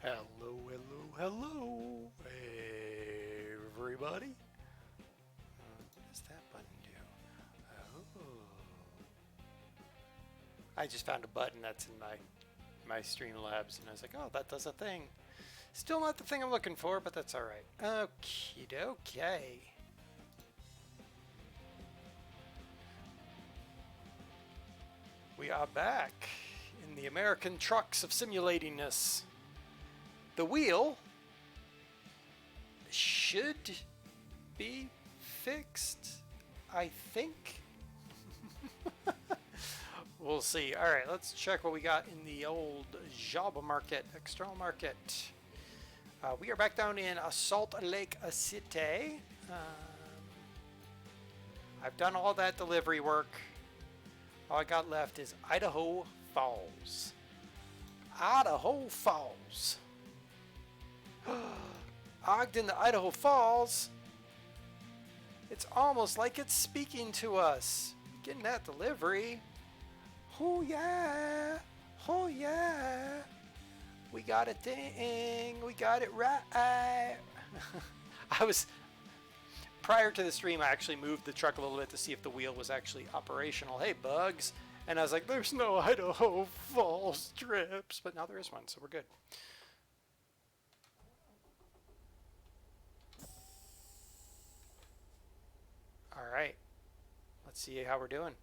Hello, hello, hello, everybody. What does that button do? Oh. I just found a button that's in my Streamlabs, and I was like, oh, that does a thing. Still not the thing I'm looking for, but that's all right. Okie dokie. We are back in the American trucks of simulatingness. The wheel should be fixed, I think. We'll see. All right, let's check what we got in the old job market, external market. We are back down in Salt Lake City. I've done all that delivery work. All I got left is Idaho Falls. Idaho Falls. Ogden to Idaho Falls. It's almost like it's speaking to us. Getting that delivery. Oh yeah. Oh yeah. We got a thing. We got it right. Prior to the stream, I actually moved the truck a little bit to see if the wheel was actually operational. Hey, bugs. And I was like, there's no Idaho Falls trips. But now there is one, so we're good. All right. Let's see how we're doing.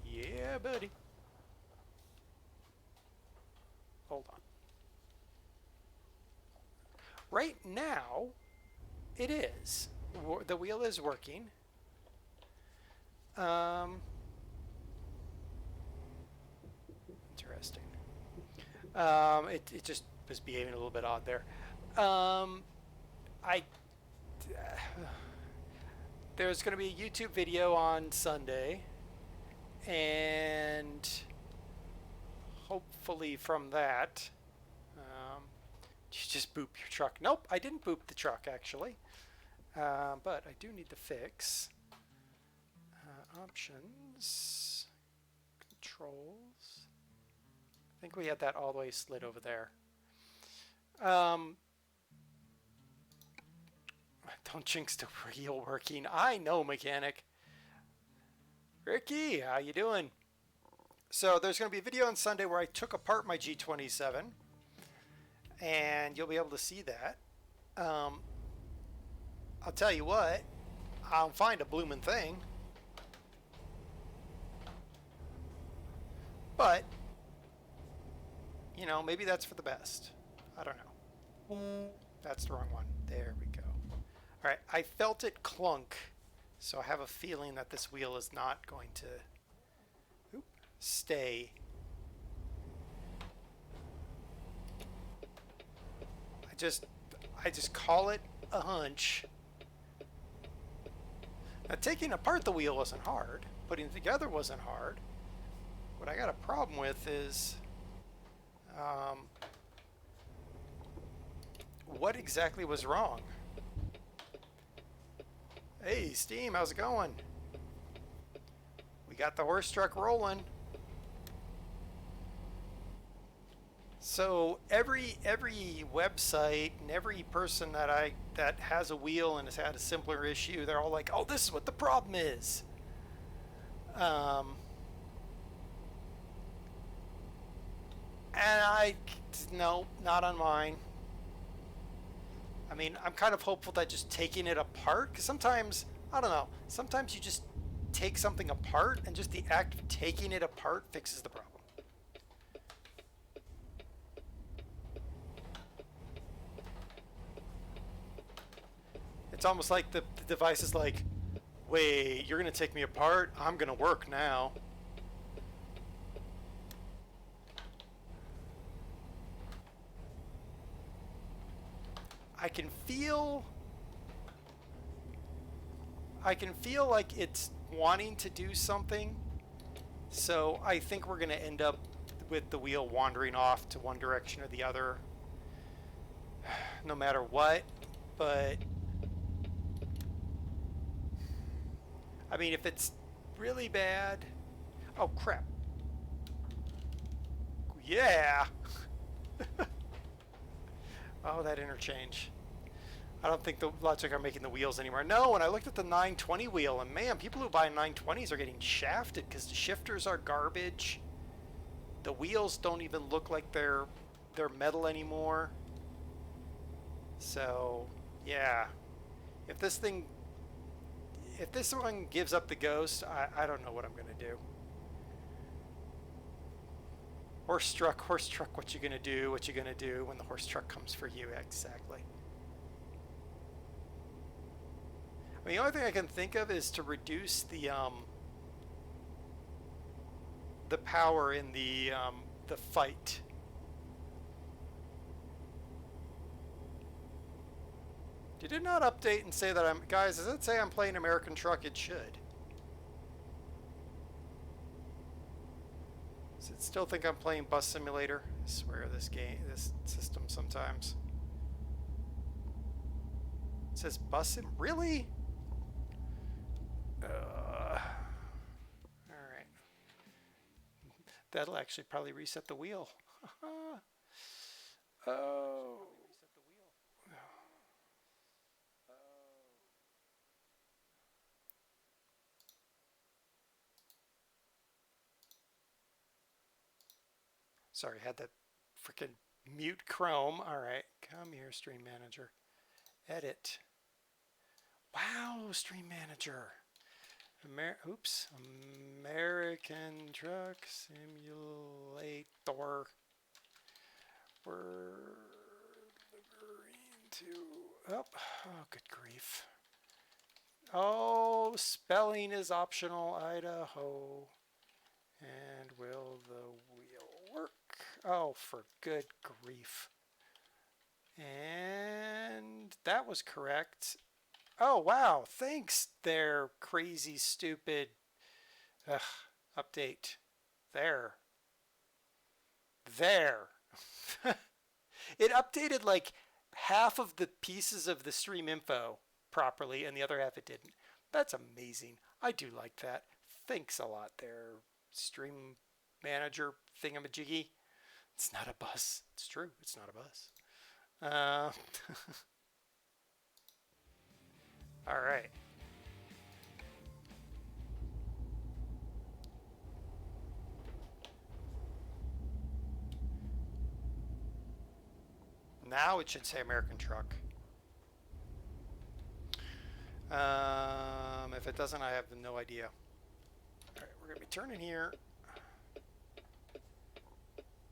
Yeah, buddy. Hold on. Right now, it is. The wheel is working. Interesting. It just was behaving a little bit odd there. There's going to be a YouTube video on Sunday, and hopefully from that, you just boop your truck. Nope, I didn't boop the truck actually, but I do need to fix options, controls. I think we had that all the way slid over there. Don't jinx the wheel working. I know, mechanic. Ricky, how you doing? So there's going to be a video on Sunday where I took apart my G27, and you'll be able to see that. I'll tell you what, I'll find a bloomin' thing. But, you know, maybe that's for the best. I don't know. That's the wrong one. There we go. All right, I felt it clunk, so I have a feeling that this wheel is not going to stay. I just call it a hunch. Now, taking apart the wheel wasn't hard. Putting it together wasn't hard. What I got a problem with is what exactly was wrong? Hey, Steam, how's it going? We got the horse truck rolling. So every website and every person that has a wheel and has had a simpler issue, they're all like, "Oh, this is what the problem is." No, not on mine. I mean, I'm kind of hopeful that just taking it apart, because sometimes, I don't know, sometimes you just take something apart and just the act of taking it apart fixes the problem. It's almost like the device is like, wait, you're going to take me apart? I'm going to work now. I can feel like it's wanting to do something. So I think we're going to end up with the wheel wandering off to one direction or the other, no matter what. But I mean, if it's really bad, oh crap! yeah! Oh, that interchange. I don't think the Logic are making the wheels anymore. No, and I looked at the 920 wheel, and man, people who buy 920s are getting shafted because the shifters are garbage. The wheels don't even look like they're metal anymore. So, yeah. If this one gives up the ghost, I don't know what I'm going to do. Horse truck, what you going to do? What you going to do when the horse truck comes for you? Exactly. I mean, the only thing I can think of is to reduce the power in the fight. Did it not update and say that I'm... Guys, does it say I'm playing American Truck? It should. Does it still think I'm playing Bus Simulator? I swear this system sometimes. It says Bus Sim... Really? Alright. That'll actually probably reset the wheel. Oh... Sorry, I had that freaking mute Chrome. All right, come here, Stream Manager. Edit. Wow, Stream Manager. American Truck Simulator. We're delivering to... Oh, good grief. Oh, spelling is optional, Idaho. And will the wheel work? Oh, for good grief. And that was correct. Oh, wow. Thanks there, crazy, stupid update. There. It updated like half of the pieces of the stream info properly, and the other half it didn't. That's amazing. I do like that. Thanks a lot there, Stream Manager thingamajiggy. It's not a bus. It's true. It's not a bus. All right. Now it should say American Truck. If it doesn't, I have no idea. All right, we're going to be turning here.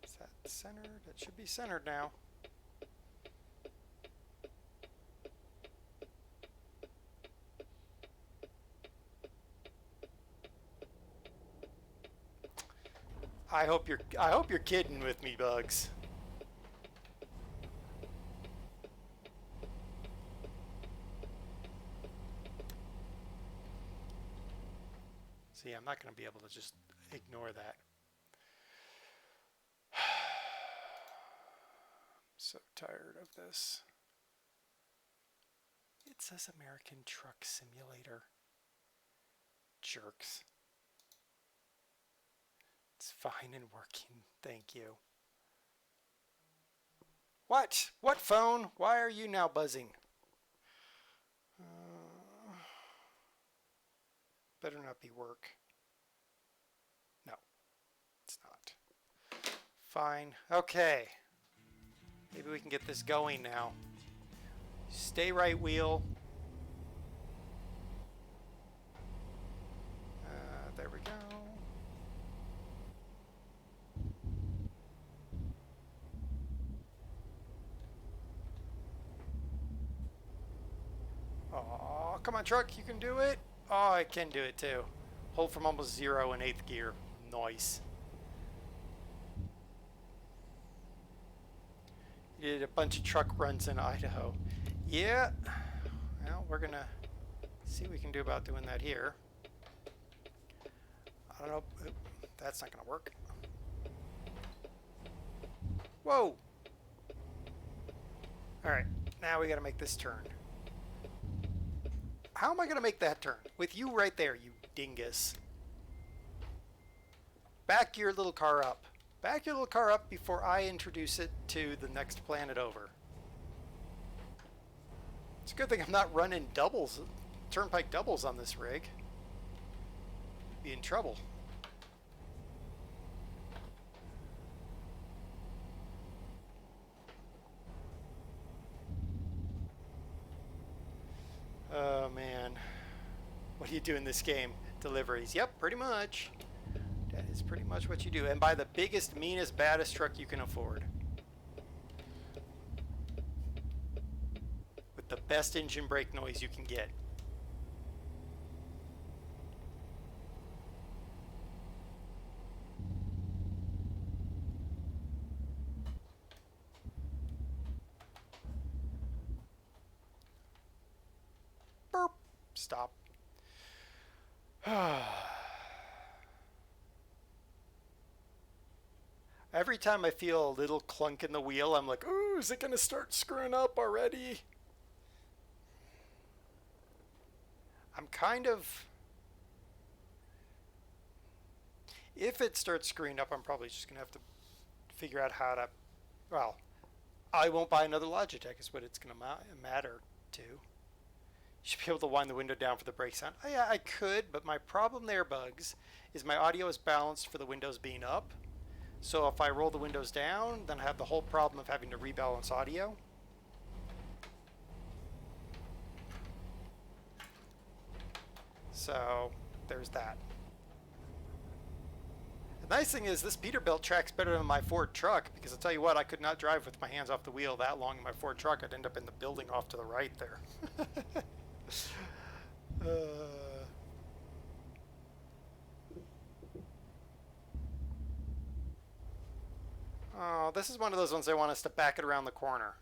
Is that centered? It should be centered now. I hope you're kidding with me, Bugs. See, I'm not going to be able to just ignore that. I'm so tired of this. It says American Truck Simulator. Jerks. It's fine and working. Thank you. What? What phone? Why are you now buzzing? Better not be work. No, it's not. Fine. Okay. Maybe we can get this going now. Stay right wheel. There we go. Oh, come on, truck. You can do it. Oh, I can do it too. Hold from almost 0 in 8th gear. Nice. You did a bunch of truck runs in Idaho. Yeah. Well, we're going to see what we can do about doing that here. I don't know. That's not going to work. Whoa. All right. Now we got to make this turn. How am I going to make that turn? With you right there, you dingus. Back your little car up. Back your little car up before I introduce it to the next planet over. It's a good thing I'm not running doubles, turnpike doubles on this rig. Be in trouble. Oh man. What do you do in this game? Deliveries. Yep, pretty much. That is pretty much what you do. And buy the biggest, meanest, baddest truck you can afford. With the best engine brake noise you can get. Burp. Stop. Every time I feel a little clunk in the wheel, I'm like, ooh, is it going to start screwing up already? I'm kind of... If it starts screwing up, I'm probably just going to have to figure out how to... Well, I won't buy another Logitech is what it's going to matter to. You should be able to wind the window down for the brake sound. Oh, yeah, I could, but my problem there, Bugs, is my audio is balanced for the windows being up. So if I roll the windows down, then I have the whole problem of having to rebalance audio. So there's that. The nice thing is this Peterbilt tracks better than my Ford truck, because I'll tell you what, I could not drive with my hands off the wheel that long in my Ford truck. I'd end up in the building off to the right there. Oh, this is one of those ones they want us to back it around the corner.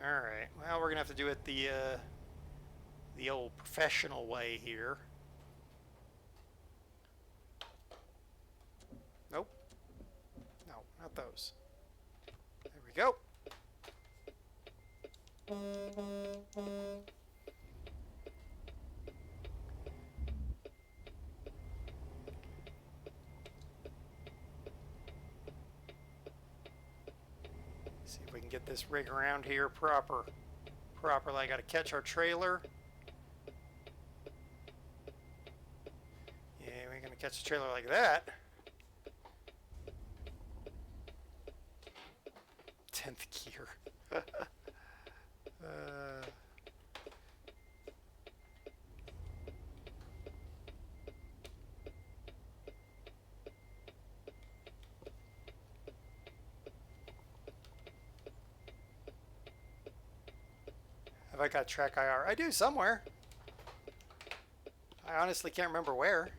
Alright, well, we're going to have to do it the old professional way here. Nope. No, not those. There we go. See if we can get this rig around here properly. I got to catch our trailer. Yeah, we ain't gonna catch the trailer like that. 10th gear. Have I got track IR? I do somewhere. I honestly can't remember where.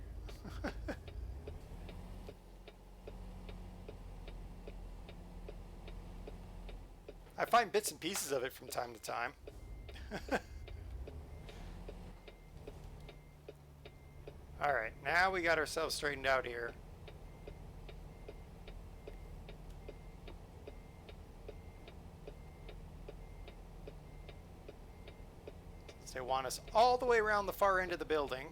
I find bits and pieces of it from time to time. Alright, now we got ourselves straightened out here. So they want us all the way around the far end of the building.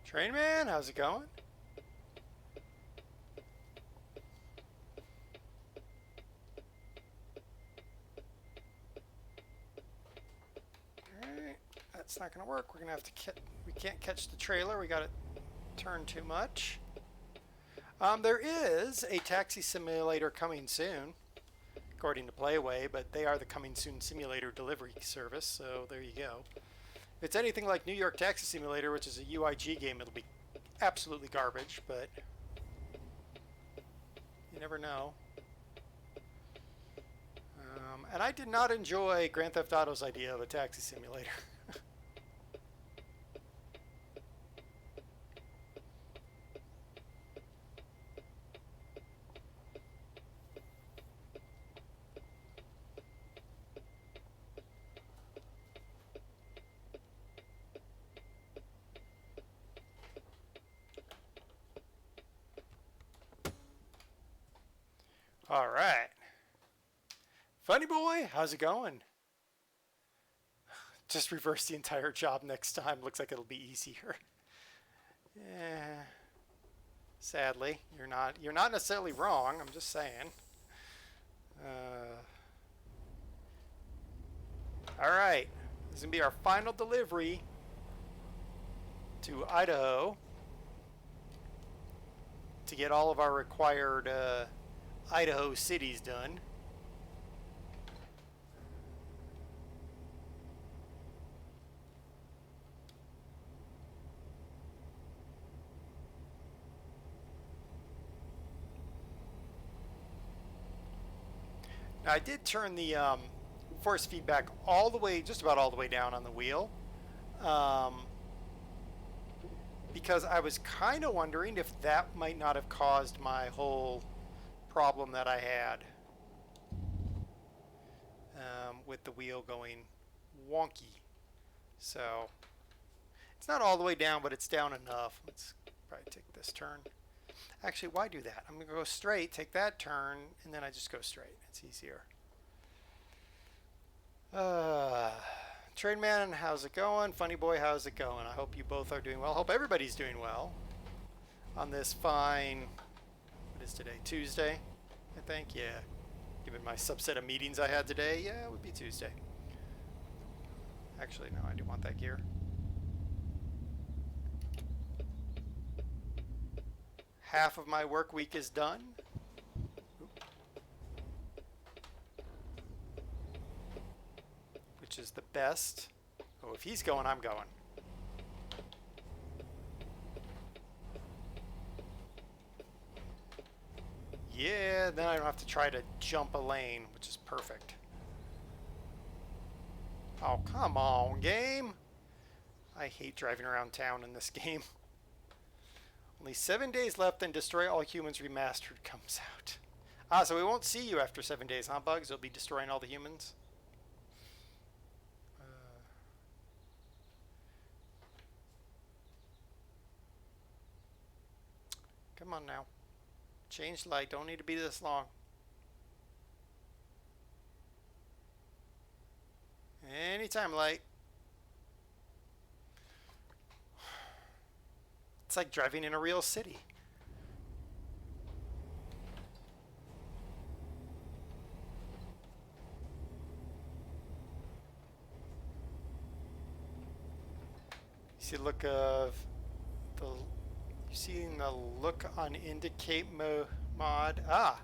Train man, how's it going? Alright, that's not gonna work. We're gonna have to we can't catch the trailer. We gotta turn too much. There is a taxi simulator coming soon, according to Playway, but they are the coming soon simulator delivery service, so there you go. If it's anything like New York Taxi Simulator, which is a UIG game, it'll be absolutely garbage, but you never know. And I did not enjoy Grand Theft Auto's idea of a taxi simulator. All right. Funny boy, how's it going? Just reverse the entire job next time. Looks like it'll be easier. Yeah. Sadly, you're not necessarily wrong. I'm just saying. All right. This is gonna be our final delivery to Idaho to get all of our required Idaho cities done. Now, I did turn the force feedback all the way, just about all the way down on the wheel, because I was kind of wondering if that might not have caused my whole problem that I had with the wheel going wonky. So it's not all the way down, but it's down enough. Let's probably take this turn. Actually, why do that? I'm going to go straight, take that turn, and then I just go straight. It's easier. Trademan, how's it going? Funny boy, how's it going? I hope you both are doing well. Hope everybody's doing well on this fine, what is today? Tuesday, I think? Yeah. Given my subset of meetings I had today, yeah, it would be Tuesday. Actually, no, I do want that gear. Half of my work week is done. Which is the best. Oh, if he's going, I'm going. Yeah, then I don't have to try to jump a lane, which is perfect. Oh, come on, game. I hate driving around town in this game. Only 7 days left and Destroy All Humans Remastered comes out. Ah, so we won't see you after 7 days, huh, Bugs? You'll be destroying all the humans? Come on now. Change light. Don't need to be this long. Anytime, light. It's like driving in a real city. You see the look of the... You seeing the look on indicate mod? Ah,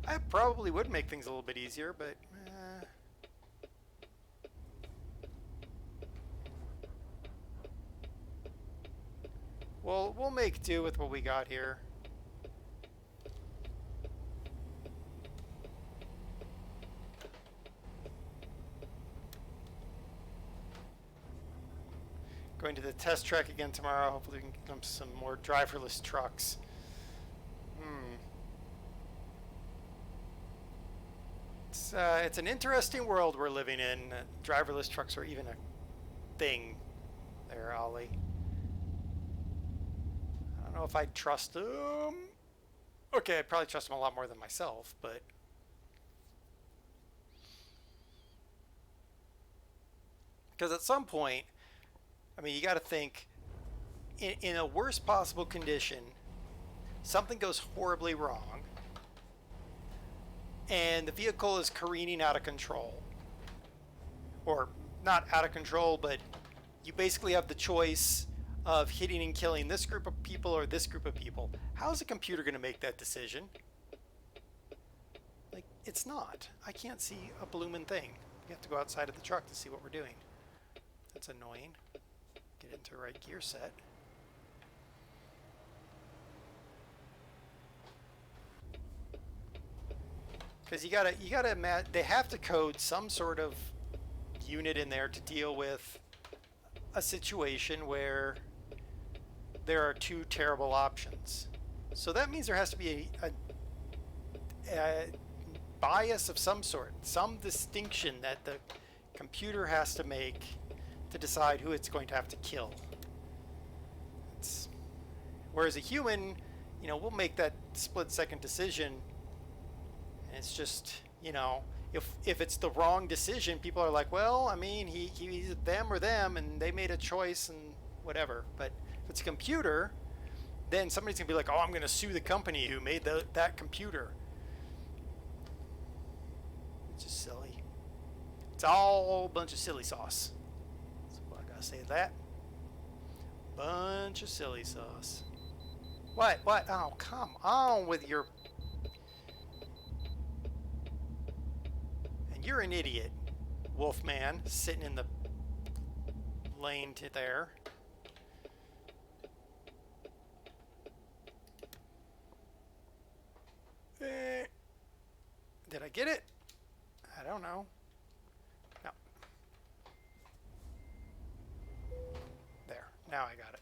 I probably would make things a little bit easier, but we'll make do with what we got here. Going to the test track again tomorrow. Hopefully we can get some more driverless trucks. It's an interesting world we're living in. Driverless trucks are even a thing there, Ollie. I don't know if I'd trust them. Okay, I'd probably trust them a lot more than myself, but... Because at some point, I mean, you got to think, in a worst possible condition, something goes horribly wrong, and the vehicle is careening out of control. Or not out of control, but you basically have the choice of hitting and killing this group of people or this group of people. How is a computer going to make that decision? Like, it's not. I can't see a bloomin' thing. You have to go outside of the truck to see what we're doing. That's annoying. Get into the right gear set. Because you gotta they have to code some sort of unit in there to deal with a situation where there are two terrible options. So that means there has to be a bias of some sort, some distinction that the computer has to make to decide who it's going to have to kill. Whereas a human, you know, we'll make that split-second decision And it's just, you know, if it's the wrong decision, people are like, well, I mean, he's them or them, and they made a choice and whatever. But if it's a computer, then somebody's gonna be like, oh, I'm gonna sue the company who made that computer. It's just silly. It's all a bunch of silly sauce. That's what I gotta say to that. Bunch of silly sauce. What? Oh, come on with your... And you're an idiot, Wolfman, sitting in the lane to there. Did I get it? I don't know. No. There. Now I got it.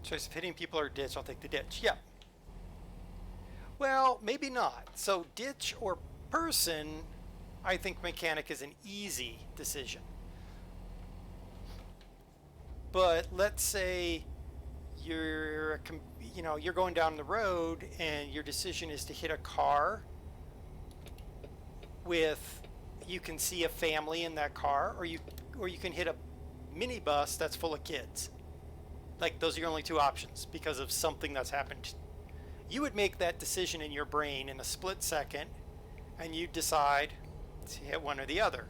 Choice of hitting people or ditch. I'll take the ditch. Yeah. Well, maybe not. So ditch or person, I think mechanic is an easy decision. But let's say you're going down the road and your decision is to hit a car with, you can see a family in that car, or you can hit a minibus that's full of kids. Like, those are your only two options because of something that's happened. You would make that decision in your brain in a split second, and you decide to hit one or the other,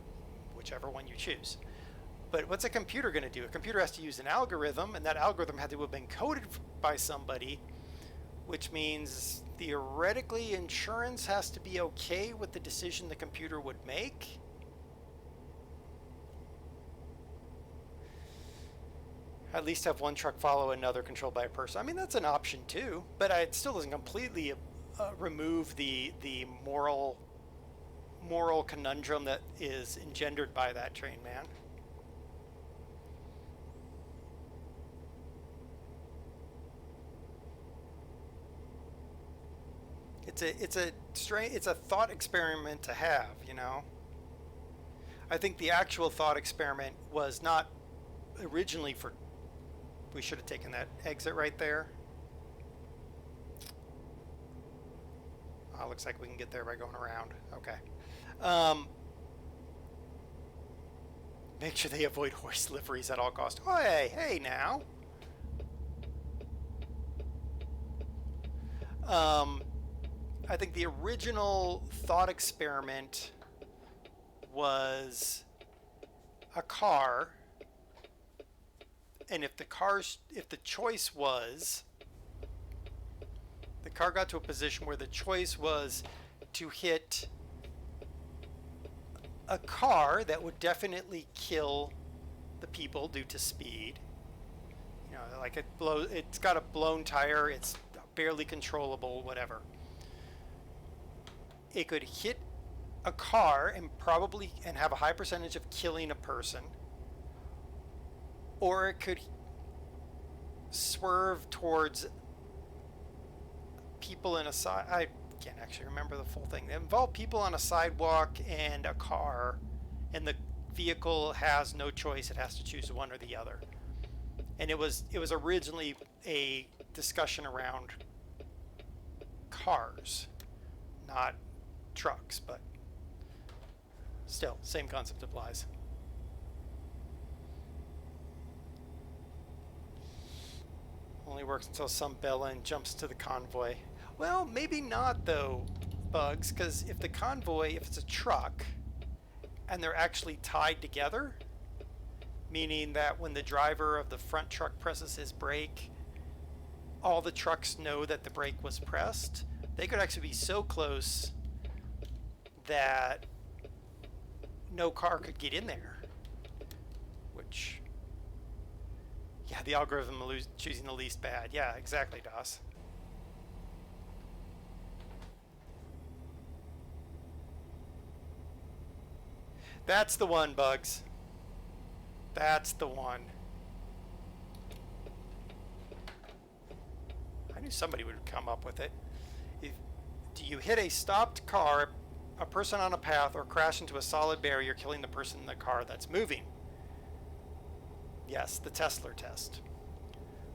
whichever one you choose. But what's a computer going to do? A computer has to use an algorithm, and that algorithm had to have been coded by somebody, which means theoretically insurance has to be okay with the decision the computer would make. At least have one truck follow another controlled by a person. I mean, that's an option too, but it still doesn't completely remove the moral conundrum that is engendered by that train, man. It's a thought experiment to have, you know. I think the actual thought experiment was not originally for... We should have taken that exit right there. Oh, looks like we can get there by going around. Okay. Make sure they avoid horse liveries at all costs. Oh, hey now. I think the original thought experiment was a car, and if the choice was, the car got to a position where the choice was to hit a car that would definitely kill the people due to speed. You know, like it's got a blown tire, it's barely controllable, whatever. It could hit a car and have a high percentage of killing a person, or it could swerve towards people in a side. I can't actually remember the full thing. It involved people on a sidewalk and a car, and the vehicle has no choice. It has to choose one or the other. And it was originally a discussion around cars, not trucks, but still, same concept applies. Only works until some bellend jumps to the convoy. Well, maybe not though, Bugs, because if it's a truck and they're actually tied together, meaning that when the driver of the front truck presses his brake, all the trucks know that the brake was pressed, they could actually be so close that no car could get in there. Which, yeah, the algorithm choosing the least bad. Yeah, exactly, DOS. That's the one, Bugs. That's the one. I knew somebody would come up with it. Do you hit a stopped car, a person on a path, or crash into a solid barrier, killing the person in the car that's moving? Yes, the Tesla test.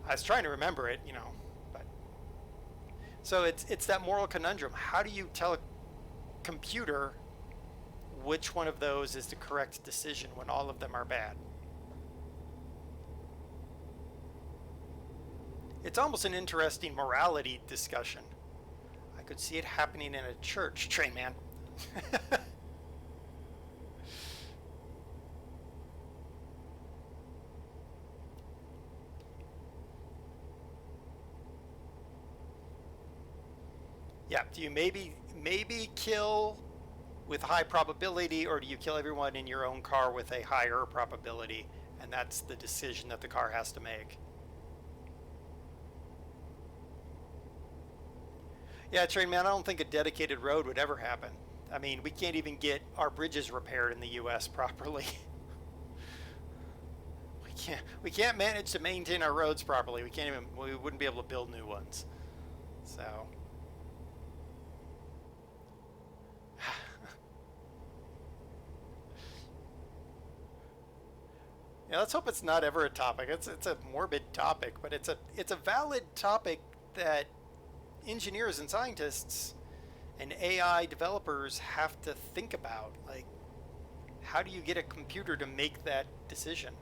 I was trying to remember it, you know, but So it's that moral conundrum. How do you tell a computer which one of those is the correct decision when all of them are bad? It's almost an interesting morality discussion. I could see it happening in a church, Train Man. Yeah, do you maybe kill with high probability, or do you kill everyone in your own car with a higher probability? And that's the decision that the car has to make. Yeah, Train Man, I don't think a dedicated road would ever happen. I mean, we can't even get our bridges repaired in the US properly. We can't manage to maintain our roads properly. We wouldn't be able to build new ones. So yeah, let's hope it's not ever a topic. It's a morbid topic, but it's a valid topic that engineers and scientists and AI developers have to think about. Like, how do you get a computer to make that decision?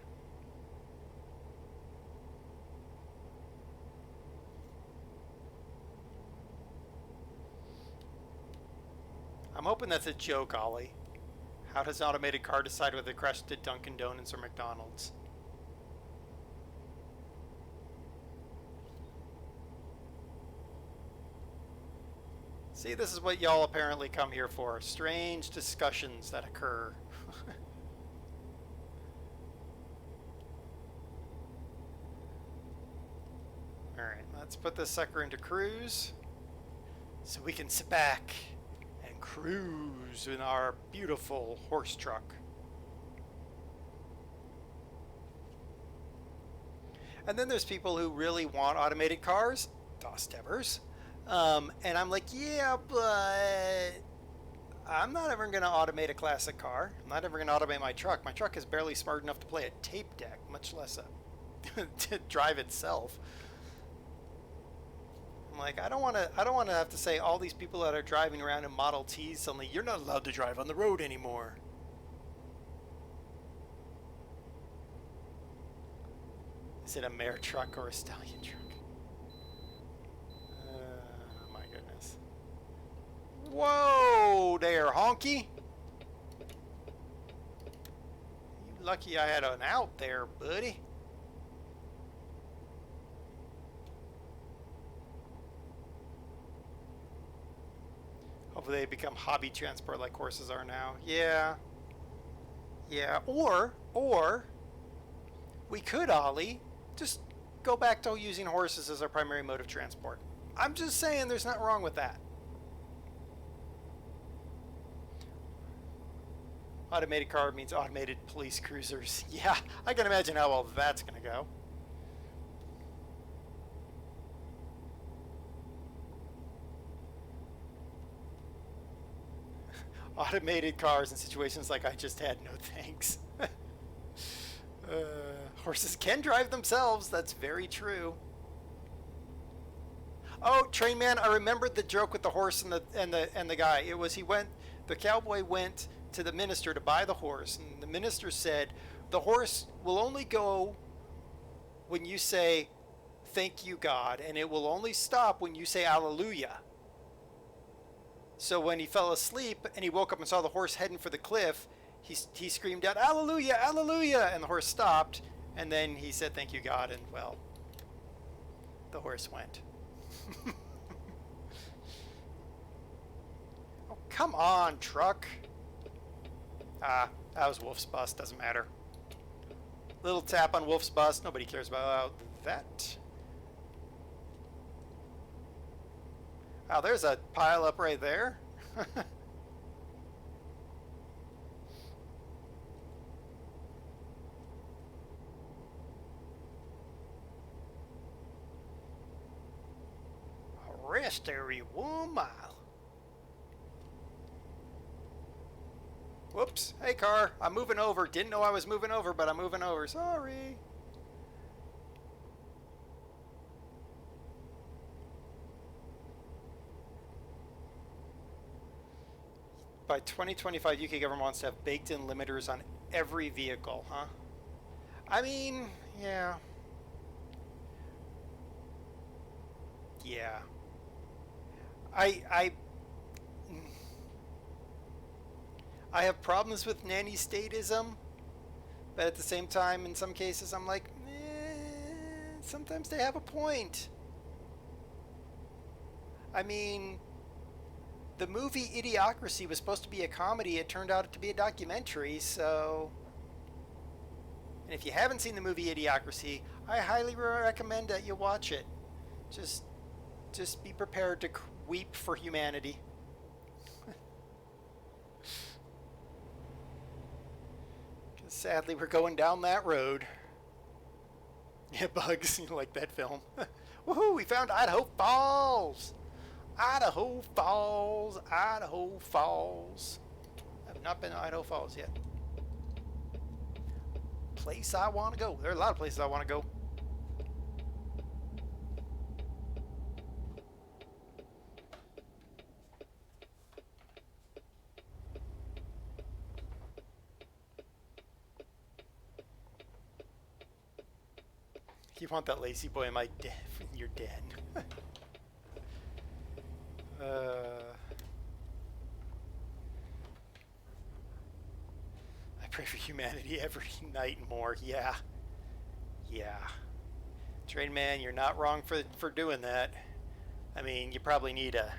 I'm hoping that's a joke, Ollie. How does an automated car decide whether to crash to Dunkin' Donuts or McDonald's? See, this is what y'all apparently come here for. Strange discussions that occur. Alright, let's put this sucker into cruise so we can sit back and cruise in our beautiful horse truck. And then there's people who really want automated cars, Das Devers. And I'm like, yeah, but I'm not ever going to automate a classic car. I'm not ever going to automate my truck. My truck is barely smart enough to play a tape deck, much less to drive itself. I'm like, I don't want to have to say all these people that are driving around in Model Ts suddenly, you're not allowed to drive on the road anymore. Is it a mare truck or a stallion truck? My goodness. Whoa there, honky. You lucky I had an out there, buddy. Hopefully they become hobby transport like horses are now. Yeah. Yeah. Or we could, Ollie, just go back to using horses as our primary mode of transport. I'm just saying there's nothing wrong with that. Automated car means automated police cruisers. Yeah, I can imagine how well that's going to go. Automated cars in situations like I just had, no thanks. Horses can drive themselves, that's very true. Oh, Train Man, I remembered the joke with the horse and the guy. It was the cowboy went to the minister to buy the horse, and the minister said, the horse will only go when you say, thank you, God, and it will only stop when you say Alleluia. So when he fell asleep and he woke up and saw the horse heading for the cliff, he screamed out, Alleluia, Alleluia, and the horse stopped, and then he said, thank you, God, and well, the horse went. Oh, come on, truck. Ah, that was Wolf's bust, doesn't matter. Little tap on Wolf's bust, nobody cares about that. Wow, there's a pile up right there. Rest every 1 mile. Whoops. Hey, car. I'm moving over. Didn't know I was moving over, but I'm moving over. Sorry. By 2025, UK government wants to have baked-in limiters on every vehicle, huh? I mean, yeah. Yeah. I I I have problems with nanny statism, but at the same time, in some cases, I'm like, sometimes they have a point. I mean, the movie Idiocracy was supposed to be a comedy. It turned out to be a documentary, so... And if you haven't seen the movie Idiocracy, I highly recommend that you watch it. Just, just be prepared to weep for humanity. Because sadly, we're going down that road. Yeah, Bugs, you like that film. Woohoo, we found Idaho Falls! Idaho Falls, Idaho Falls. I have not been to Idaho Falls yet. Place I want to go. There are a lot of places I want to go. You want that lazy boy in my den? You're dead. I pray for humanity every night and more. Yeah. Yeah. Train man, you're not wrong for doing that. I mean, you probably need a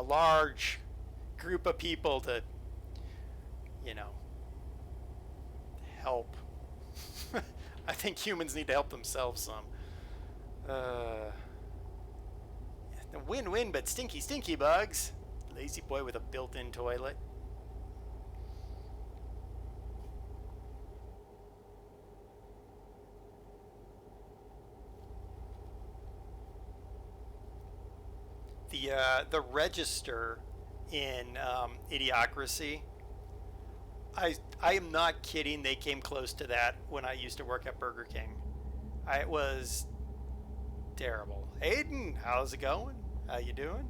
large group of people to, you know, help. I think humans need to help themselves some. Win-win, but stinky, stinky bugs. Lazy boy with a built-in toilet. The register in Idiocracy, I am not kidding. They came close to that when I used to work at Burger King. It was terrible. Aiden, how's it going? How you doing?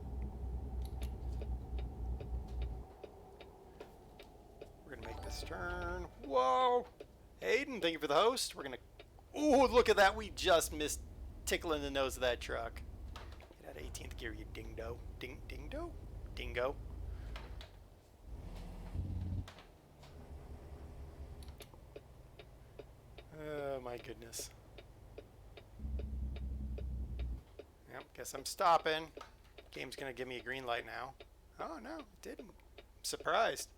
We're gonna make this turn. Whoa! Aiden, thank you for the host. We're gonna... Ooh, look at that. We just missed tickling the nose of that truck. Get out of 18th gear, you dingo. Dingo? Dingo. Oh my goodness. Yep, guess I'm stopping. Game's gonna give me a green light now. Oh no, it didn't. I'm surprised.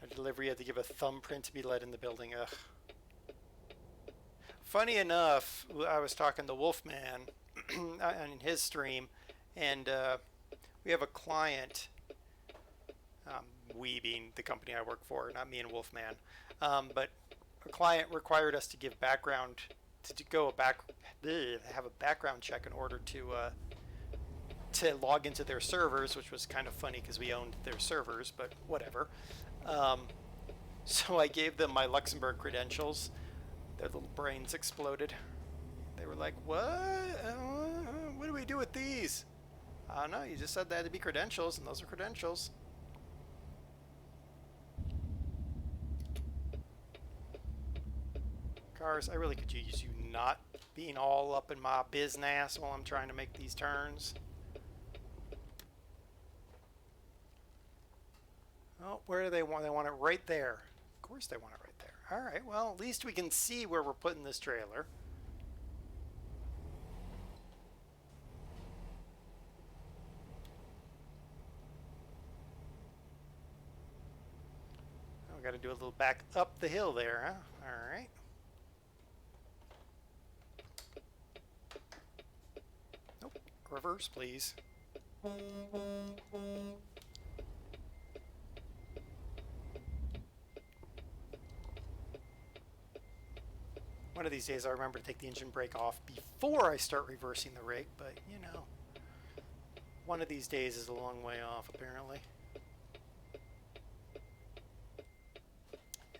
A delivery, you had to give a thumbprint to be let in the building. Ugh. Funny enough, I was talking to Wolfman on his stream, and we have a client, we being the company I work for, not me and Wolfman, but a client required us to give background, have a background check in order to log into their servers, which was kind of funny because we owned their servers, but whatever. So I gave them my Luxembourg credentials. Their little brains exploded. They were like, what? What do we do with these? I don't know, you just said they had to be credentials, and those are credentials. Cars, I really could use you not being all up in my business while I'm trying to make these turns. Oh, where do they want? They want it right there. Of course they want it right there. All right, well, at least we can see where we're putting this trailer. Oh, we got to do a little back up the hill there, huh? All right. Nope. Reverse, please. One of these days I'll remember to take the engine brake off before I start reversing the rig, but you know, one of these days is a long way off apparently.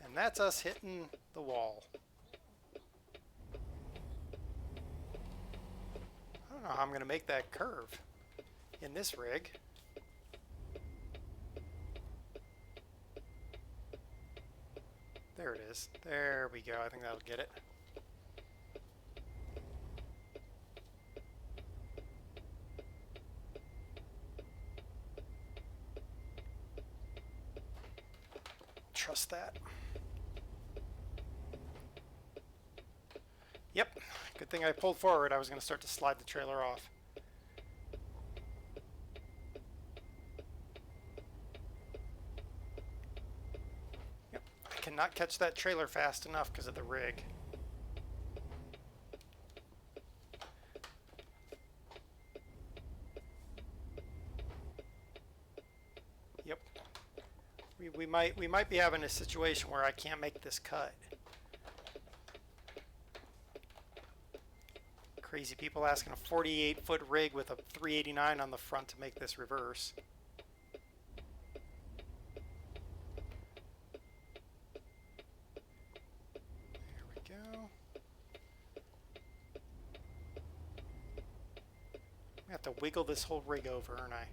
And that's us hitting the wall. I don't know how I'm going to make that curve in this rig. There it is. There we go. I think that'll get it. Trust that. Yep. Good thing I pulled forward. I was going to start to slide the trailer off. Yep. I cannot catch that trailer fast enough because of the rig. Yep. We might be having a situation where I can't make this cut. Crazy people asking a 48-foot rig with a 389 on the front to make this reverse. There we go. I have to wiggle this whole rig over, aren't I?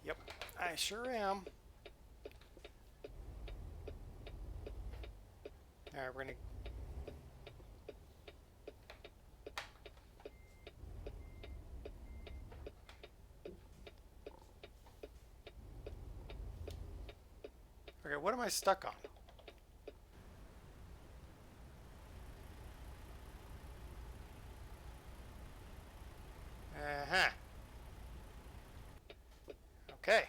Yep, I sure am. Alright, we're gonna... Okay, what am I stuck on? Uh-huh. Okay.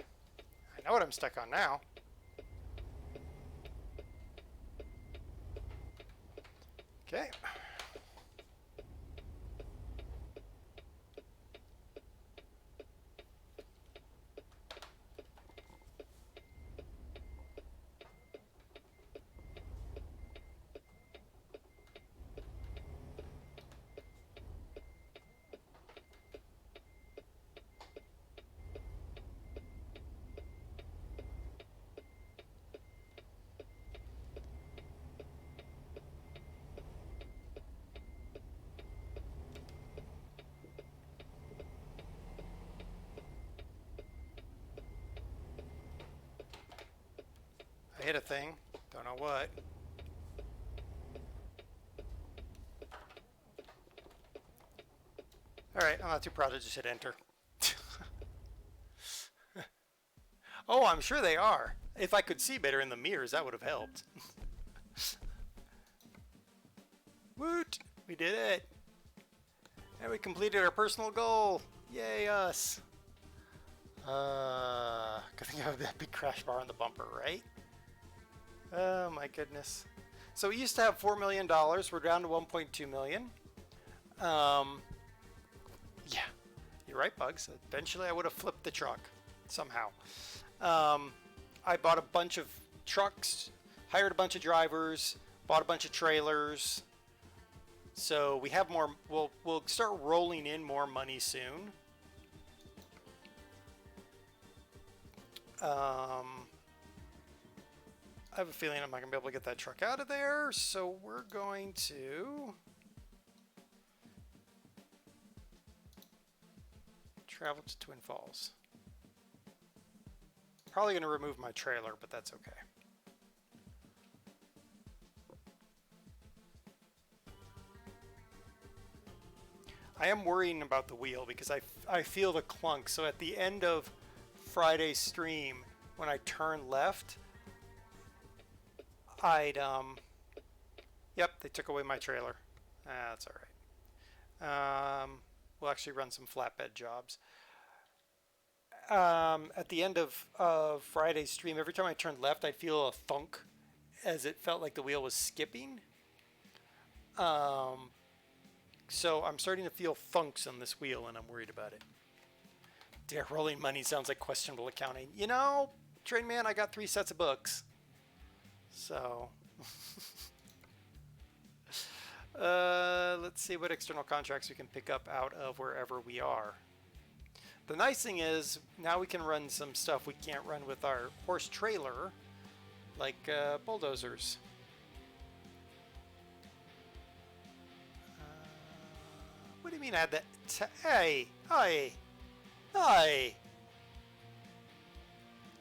I know what I'm stuck on now. Okay. I hit a thing. Don't know what. Alright, I'm not too proud to just hit enter. Oh, I'm sure they are. If I could see better in the mirrors, that would have helped. Woot! We did it! And we completed our personal goal! Yay, us! Good thing I have that big crash bar on the bumper, right? Oh my goodness. So we used to have $4 million. We're down to $1.2 million. Yeah, you're right, Bugs. Eventually I would have flipped the truck somehow. I bought a bunch of trucks, hired a bunch of drivers, bought a bunch of trailers. So we have more. We'll start rolling in more money soon. I have a feeling I'm not going to be able to get that truck out of there, so we're going to travel to Twin Falls. Probably going to remove my trailer, but that's okay. I am worrying about the wheel because I feel the clunk. So at the end of Friday's stream, when I turn left, yep, they took away my trailer. That's all right. We'll actually run some flatbed jobs. At the end of Friday's stream, every time I turned left, I'd feel a thunk as it felt like the wheel was skipping. So I'm starting to feel thunks on this wheel, and I'm worried about it. Dear, rolling money sounds like questionable accounting. You know, Train Man, I got 3 sets of books. So, let's see what external contracts we can pick up out of wherever we are. The nice thing is, now we can run some stuff we can't run with our horse trailer, like bulldozers. What do you mean add that? Hey, hey, hey.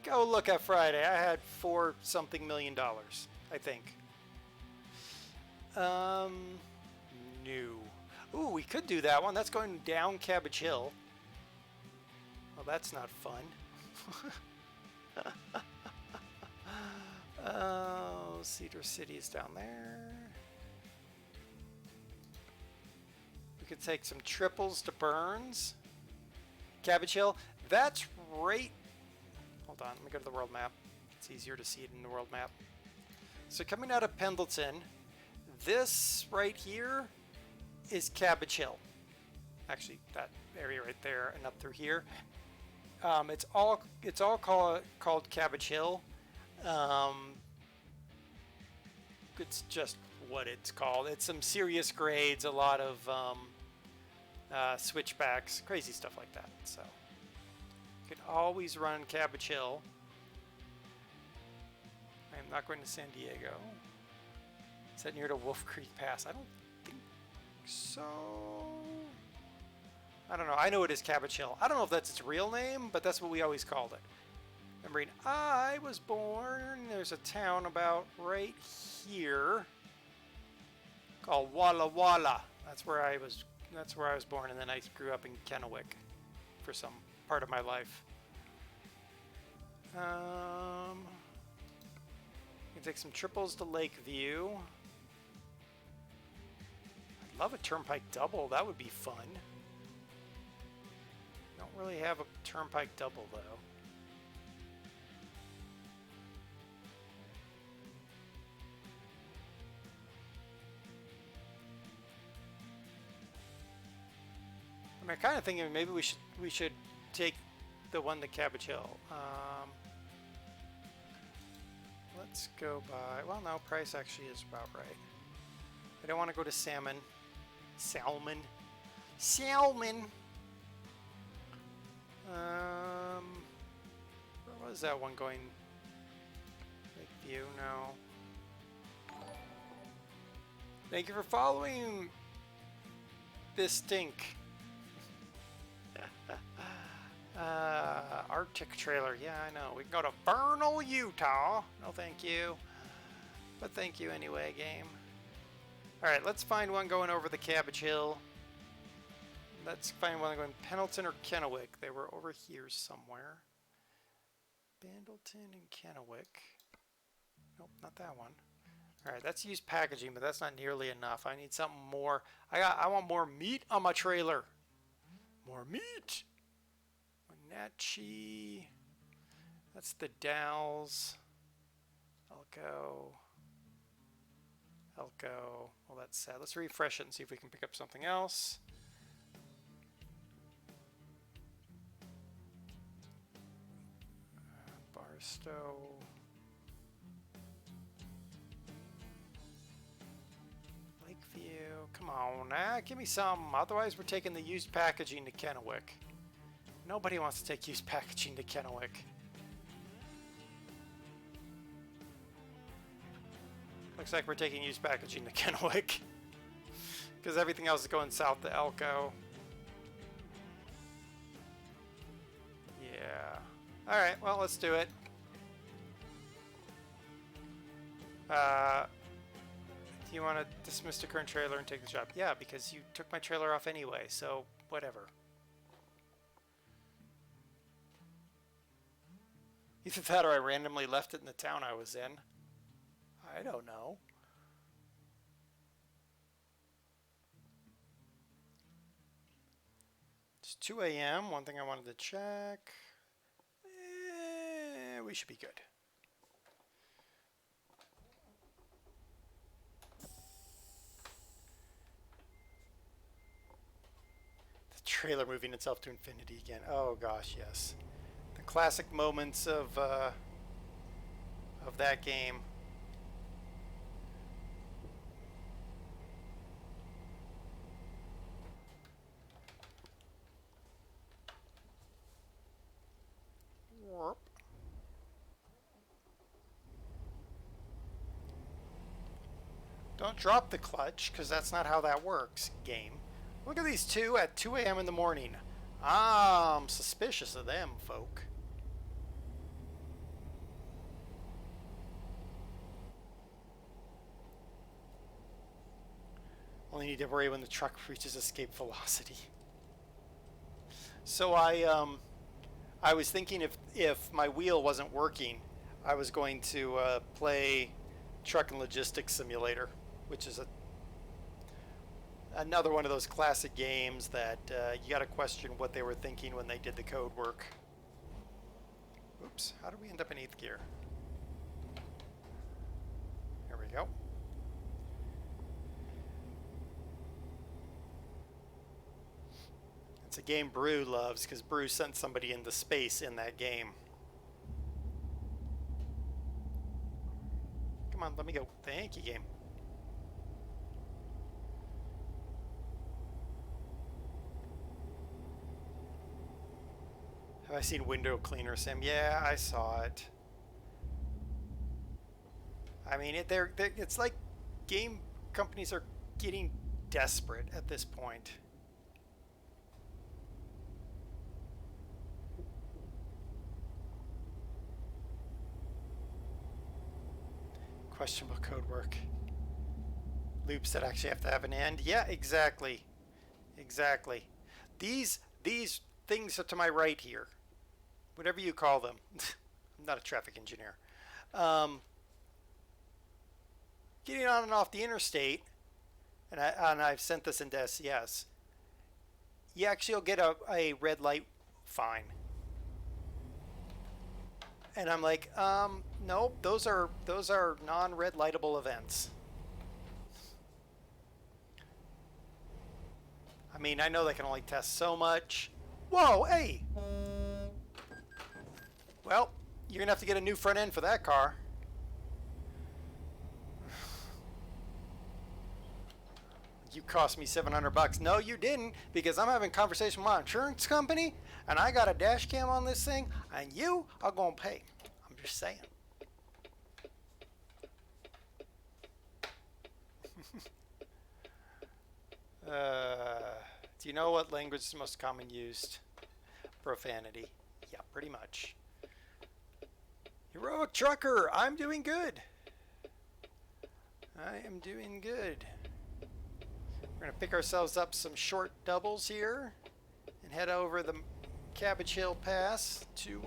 Go look at Friday. I had $4 something million, I think. No. Ooh, we could do that one. That's going down Cabbage Hill. Well, that's not fun. Oh, Cedar City is down there. We could take some triples to Burns. Cabbage Hill. That's right. Hold on, let me go to the world map. It's easier to see it in the world map. So coming out of Pendleton, this right here is Cabbage Hill. Actually, that area right there and up through here. It's all called Cabbage Hill. It's just what it's called. It's some serious grades, a lot of switchbacks, crazy stuff like that. So you could always run Cabbage Hill. I'm not going to San Diego. Is that near to Wolf Creek Pass? I don't think so. I don't know. I know it is Cabbage Hill. I don't know if that's its real name, but that's what we always called it. Remembering I was born, there's a town about right here called Walla Walla. That's where I was born, and then I grew up in Kennewick for some part of my life. You can take some triples to Lakeview. I'd love a Turnpike double. That would be fun. Don't really have a Turnpike double though. I'm kind of thinking maybe we should take the one to Cabbage Hill. Let's go by. Well, no, price actually is about right. I don't want to go to Salmon. Salmon. Where was that one going? Lakeview, no. Thank you for following this stink. Arctic trailer. Yeah, I know. We can go to Vernal, Utah. No, thank you. But thank you anyway, game. Alright, let's find one going over the Cabbage Hill. Let's find one going Pendleton or Kennewick. They were over here somewhere. Pendleton and Kennewick. Nope, not that one. Alright, that's used packaging, but that's not nearly enough. I need something more. I want more meat on my trailer. More meat. Wenatchee. That's the Dalles. Elko. Well, that's sad. Let's refresh it and see if we can pick up something else. Barstow. Lakeview. Come on, give me some. Otherwise, we're taking the used packaging to Kennewick. Nobody wants to take used packaging to Kennewick. Looks like we're taking used packaging to Kennewick. Because everything else is going south to Elko. Yeah. Alright, well, let's do it. Do you want to dismiss the current trailer and take the job? Yeah, because you took my trailer off anyway, so whatever. Either that or I randomly left it in the town I was in. I don't know. It's 2 a.m. One thing I wanted to check. We should be good. The trailer moving itself to infinity again. Oh gosh, yes. The classic moments of that game. Warp. Don't drop the clutch, because that's not how that works, game. Look at these two at 2 a.m. in the morning. I'm suspicious of them, folk. Only need to worry when the truck reaches escape velocity. So I was thinking if my wheel wasn't working, I was going to play Truck and Logistics Simulator, which is another one of those classic games that you got to question what they were thinking when they did the code work. Oops, how did we end up in 8th gear? Here we go. It's a game Brew loves because Brew sent somebody into space in that game. Come on, let me go. Thank you, game. Have I seen Window Cleaner Sim? Yeah, I saw it. I mean, it's like game companies are getting desperate at this point. Questionable code work. Loops that actually have to have an end. Yeah, exactly. Exactly. These things are to my right here. Whatever you call them. I'm not a traffic engineer. Getting on and off the interstate, and I've sent this into SCS. You actually will get a red light fine. And I'm like, nope, those are non-red lightable events. I mean, I know they can only test so much. Whoa, hey! Well, you're gonna have to get a new front end for that car. You cost me $700. No, you didn't, because I'm having a conversation with my insurance company, and I got a dash cam on this thing, and you are gonna pay. I'm just saying. Do you know what language is most common used? Profanity. Yeah, pretty much. Heroic Trucker, I'm doing good. I am doing good. We're going to pick ourselves up some short doubles here and head over the Cabbage Hill Pass to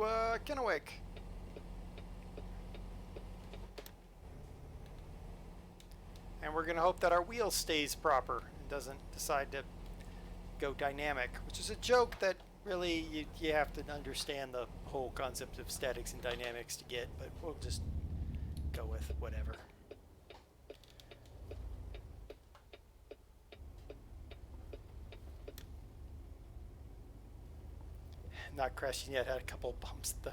Kennewick. And we're going to hope that our wheel stays proper and doesn't decide to go dynamic, which is a joke that really you have to understand the whole concept of statics and dynamics to get, but we'll just go with whatever. Not crashing yet, had a couple bumps though.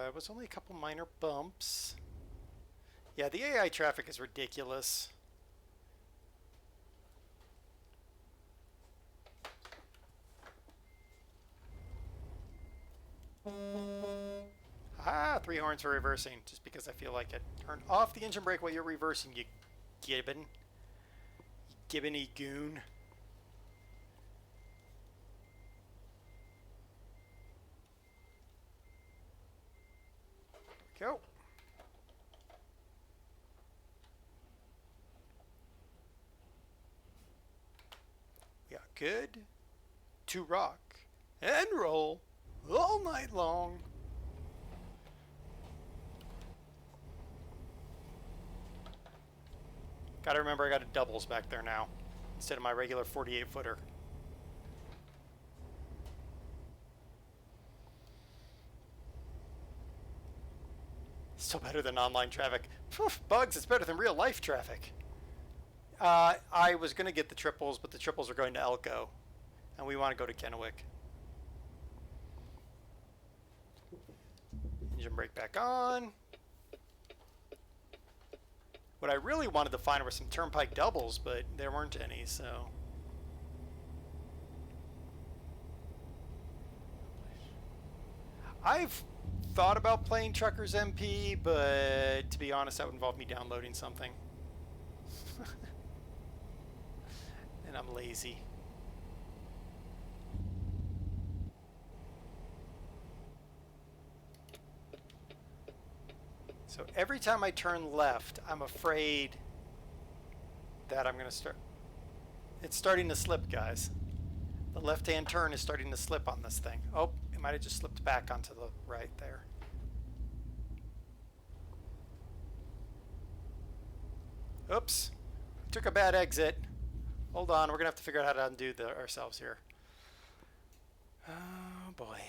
It was only a couple minor bumps. Yeah, the AI traffic is ridiculous. Ah, 3 horns for reversing, just because I feel like it. Turn off the engine brake while you're reversing, you gibbon. You gibbony goon. Go. We are good to rock and roll all night long. Gotta remember I got a doubles back there now instead of my regular 48-footer. Still better than online traffic. Bugs, it's better than real life traffic. I was going to get the triples, but the triples are going to Elko. And we want to go to Kennewick. Engine brake back on. What I really wanted to find were some turnpike doubles, but there weren't any, so. I've thought about playing Truckers MP, but to be honest, that would involve me downloading something. and I'm lazy. So every time I turn left, I'm afraid that I'm going to start... It's starting to slip, guys. The left-hand turn is starting to slip on this thing. Oh, it might have just slipped back onto the right there. Oops. Took a bad exit. Hold on, we're going to have to figure out how to undo ourselves here. Oh, boy.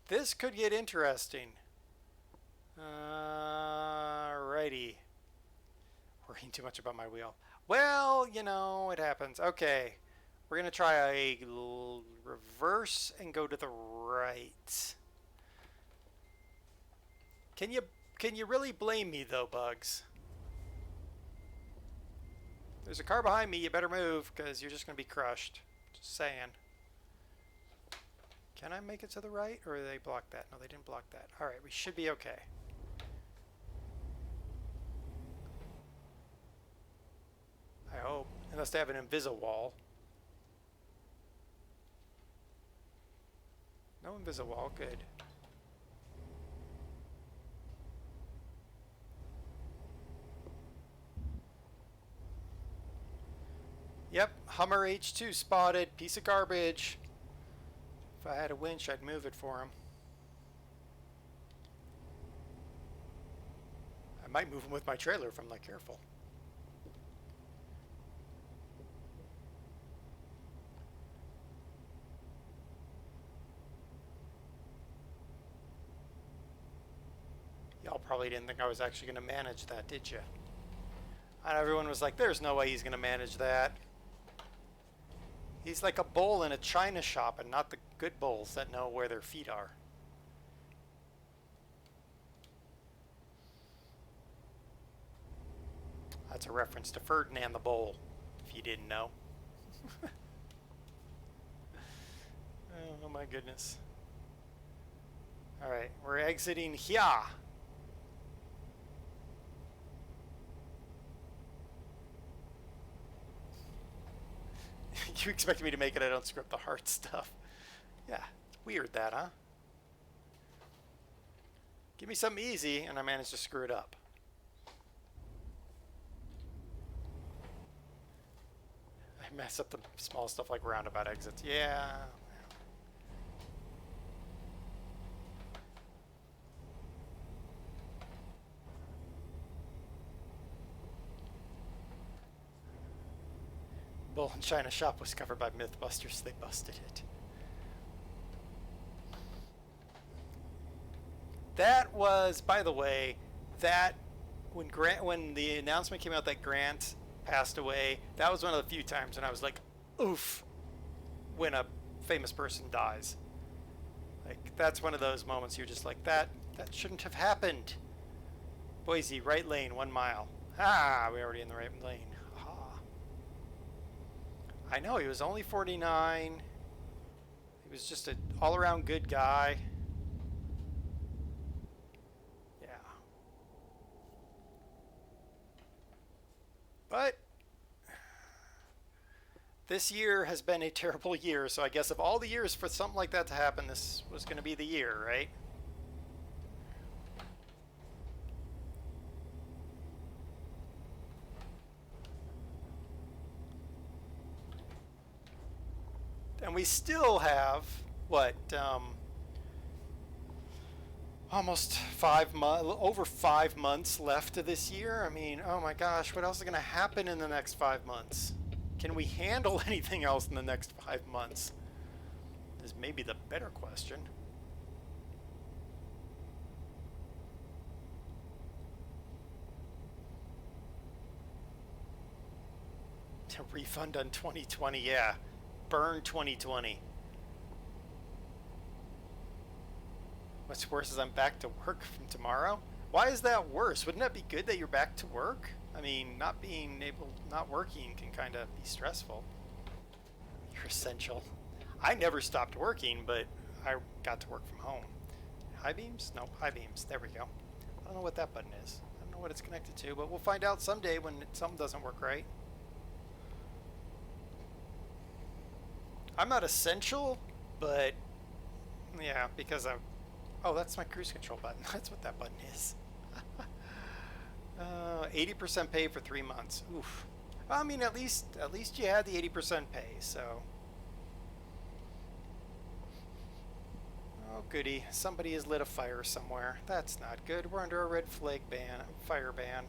This could get interesting. Righty. Worrying too much about my wheel. Well, you know, it happens. Okay. We're going to try a reverse and go to the right. Can you really blame me though, Bugs? There's a car behind me. You better move because you're just going to be crushed. Just saying. Can I make it to the right, or did they block that? No, they didn't block that. All right, we should be okay. I hope. Unless they have an Invis-A-Wall. No Invis-A-Wall, good. Yep, Hummer H2 spotted. Piece of garbage. If I had a winch, I'd move it for him. I might move him with my trailer if I'm not careful. Y'all probably didn't think I was actually going to manage that, did you? And everyone was like, there's no way he's going to manage that. He's like a bull in a china shop and not the good bulls that know where their feet are. That's a reference to Ferdinand the Bull, if you didn't know. Oh my goodness. Alright, we're exiting here. You expect me to make it, I don't screw up the hard stuff. Yeah, weird that, huh? Give me something easy, and I managed to screw it up. I mess up the small stuff like roundabout exits. Yeah. Bull in China shop was covered by Mythbusters. They busted it. That was, by the way, that when the announcement came out that Grant passed away, that was one of the few times when I was like, oof, when a famous person dies. Like, that's one of those moments you're just like, that shouldn't have happened. Boise, right lane, 1 mile. Ah, we're already in the right lane. I know, he was only 49. He was just an all-around good guy. Yeah. But this year has been a terrible year, so I guess of all the years for something like that to happen, this was going to be the year, right? And we still have, what, almost over 5 months left of this year. I mean, oh my gosh, what else is going to happen in the next 5 months? Can we handle anything else in the next 5 months? Is maybe the better question. A refund on 2020, yeah. Burn 2020. What's worse is I'm back to work from tomorrow. Why is that worse? Wouldn't that be good that you're back to work? I mean, not working can kind of be stressful. You're essential. I never stopped working, but I got to work from home. High beams? No, high beams. There we go. I don't know what that button is. I don't know what it's connected to, but we'll find out someday when something doesn't work right. I'm not essential, but yeah, because I'm... Oh, that's my cruise control button. That's what that button is. 80% pay for 3 months. Oof. I mean, at least you had the 80% pay, so... Oh, goody. Somebody has lit a fire somewhere. That's not good. We're under a red flag ban, fire ban.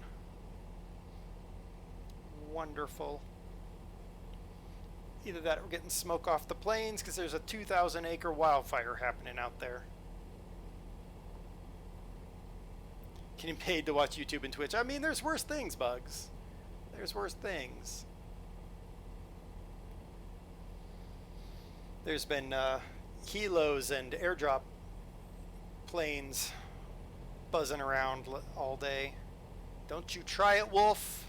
Wonderful. Either that or we're getting smoke off the plains because there's a 2,000-acre wildfire happening out there. Getting paid to watch YouTube and Twitch. I mean, there's worse things, Bugs. There's worse things. There's been helos and airdrop planes buzzing around all day. Don't you try it, Wolf.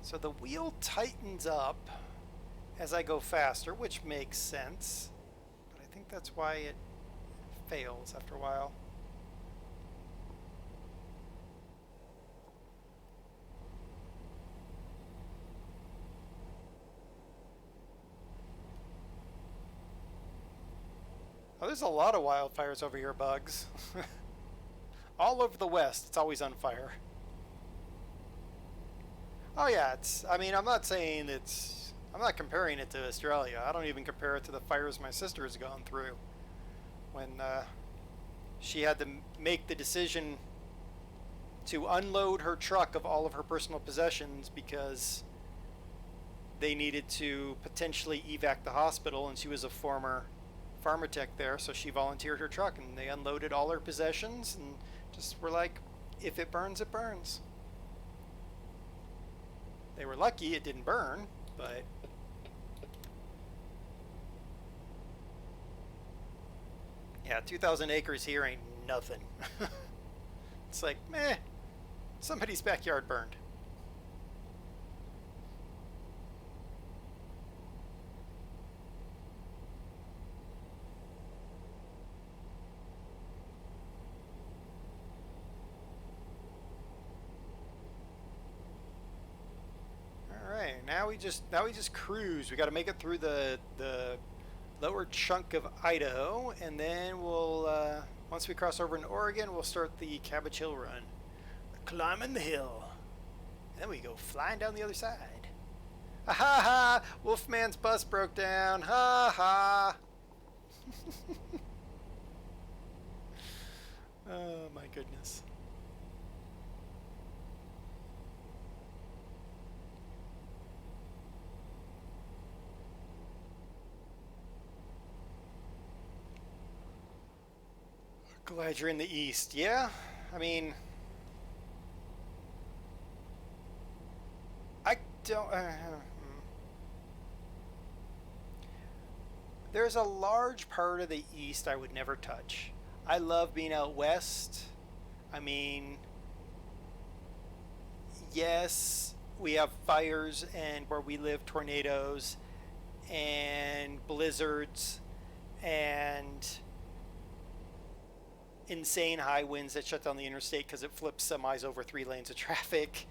So the wheel tightens up as I go faster, which makes sense. But I think that's why it fails after a while. Oh, there's a lot of wildfires over here, Bugs. All over the West, it's always on fire. Oh yeah, it's, I mean, I'm not saying it's, I'm not comparing it to Australia. I don't even compare it to the fires my sister has gone through. When she had to make the decision to unload her truck of all of her personal possessions because they needed to potentially evac the hospital, and she was a former pharmatech there, so she volunteered her truck and they unloaded all her possessions and just were like, if it burns, it burns. They were lucky it didn't burn, but yeah, 2,000 acres here ain't nothing. It's like, meh, somebody's backyard burned. Now we just cruise. We got to make it through the lower chunk of Idaho, and then we'll once we cross over in Oregon, we'll start the Cabbage Hill run. Climbing the hill, and then we go flying down the other side. Ha ha ha! Wolfman's bus broke down. Ha ha! Oh my goodness. Glad you're in the east. Yeah, I mean, I don't. There's a large part of the east I would never touch. I love being out west. I mean, yes, we have fires and where we live, tornadoes and blizzards and insane high winds that shut down the interstate because it flips semis over 3 lanes of traffic.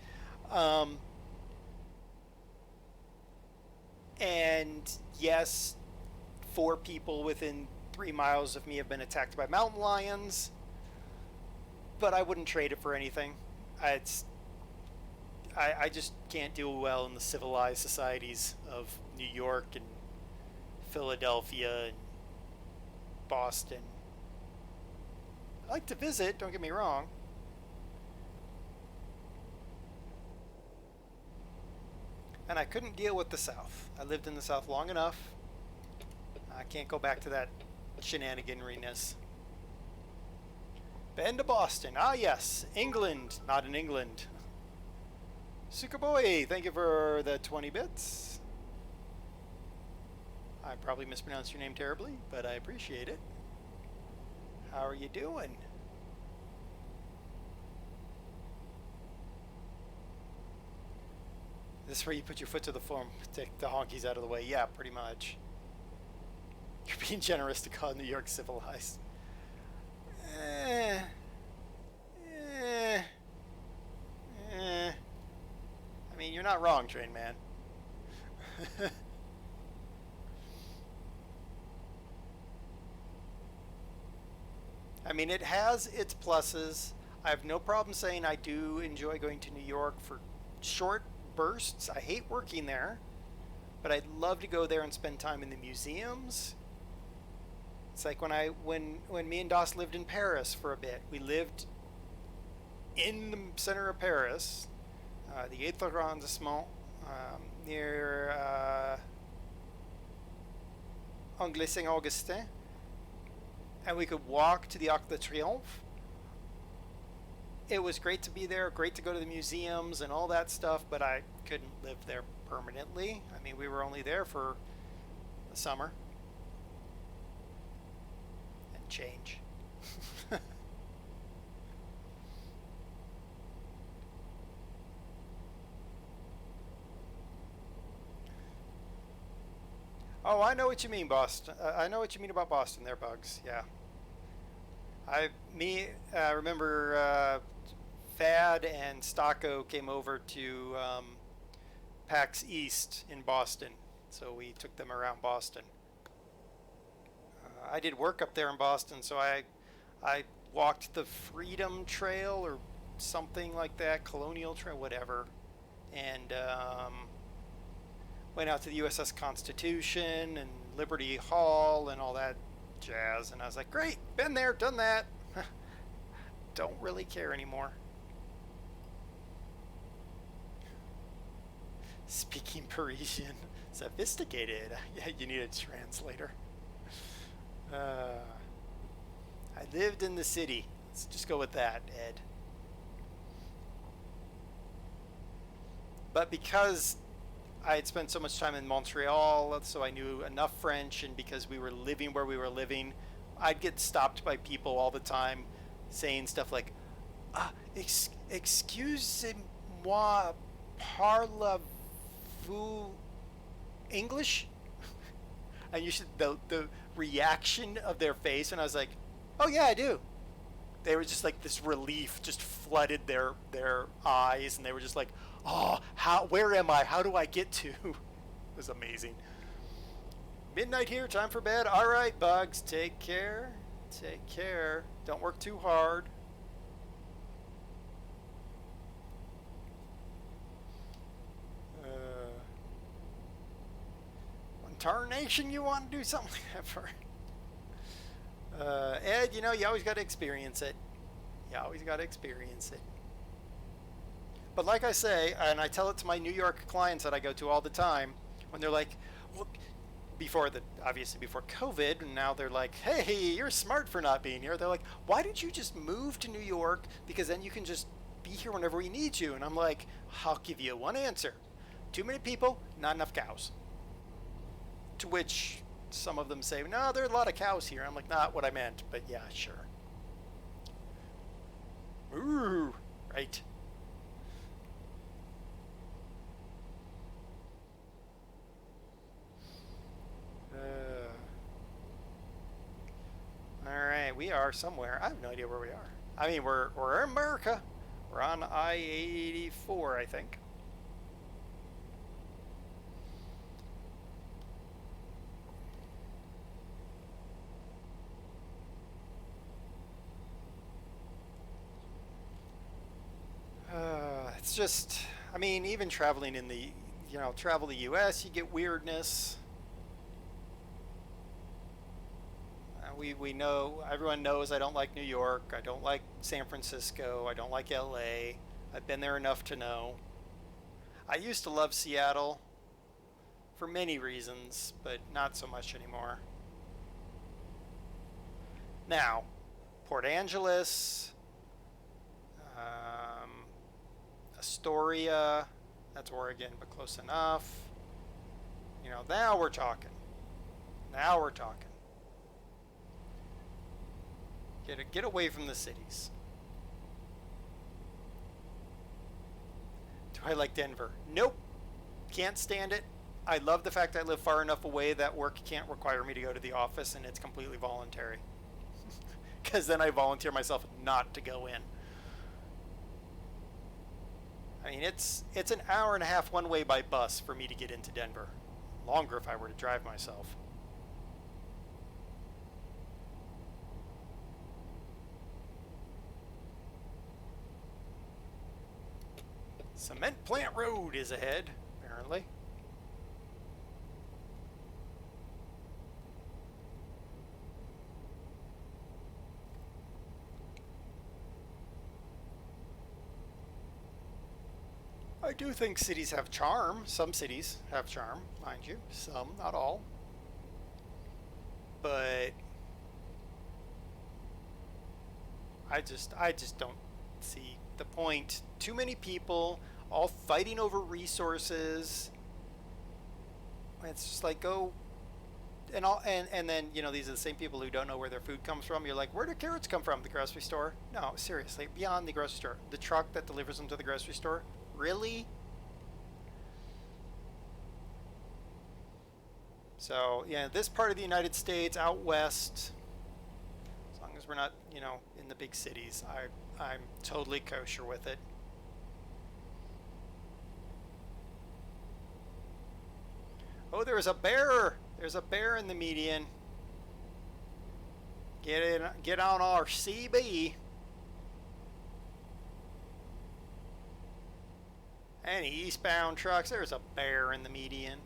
And yes, 4 people within 3 miles of me have been attacked by mountain lions, but I wouldn't trade it for anything. I just can't do well in the civilized societies of New York and Philadelphia and Boston. I like to visit, don't get me wrong. And I couldn't deal with the South. I lived in the South long enough. I can't go back to that shenaniganriness. Been to Boston. Ah, yes. England. Not in England. Sukaboy, thank you for the 20 bits. I probably mispronounced your name terribly, but I appreciate it. How are you doing? This is where you put your foot to the floor and take the honkies out of the way. Yeah, pretty much. You're being generous to call New York civilized. Eh, eh, eh. I mean, you're not wrong, Train Man. I mean, it has its pluses. I have no problem saying I do enjoy going to New York for short bursts. I hate working there, but I'd love to go there and spend time in the museums. It's like when me and Doss lived in Paris for a bit. We lived in the center of Paris, the 8th arrondissement, near Anglais Saint Augustin, and we could walk to the Arc de Triomphe. It was great to be there, great to go to the museums and all that stuff, but I couldn't live there permanently. I mean, we were only there for the summer and change. Oh, I know what you mean, Boston. I know what you mean about Boston. There, Bugs. Yeah, I me remember Fad and Stocko came over to PAX East in Boston, so we took them around Boston. I did work up there in Boston, so I walked the Freedom Trail or something like that, Colonial Trail, whatever, and went out to the USS Constitution and Liberty Hall and all that jazz. And I was like, great, been there, done that. Don't really care anymore. Speaking Parisian, sophisticated. Yeah, you need a translator. Uh, I lived in the city. Let's just go with that, Ed. But because I had spent so much time in Montreal, so I knew enough French, and because we were living where we were living, I'd get stopped by people all the time saying stuff like, excusez-moi, parlez-vous English? And you should, the reaction of their face, and I was like, oh yeah, I do. They were just like, this relief just flooded their eyes, and they were just like, oh, where am I? How do I get to? It was amazing. Midnight here, time for bed. All right, Bugs, take care. Take care. Don't work too hard. When tarnation, you want to do something like that for? Ed, you know, you always got to experience it. You always got to experience it. But like I say, and I tell it to my New York clients that I go to all the time, when they're like, well, obviously before COVID, and now they're like, hey, you're smart for not being here. They're like, why didn't you just move to New York? Because then you can just be here whenever we need you. And I'm like, I'll give you one answer. Too many people, not enough cows. To which some of them say, no, there are a lot of cows here. I'm like, not what I meant, but yeah, sure. Ooh, right. All right, we are somewhere. I have no idea where we are. I mean, we're in America. We're on I-84, I think. It's just, I mean, even traveling in the, travel the U.S., you get weirdness. We know, everyone knows I don't like New York. I don't like San Francisco. I don't like LA. I've been there enough to know. I used to love Seattle for many reasons, but not so much anymore. Now, Port Angeles, um, Astoria, that's Oregon, but close enough. Now we're talking. Now we're talking. Get away from the cities. Do I like Denver? Nope. Can't stand it. I love the fact I live far enough away that work can't require me to go to the office and it's completely voluntary. Because then I volunteer myself not to go in. I mean, it's an hour and a half one way by bus for me to get into Denver. Longer if I were to drive myself. Cement Plant Road is ahead, apparently. I do think cities have charm. Some cities have charm, mind you. Some, not all. But I just don't see the point. Too many people all fighting over resources. It's just like go and all and then, you know, these are the same people who don't know where their food comes from. You're like, where do carrots come from? The grocery store? No, seriously, beyond the grocery store. The truck that delivers them to the grocery store? Really? So, yeah, this part of the United States, out west, as long as we're not, you know, in the big cities, I'm totally kosher with it. Oh, there's a bear! There's a bear in the median. Get in, get on our CB. Any eastbound trucks, there's a bear in the median.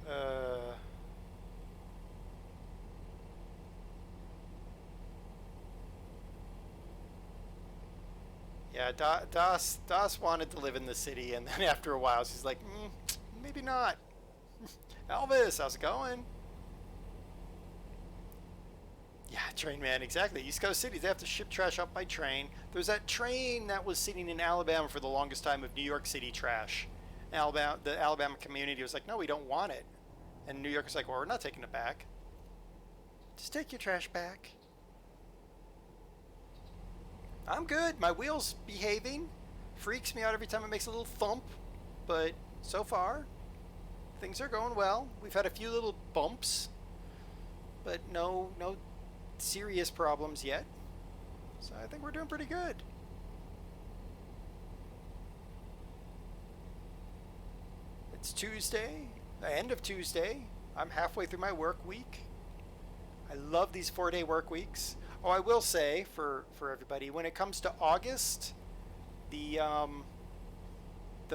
uh, yeah, Das wanted to live in the city, and then after a while, she's like, maybe not. Elvis, how's it going? Yeah, train man, exactly. East Coast cities, they have to ship trash up by train. There's that train that was sitting in Alabama for the longest time of New York City trash. Alabama, the Alabama community was like, no, we don't want it. And New York was like, well, we're not taking it back. Just take your trash back. I'm good. My wheel's behaving. Freaks me out every time it makes a little thump. But so far, things are going well. We've had a few little bumps, but no serious problems yet. So I think we're doing pretty good. It's Tuesday, the end of Tuesday. I'm halfway through my work week. I love these 4-day work weeks. Oh, I will say for everybody, when it comes to August, the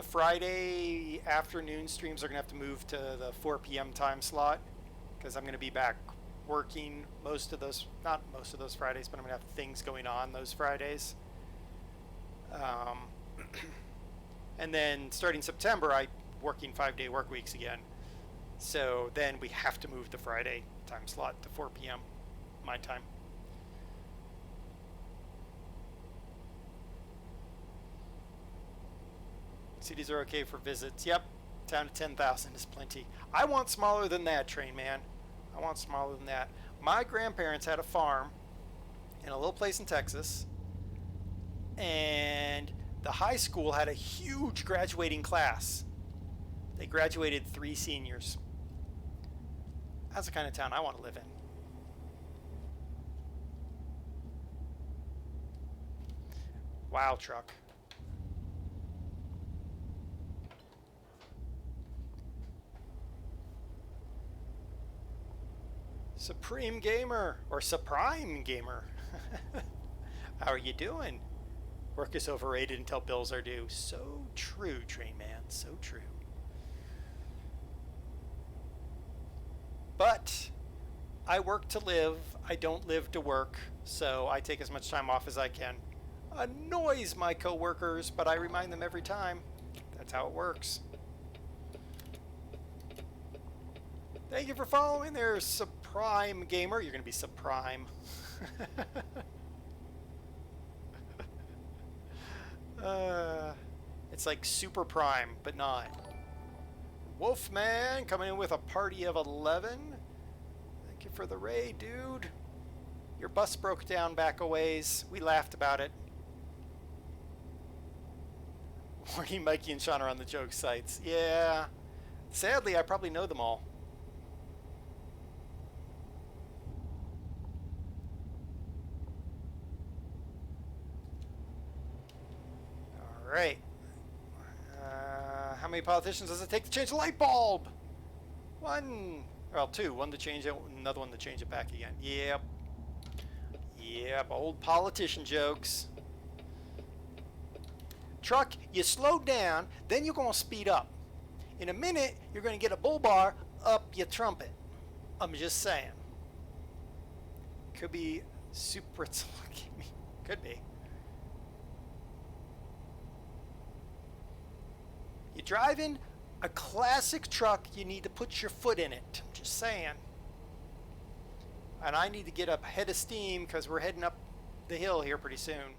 Friday afternoon streams are gonna have to move to the 4 p.m. time slot because I'm gonna be back working not most of those Fridays, but I'm gonna have things going on those Fridays. Um, and then starting September, I working 5-day work weeks again. So then we have to move the Friday time slot to 4 p.m. my time. Cities are okay for visits. Yep, down to 10,000 is plenty. I want smaller than that, train man. I want smaller than that. My grandparents had a farm in a little place in Texas, and the high school had a huge graduating class. They graduated 3 seniors. That's the kind of town I want to live in. Wow, truck. Supreme Gamer, or Supreme Gamer. How are you doing? Work is overrated until bills are due. So true, train man, so true. But I work to live, I don't live to work, so I take as much time off as I can. Annoys my coworkers, but I remind them every time. That's how it works. Thank you for following there, Supreme Gamer. You're going to be Supreme. It's like Super Prime, but not. Wolfman coming in with a party of 11. Thank you for the raid, dude. Your bus broke down back a ways. We laughed about it. Warning, Mikey and Sean are on the joke sites. Yeah. Sadly, I probably know them all. All right. How many politicians does it take to change a light bulb? One. Well, two. One to change it, another one to change it back again. Yep. Yep, old politician jokes. Truck, you slow down, then you're going to speed up. In a minute, you're going to get a bull bar up your trumpet. I'm just saying. Could be super... Could be. You're driving a classic truck, you need to put your foot in it. I'm just saying. And I need to get up head of steam because we're heading up the hill here pretty soon.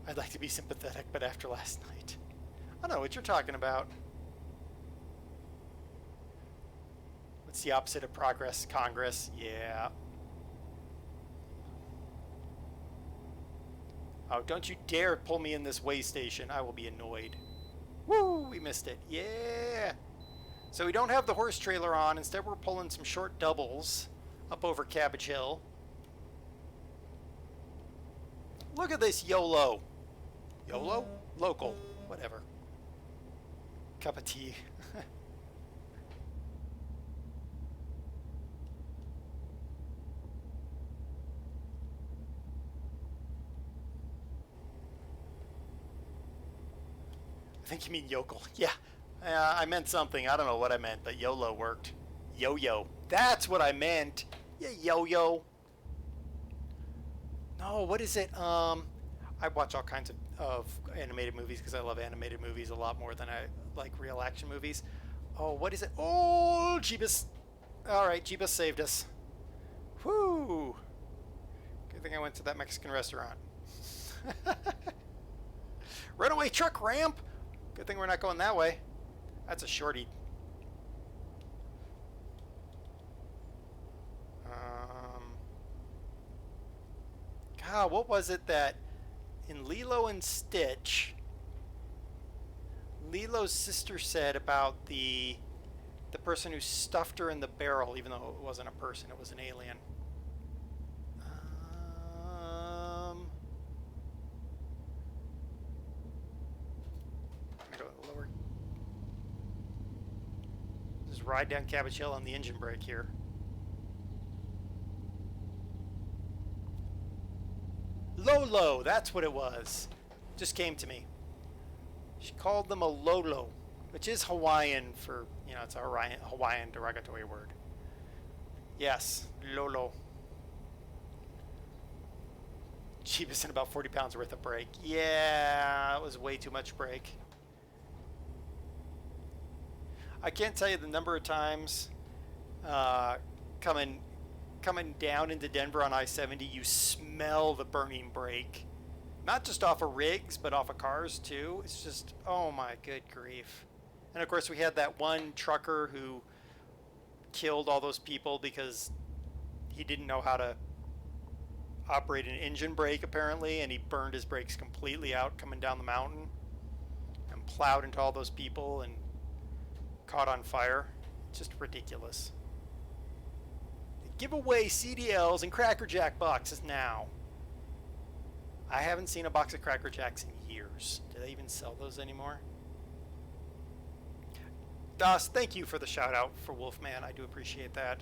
I'd like to be sympathetic, but after last night. I don't know what you're talking about. What's the opposite of progress? Congress? Yeah. Oh, don't you dare pull me in this way station. I will be annoyed. Woo! We missed it. Yeah! So we don't have the horse trailer on. Instead, we're pulling some short doubles up over Cabbage Hill. Look at this YOLO. YOLO? Local. Whatever. Cup of tea. I think you mean yokel. Yeah. I meant something. I don't know what I meant, but YOLO worked. Yo-yo. That's what I meant. Yeah, yo-yo. No, what is it? I watch all kinds of animated movies because I love animated movies a lot more than I like real action movies. Oh, what is it? Oh, Jeebus. All right, Jeebus saved us. Whoo. Good thing I went to that Mexican restaurant. Runaway truck ramp. Good thing we're not going that way. That's a shorty. God, what was it that in Lilo and Stitch, Lilo's sister said about the person who stuffed her in the barrel, even though it wasn't a person, it was an alien. Lower. Just ride down Cabbage Hill on the engine brake here. Lolo, that's what it was. Just came to me. She called them a Lolo, which is Hawaiian for, you know, it's a Hawaiian derogatory word. Yes, Lolo. Cheapest in about 40 pounds worth of brake. Yeah, it was way too much brake. I can't tell you the number of times coming down into Denver on I-70, you smell the burning brake. Not just off of rigs, but off of cars too. It's just, oh my good grief. And of course we had that one trucker who killed all those people because he didn't know how to operate an engine brake apparently, and he burned his brakes completely out coming down the mountain and plowed into all those people and caught on fire. Just ridiculous. They give away CDLs and Cracker Jack boxes now. I haven't seen a box of Cracker Jacks in years. Do they even sell those anymore? Das, thank you for the shout out for Wolfman. I do appreciate that.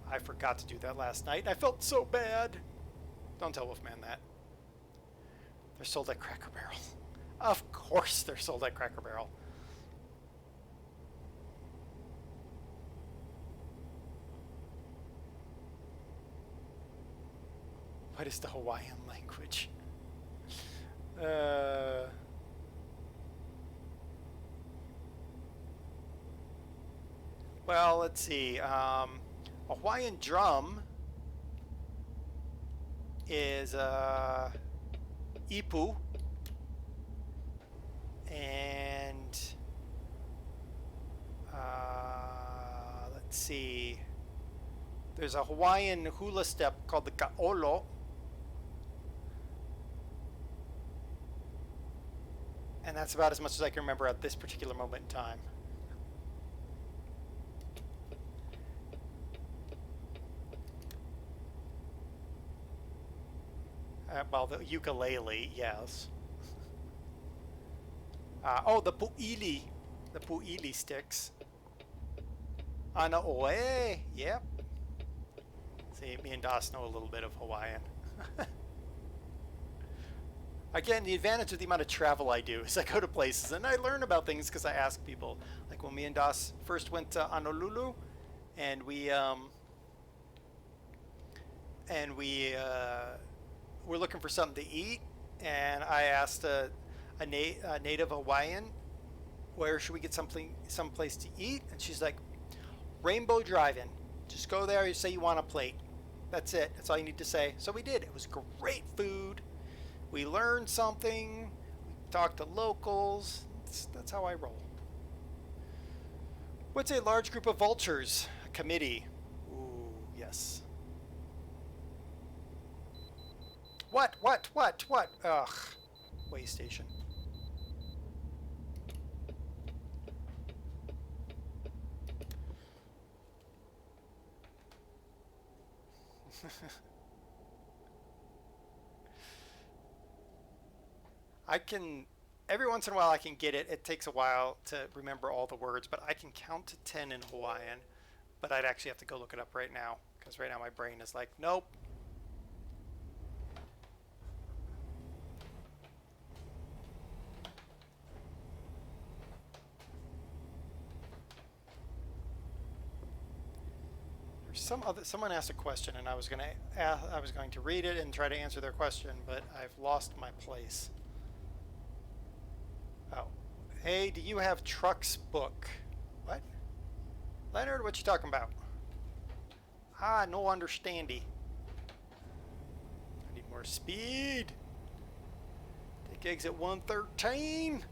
I forgot to do that last night. I felt so bad. Don't tell Wolfman that. They're sold at Cracker Barrel. Of course they're sold at Cracker Barrel. What is the Hawaiian language? Well, let's see. A Hawaiian drum is ipu, and let's see. There's a Hawaiian hula step called the ka'olo. And that's about as much as I can remember at this particular moment in time. Well, the ukulele, yes. Oh, the pu'ili. The pu'ili sticks. Ana oe, yep. See, me and Das know a little bit of Hawaiian. Again, the advantage of the amount of travel I do is I go to places and I learn about things because I ask people. Like when me and Das first went to Honolulu, and we were looking for something to eat, and I asked a native Hawaiian, where should we get someplace to eat? And she's like, Rainbow Drive-In. Just go there, you say you want a plate. That's it. That's all you need to say. So we did. It was great food. We learned something. We talked to locals. That's how I roll. What's a large group of vultures? A committee. Ooh, yes. What? Ugh. Way station. I can, every once in a while I can get it. It takes a while to remember all the words, but I can count to 10 in Hawaiian. But I'd actually have to go look it up right now, because right now my brain is like, nope. Someone asked a question, and I was going to read it and try to answer their question, but I've lost my place. Oh, hey, do you have Truck's book? What? Leonard, what you talking about? No understandy. I need more speed. Take exit 113.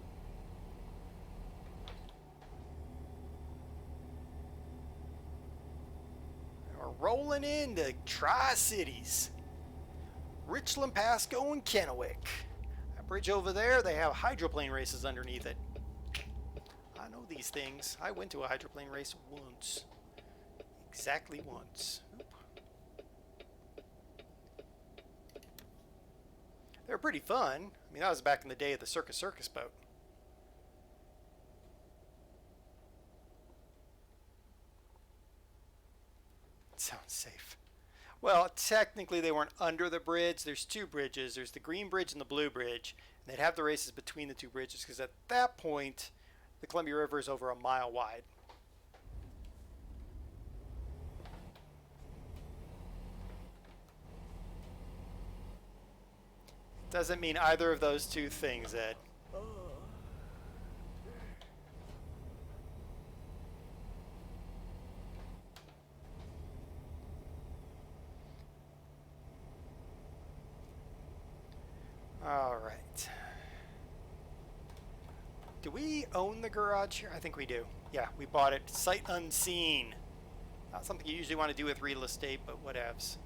We're rolling into Tri-Cities. Richland, Pasco, and Kennewick. That bridge over there, they have hydroplane races underneath it. I know these things. I went to a hydroplane race once. Exactly once. Oop. They were pretty fun. I mean, that was back in the day of the Circus boat. Sounds safe. Well, technically they weren't under the bridge. There's two bridges. There's the green bridge and the blue bridge. And they'd have the races between the two bridges because at that point, the Columbia River is over a mile wide. Doesn't mean either of those two things, Ed. All right. Do we own the garage here? I think we do. Yeah, we bought it sight unseen. Not something you usually want to do with real estate, but whatevs.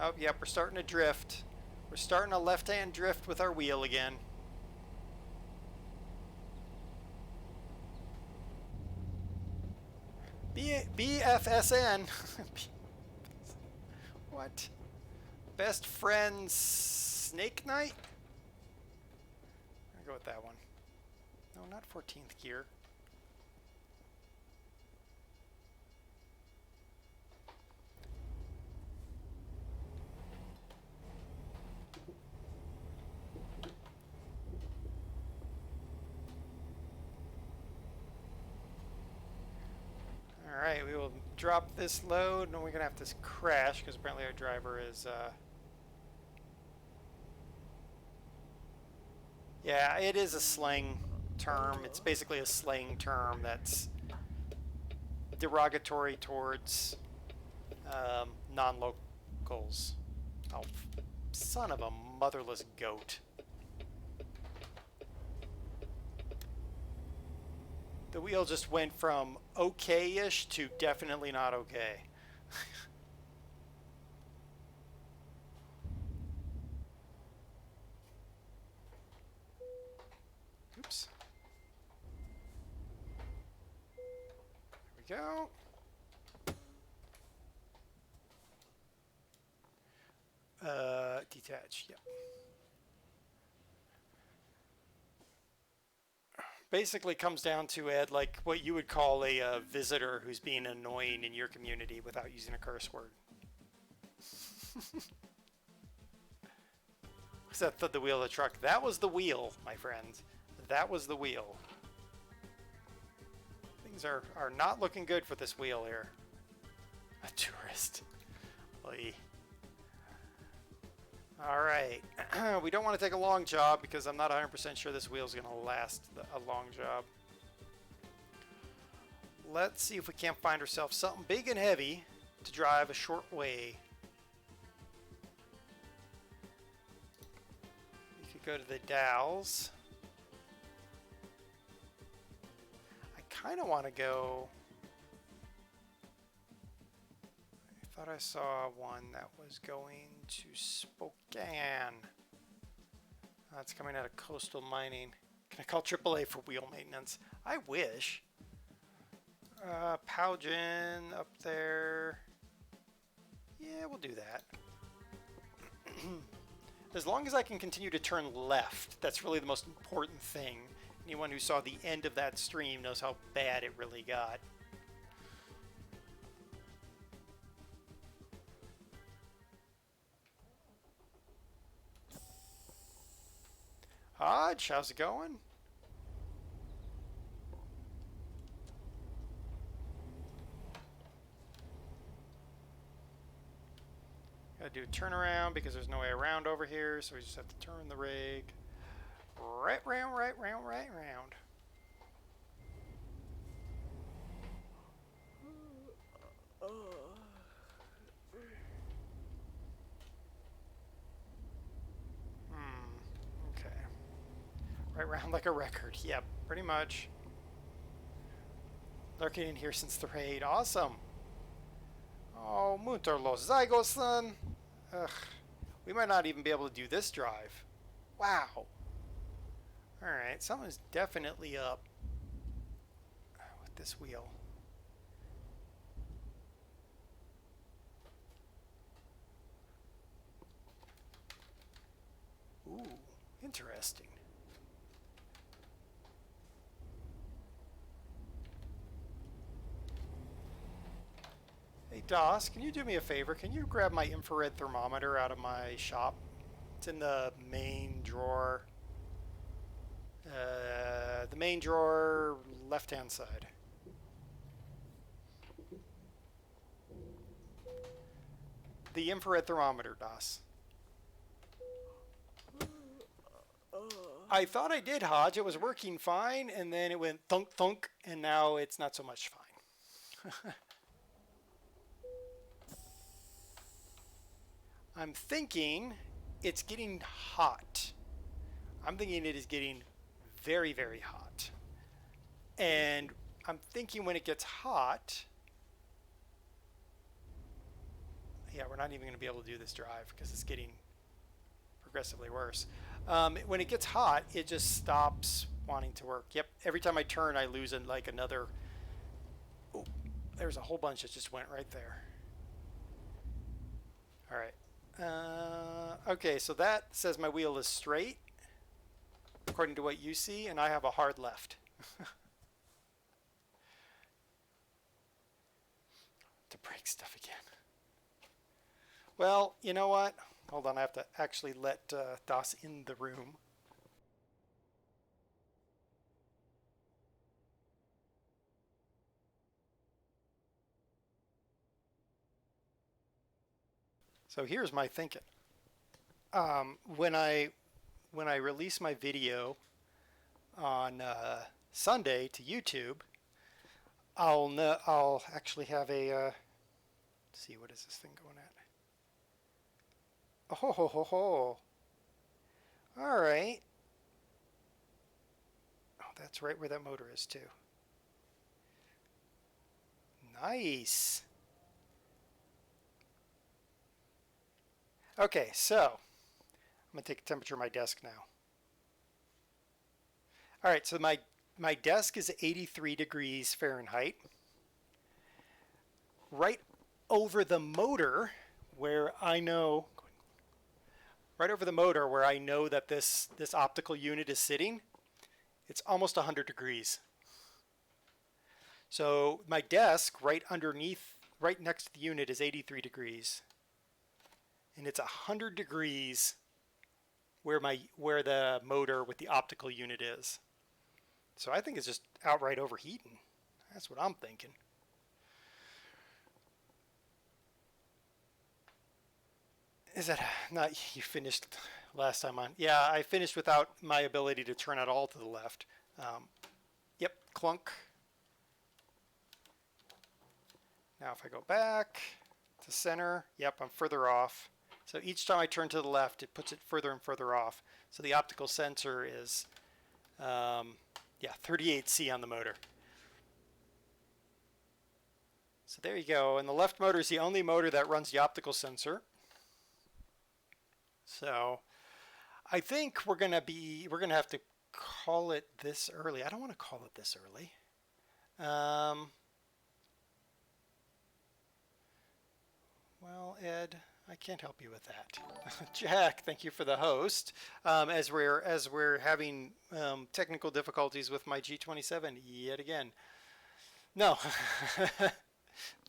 Oh, yep, we're starting to drift. We're starting a left-hand drift with our wheel again. BFSN. What? Best friends Snake Night? I'm gonna go with that one. No, not 14th gear. Alright, we will drop this load, and we're going to have to crash, because apparently our driver is, yeah, it is a slang term. It's basically a slang term that's derogatory towards non-locals. Oh, son of a motherless goat. The wheel just went from okay-ish to definitely not okay. Oops. There we go. Detach, yep. Basically comes down to, Ed, like what you would call a visitor who's being annoying in your community without using a curse word. Was that the wheel of the truck? That was the wheel, my friends. That was the wheel. Things are not looking good for this wheel here. A tourist. Oy. All right. We don't want to take a long job because I'm not 100% sure this wheel's going to last a long job. Let's see if we can't find ourselves something big and heavy to drive a short way. We could go to the Dalles. I kind of want to go... I thought I saw one that was going to Spokane. That's coming out of Coastal Mining. Can I call AAA for wheel maintenance? I wish. Powgen up there. Yeah, we'll do that. As long as I can continue to turn left, that's really the most important thing. Anyone who saw the end of that stream knows how bad it really got. Hodge, how's it going? Gotta do a turnaround because there's no way around over here, so we just have to turn the rig right round, right round, right round. Okay. Right round like a record. Yep, pretty much. Lurking in here since the raid. Awesome. Oh, Munter los Zygos, ugh. We might not even be able to do this drive. Wow. Alright, something's definitely up with this wheel. Ooh, interesting. Hey Dos, can you do me a favor? Can you grab my infrared thermometer out of my shop? It's in the main drawer. The main drawer, left-hand side. The infrared thermometer, Dos. I thought I did, Hodge. It was working fine, and then it went thunk thunk, and now it's not so much fine. I'm thinking it's getting hot. I'm thinking it is getting very, very hot. And I'm thinking when it gets hot, yeah, we're not even going to be able to do this drive because it's getting progressively worse. When it gets hot, it just stops wanting to work. Yep, every time I turn, I lose like another. Oh, there's a whole bunch that just went right there. All right. Okay, so that says my wheel is straight, according to what you see, and I have a hard left. To break stuff again. Well, you know what? Hold on, I have to actually let Das in the room. So here's my thinking. When I release my video on Sunday to YouTube, I'll actually have a let's see, what is this thing going at? Oh ho ho ho! All right. Oh, that's right where that motor is too. Nice. Okay, so I'm gonna take a temperature of my desk now. All right, so my desk is 83 degrees Fahrenheit. Right over the motor where I know that this optical unit is sitting, it's almost 100 degrees. So my desk right next to the unit is 83 degrees. And it's 100 degrees where the motor with the optical unit is. So I think it's just outright overheating. That's what I'm thinking. Is that not you finished last time on? Yeah, I finished without my ability to turn it all to the left. Yep, clunk. Now if I go back to center, yep, I'm further off. So each time I turn to the left, it puts it further and further off. So the optical sensor is, yeah, 38C on the motor. So there you go. And the left motor is the only motor that runs the optical sensor. So I think we're gonna have to call it this early. I don't want to call it this early. Well, Ed, I can't help you with that. Jack, thank you for the host. As we're having technical difficulties with my G27 yet again. No,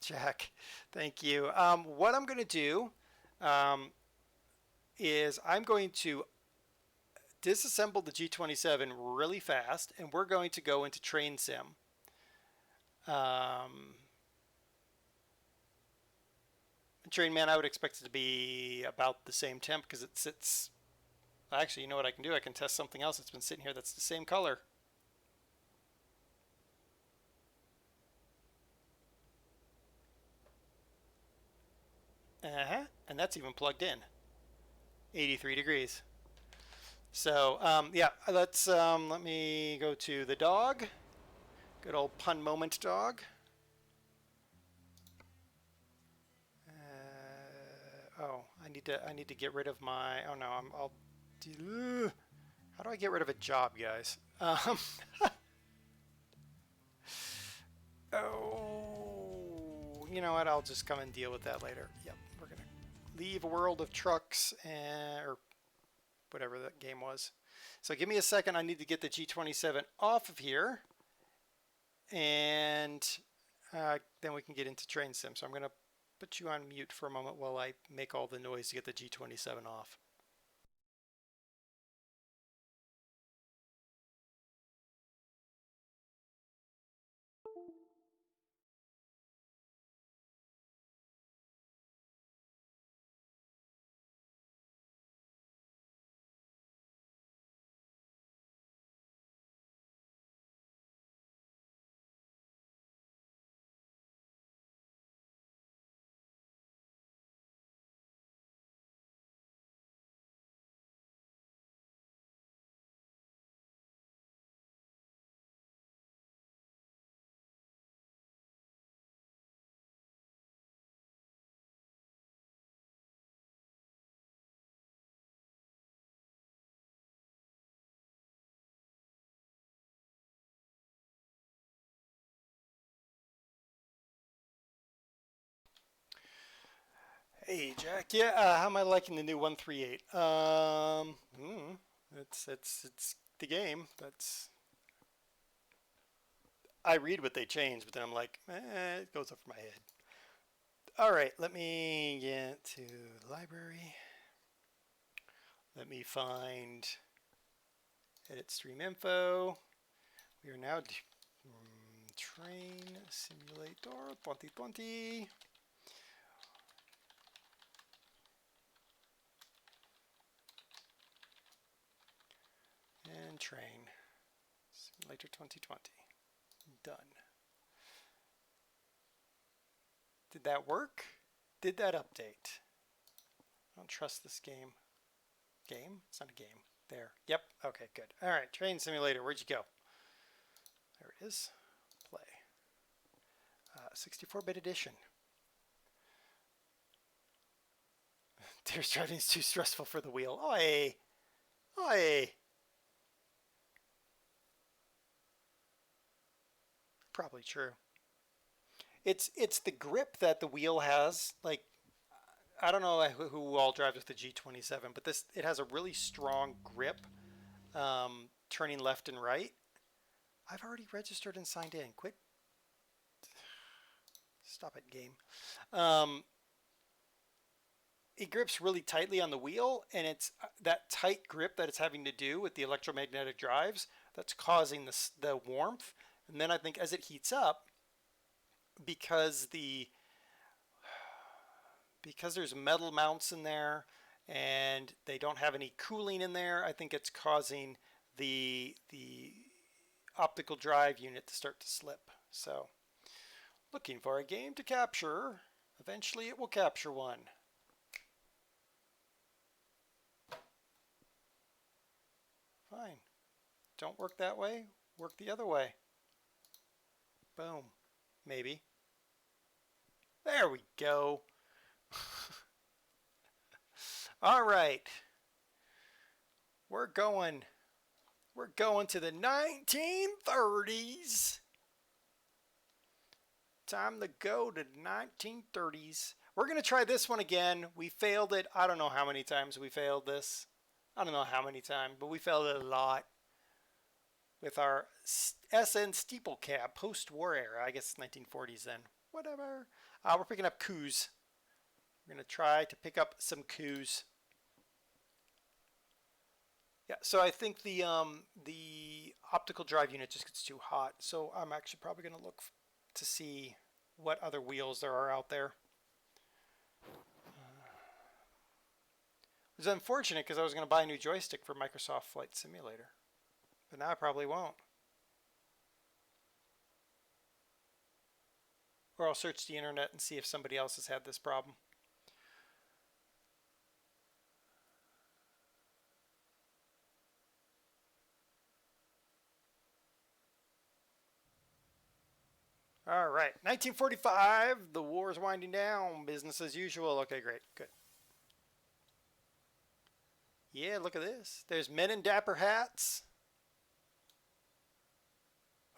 Jack, thank you. What I'm going to do is I'm going to disassemble the G27 really fast, and we're going to go into Train Sim. Train Man, I would expect it to be about the same temp because it sits. Actually, you know what I can do? I can test something else that's been sitting here that's the same color. And that's even plugged in. 83 degrees. So yeah, let me go to the dog. Good old pun moment dog. Oh, I need to get rid of my. Oh no, I'll do. How do I get rid of a job, guys? Oh, you know what? I'll just come and deal with that later. Yep, we're gonna leave a world of trucks or whatever that game was. So give me a second. I need to get the G27 off of here, and then we can get into Train Sim. So I'm gonna put you on mute for a moment while I make all the noise to get the G27 off. Hey Jack, yeah, how am I liking the new 138? It's the game. I read what they changed, but then I'm like, it goes over my head. All right, let me get to the library. Let me find edit stream info. We are now Train Simulator 2020. And Train Simulator 2020. Done. Did that work? Did that update? I don't trust this game. Game? It's not a game. There. Yep. Okay, good. All right, Train Simulator. Where'd you go? There it is. Play. 64-bit edition. Tears driving is too stressful for the wheel. Oi! Oi! probably true. It's the grip that the wheel has. Like, I don't know who all drives with the G27, but this it has a really strong grip, turning left and right. I've already registered and signed in. Quit. Stop it, game. Um, it grips really tightly on the wheel, and it's that tight grip that it's having to do with the electromagnetic drives that's causing the warmth. And then I think as it heats up, because there's metal mounts in there and they don't have any cooling in there, I think it's causing the optical drive unit to start to slip. So, looking for a game to capture. Eventually it will capture one. Fine. Don't work that way. Work the other way. Boom. Maybe. There we go. All right. We're going to the 1930s. Time to go to the 1930s. We're going to try this one again. We failed it. I don't know how many times we failed this. I don't know how many times, but we failed it a lot. With our SN steeple cab post-war era. I guess 1940s then. Whatever. We're picking up coups. We're going to try to pick up some coups. Yeah, so I think the optical drive unit just gets too hot. So I'm actually probably going to look to see what other wheels there are out there. It was unfortunate because I was going to buy a new joystick for Microsoft Flight Simulator. But now I probably won't. Or I'll search the internet and see if somebody else has had this problem. All right, 1945, the war is winding down. Business as usual. Okay, great, good. Yeah, look at this. There's men in dapper hats.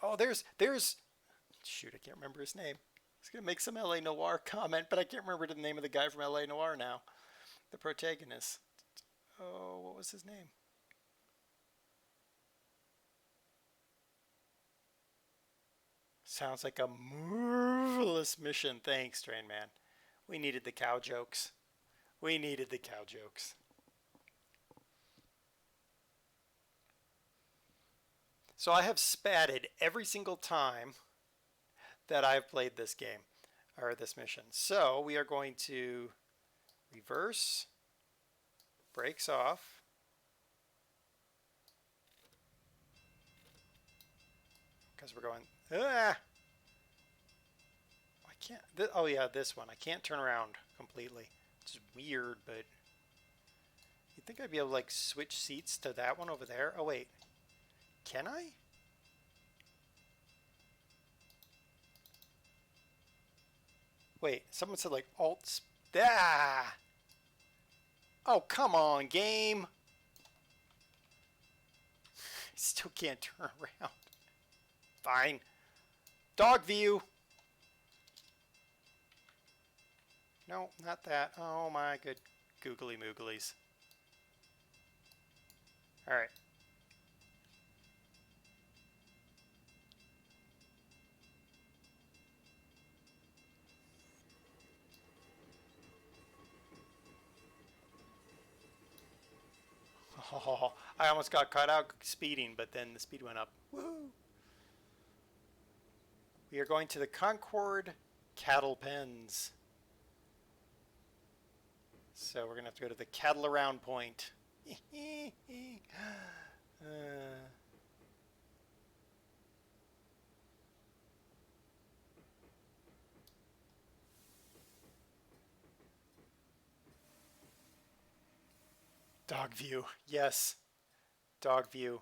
Oh, there's, shoot, I can't remember his name. I was going to make some LA Noire comment, but I can't remember the name of the guy from LA Noire now. The protagonist. Oh, what was his name? Sounds like a marvelous mission. Thanks, Train Man. We needed the cow jokes. We needed the cow jokes. So I have spatted every single time that I've played this game, or this mission. So we are going to reverse, brakes off. Because we're going, I can't, oh yeah, this one. I can't turn around completely. It's weird, but you'd think I'd be able to like switch seats to that one over there. Oh wait, can I? Wait, someone said like alt. Ah! Oh, come on, game. Still can't turn around. Fine. Dog view. No, not that. Oh my good googly mooglies. Alright. Oh, I almost got caught out speeding, but then the speed went up. Woo! We are going to the Concord Cattle Pens. So we're going to have to go to the cattle around point. Dog view. Yes. Dog view.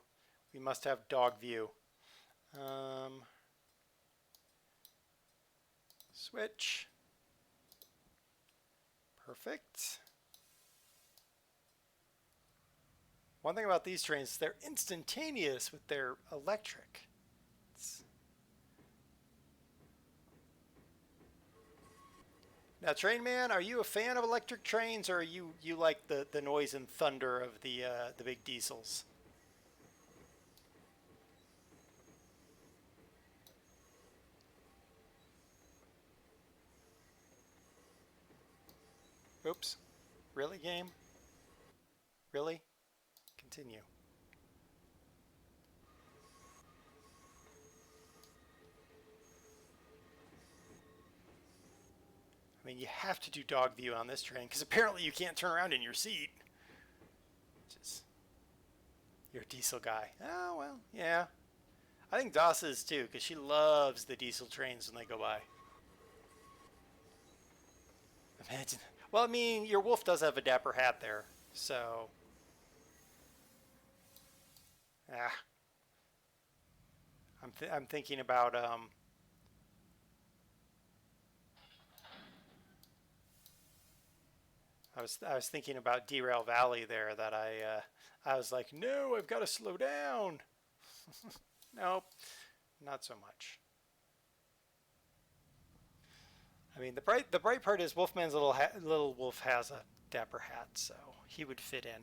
We must have dog view. Switch. Perfect. One thing about these trains, they're instantaneous with their electric. Now, Train Man, are you a fan of electric trains, or are you like the noise and thunder of the big diesels? Oops. Really, game? Really? Continue. I mean, you have to do dog view on this train because apparently you can't turn around in your seat. Just you're a diesel guy. Oh well, yeah. I think Doss is too because she loves the diesel trains when they go by. Imagine. Well, I mean, your wolf does have a dapper hat there, so ah, I'm thinking about I was thinking about Derail Valley there that I was like, no, I've got to slow down. Nope, not so much. I mean, the bright part is Wolfman's little wolf has a dapper hat, so he would fit in.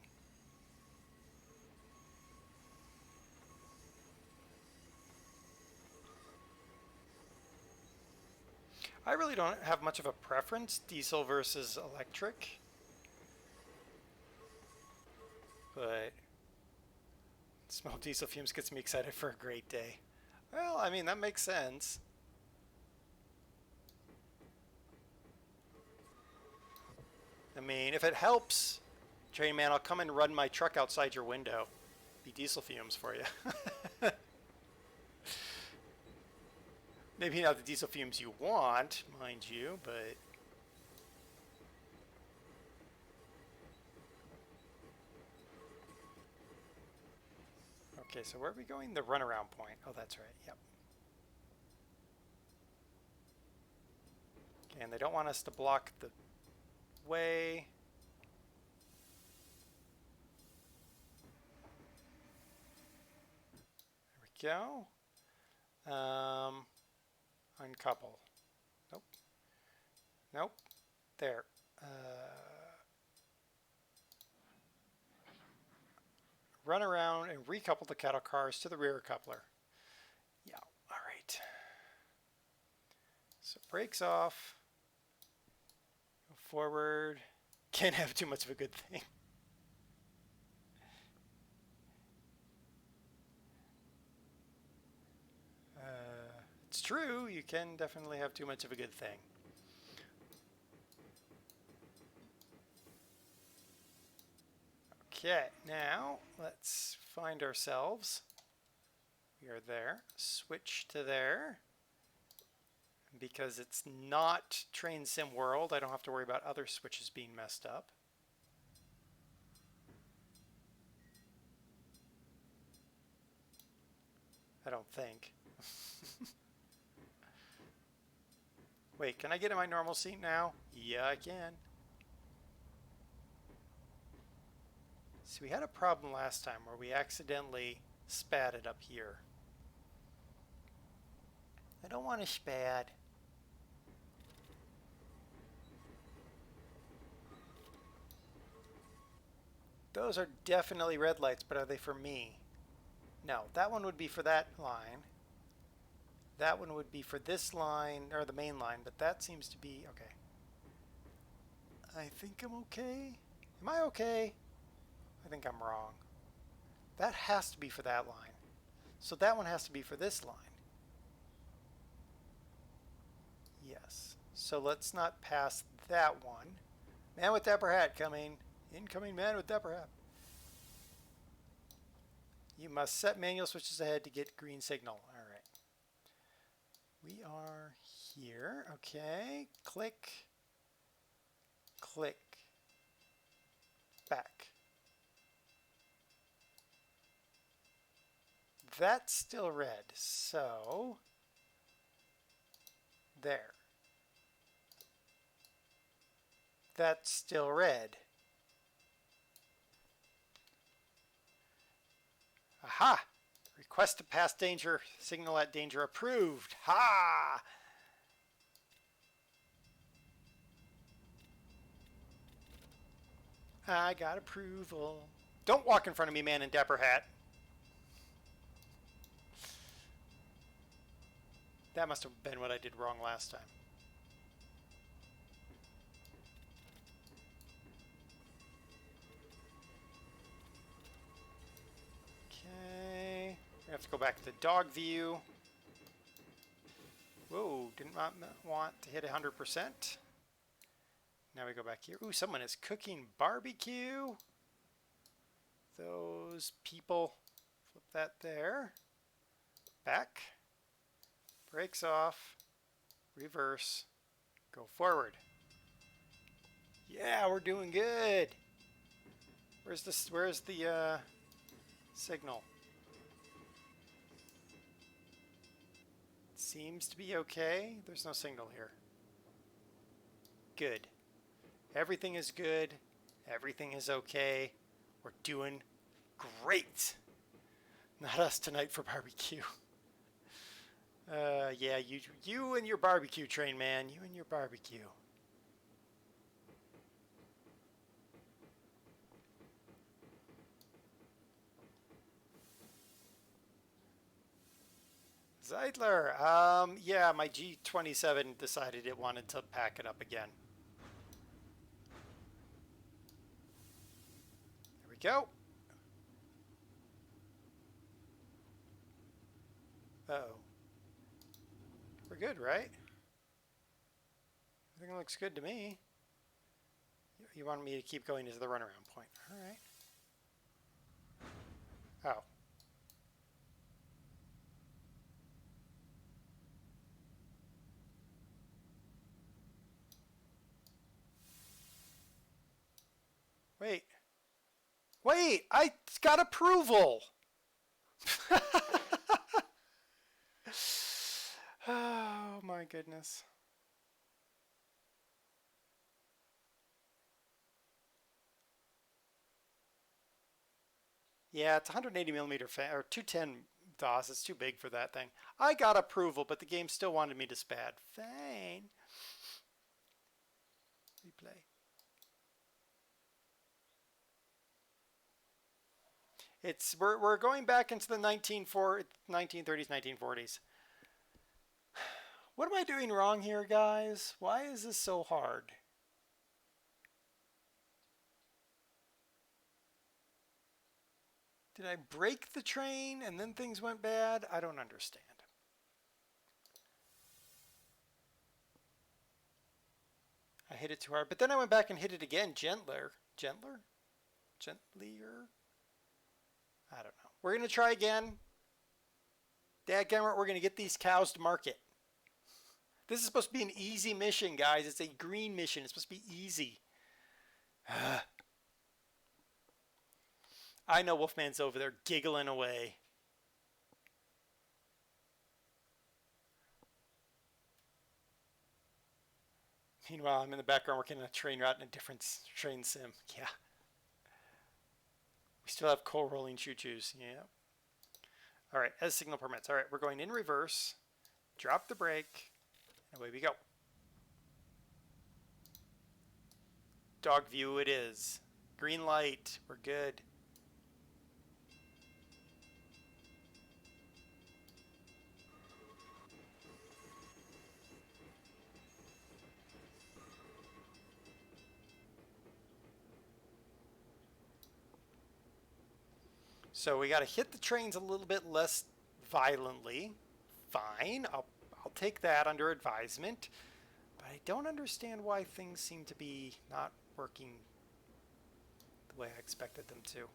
I really don't have much of a preference, diesel versus electric, but smell diesel fumes gets me excited for a great day. Well, I mean that makes sense. I mean, if it helps, Train Man, I'll come and run my truck outside your window. Be diesel fumes for you. Maybe not the diesel fumes you want, mind you, but okay. So where are we going? The runaround point. Oh, that's right. Yep. Okay, and they don't want us to block the way. There we go. Uncouple. Nope. Nope. There. Run around and recouple the cattle cars to the rear coupler. Yeah. All right. So brakes off. Go forward. Can't have too much of a good thing. It's true. You can definitely have too much of a good thing. Okay, now let's find ourselves. We are there. Switch to there. Because it's not Train Sim World, I don't have to worry about other switches being messed up. I don't think. Wait, can I get in my normal seat now? Yeah, I can. See, we had a problem last time where we accidentally spatted up here. I don't want to spat. Those are definitely red lights, but are they for me? No, that one would be for that line. That one would be for this line, or the main line, but that seems to be, okay. I think I'm okay. Am I okay? I think I'm wrong. That has to be for that line. So that one has to be for this line. Yes. So let's not pass that one. Man with dapper hat coming. Incoming man with dapper hat. You must set manual switches ahead to get green signal. All right. We are here. Okay. Click. Click. Back. That's still red. So there. That's still red. Aha! Request to pass danger signal at danger approved. Ha! I got approval. Don't walk in front of me, man in dapper hat. That must have been what I did wrong last time. Okay. We have to go back to the dog view. Whoa, didn't want to hit 100%. Now we go back here. Ooh, someone is cooking barbecue. Those people. Flip that there. Back. Brakes off. Reverse. Go forward. Yeah, we're doing good. Where's the signal? Seems to be okay. There's no signal here. Good. Everything is good. Everything is okay. We're doing great. Not us tonight for barbecue. Yeah, you and your barbecue train, man. You and your barbecue. Zeidler, yeah, my G27 decided it wanted to pack it up again. There we go. Uh-oh. We're good, right? Everything looks good to me. You want me to keep going to the runaround point. All right. Oh. Wait. Wait! I got approval! Oh my goodness. Yeah, it's 180 millimeter fan, or 210 DOS. It's too big for that thing. I got approval, but the game still wanted me to SPAD. Fine. Replay. We're going back into the 1930s, 1940s. What am I doing wrong here, guys? Why is this so hard? Did I break the train and then things went bad? I don't understand. I hit it too hard, but then I went back and hit it again, gentler. Gentler? Gentlier? I don't know. We're going to try again. Dadgummit, we're going to get these cows to market. This is supposed to be an easy mission, guys. It's a green mission. It's supposed to be easy. I know Wolfman's over there giggling away. Meanwhile, I'm in the background working on a train route in a different train sim. Yeah. We still have coal rolling choo-choos. Yeah. All right, as signal permits. All right, we're going in reverse. Drop the brake. And away we go. Dog view it is. Green light. We're good. So we got to hit the trains a little bit less violently. Fine, I'll take that under advisement. But I don't understand why things seem to be not working the way I expected them to.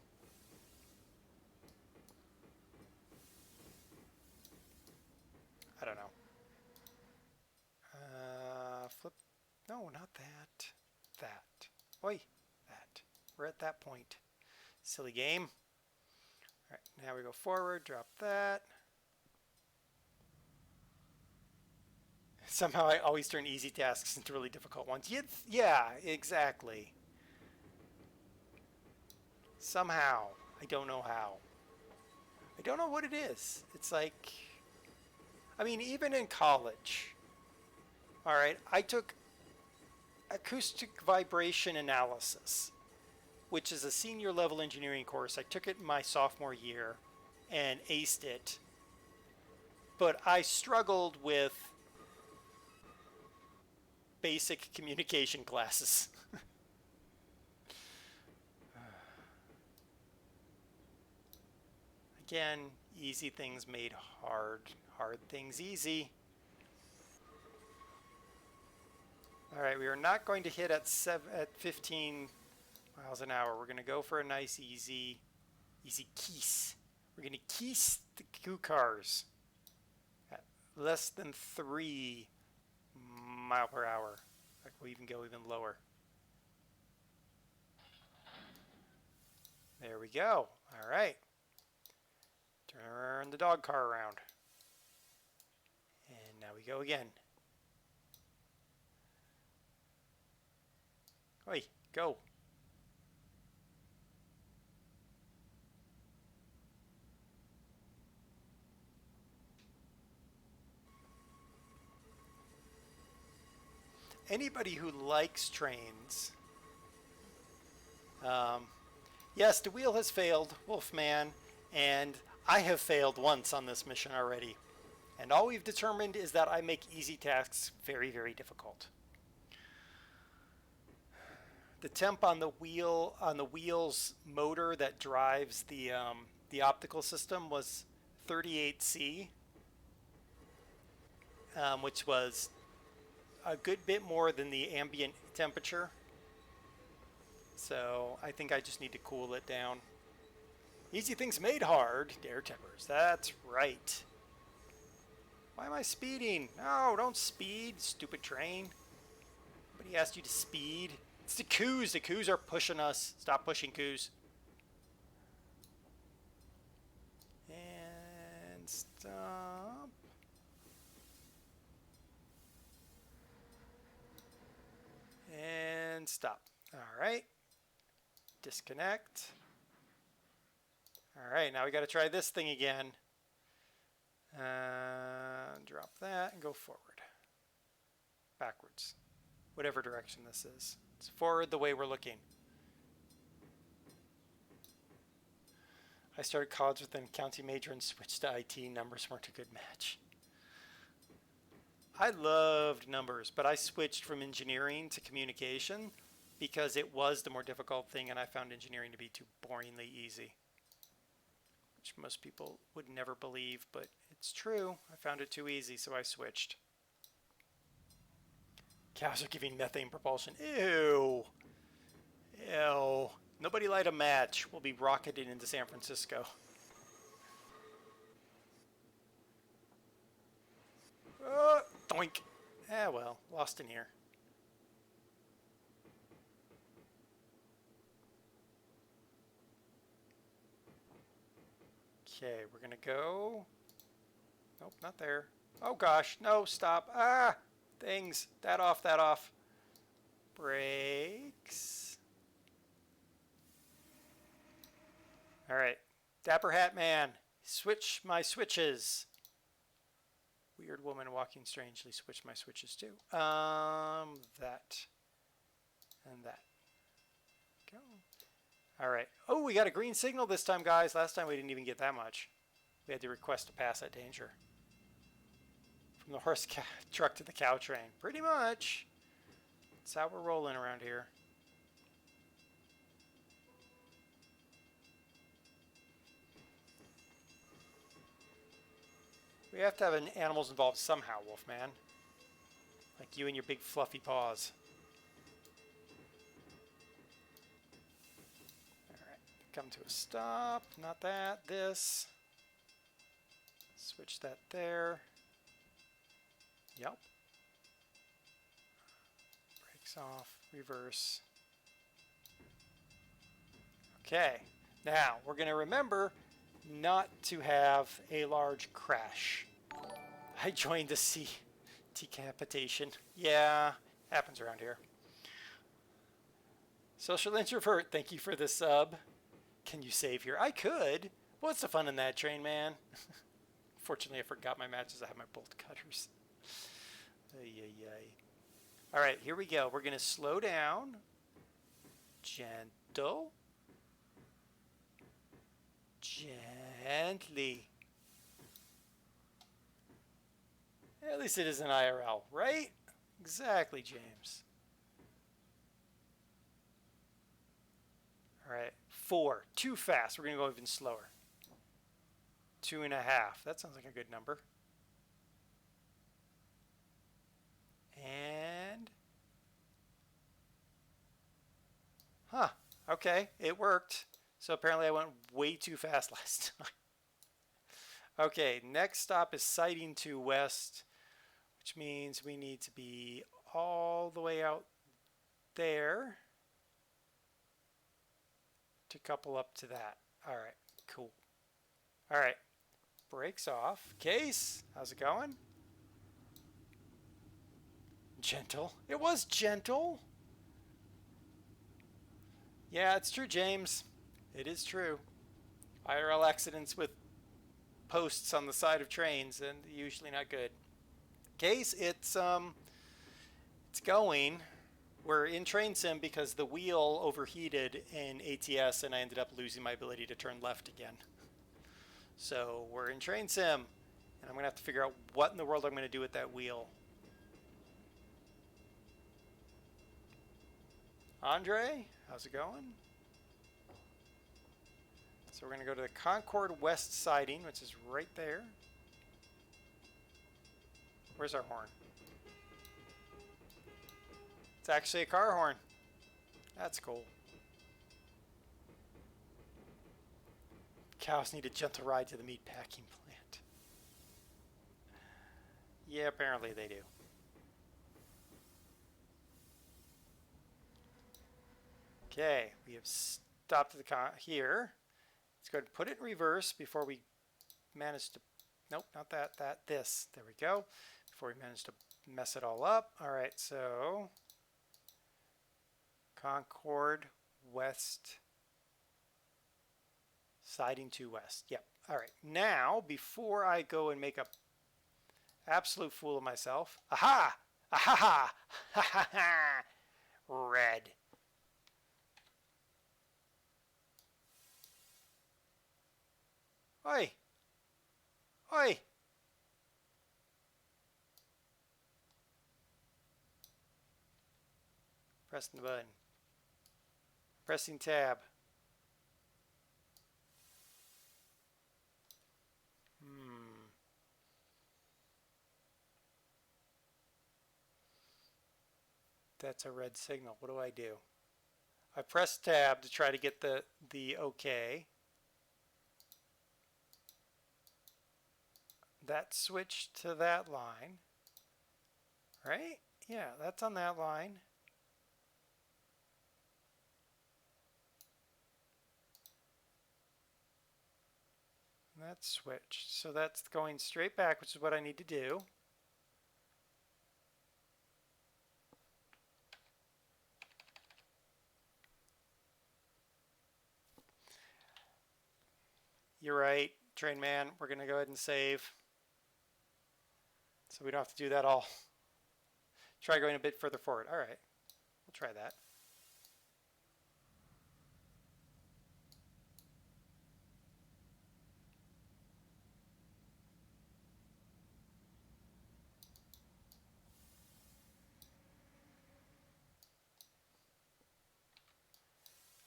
I don't know. Flip. No, not that. That. Oi, that. We're at that point. Silly game. All right, now we go forward, drop that. Somehow I always turn easy tasks into really difficult ones. Yeah, exactly. Somehow. I don't know how. I don't know what it is. It's like, I mean, even in college, all right, I took acoustic vibration analysis. which is a senior level engineering course. I took it in my sophomore year and aced it. But I struggled with basic communication classes. Again, easy things made hard, hard things easy. All right, we are not going to hit at 15 miles an hour. We're going to go for a nice easy keese. We're going to keese the Q cars at less than 3 mile per hour. We'll even go even lower. There we go. All right. Turn the dog car around. And now we go again. Oi, go. Anybody who likes trains, yes, the wheel has failed, Wolfman, and I have failed once on this mission already. And all we've determined is that I make easy tasks very, very difficult. The temp on the wheel's motor that drives the optical system was 38C, which was a good bit more than the ambient temperature. So I think I just need to cool it down. Easy things made hard, dare tempers. That's right. Why am I speeding? No, don't speed, stupid train. Nobody asked you to speed. It's the coos. The coos are pushing us. Stop pushing, coos. And stop. And stop. All right. Disconnect. All right, now we got to try this thing again. Drop that and go forward. Backwards. Whatever direction this is. It's forward the way we're looking. I started college with an accounting major and switched to IT. Numbers weren't a good match. I loved numbers, but I switched from engineering to communication because it was the more difficult thing, and I found engineering to be too boringly easy. Which most people would never believe, but it's true. I found it too easy, so I switched. Cows are giving methane propulsion. Ew. Ew. Nobody light a match. We'll be rocketed into San Francisco. Doink. Ah, well, lost in here. Okay, we're gonna go. Nope, not there. Oh gosh, no, stop. Ah, things. That off, that off. Brakes. All right, Dapper Hat Man, switch my switches. Weird woman walking strangely, switch my switches too. That and that. Go. All right. Oh, we got a green signal this time, guys. Last time we didn't even get that much. We had to request to pass at danger. From the horse truck to the cow train. Pretty much. That's how we're rolling around here. We have to have animals involved somehow, Wolfman. Like you and your big fluffy paws. Alright, come to a stop. Not that, this. Switch that there. Yep. Brakes off, reverse. Okay, now we're going to remember not to have a large crash. I joined the sea decapitation. Yeah, happens around here. Social introvert, thank you for the sub. Can you save here? I could. What's the fun in that, train man? Fortunately, I forgot my matches. I have my bolt cutters. Ay, ay, ay. All right, here we go. We're going to slow down. Gentle. gentle. Gently. At least it is an IRL, right? Exactly, James. All right, 4. Too fast. We're going to go even slower. 2.5. That sounds like a good number. And... Huh. Okay, it worked. So apparently I went way too fast last time. Okay, next stop is sighting to west, which means we need to be all the way out there to couple up to that. All right, cool. All right, brakes off. Case, how's it going? Gentle. It was gentle. Yeah, it's true, James. It is true. IRL accidents with posts on the side of trains, and usually not good. Case, it's going. We're in train sim because the wheel overheated in ATS and I ended up losing my ability to turn left again. So we're in train sim and I'm gonna have to figure out what in the world I'm gonna do with that wheel. Andre, how's it going? So we're gonna go to the Concord West siding, which is right there. Where's our horn? It's actually a car horn. That's cool. Cows need a gentle ride to the meat packing plant. Yeah, apparently they do. Okay, we have stopped at the here. Let's go ahead and put it in reverse before we manage to... Nope, not that. This. There we go. Before we manage to mess it all up. All right, so... Concord West... Siding to west. Yep. All right. Now, before I go and make a absolute fool of myself. Aha! Aha! Ha ha ha! Red. Oi! Oi! Pressing the button. Pressing tab. That's a red signal. What do I do? I press tab to try to get the OK. That switched to that line. Right? Yeah, that's on that line. And that's switched. So that's going straight back, which is what I need to do. You're right, train man. We're going to go ahead and save. So we don't have to do that all. Try going a bit further forward. All right, we'll try that.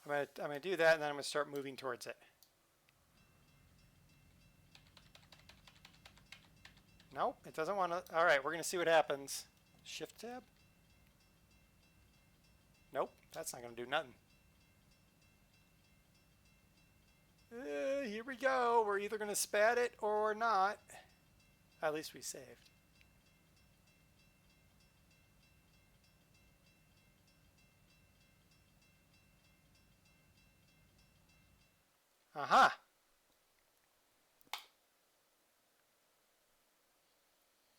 I'm gonna do that, and then I'm gonna start moving towards it. Nope, it doesn't want to. All right, we're gonna see what happens. Shift tab. Nope, that's not gonna do nothing. Here we go. We're either gonna spat it or not. At least we saved. Aha!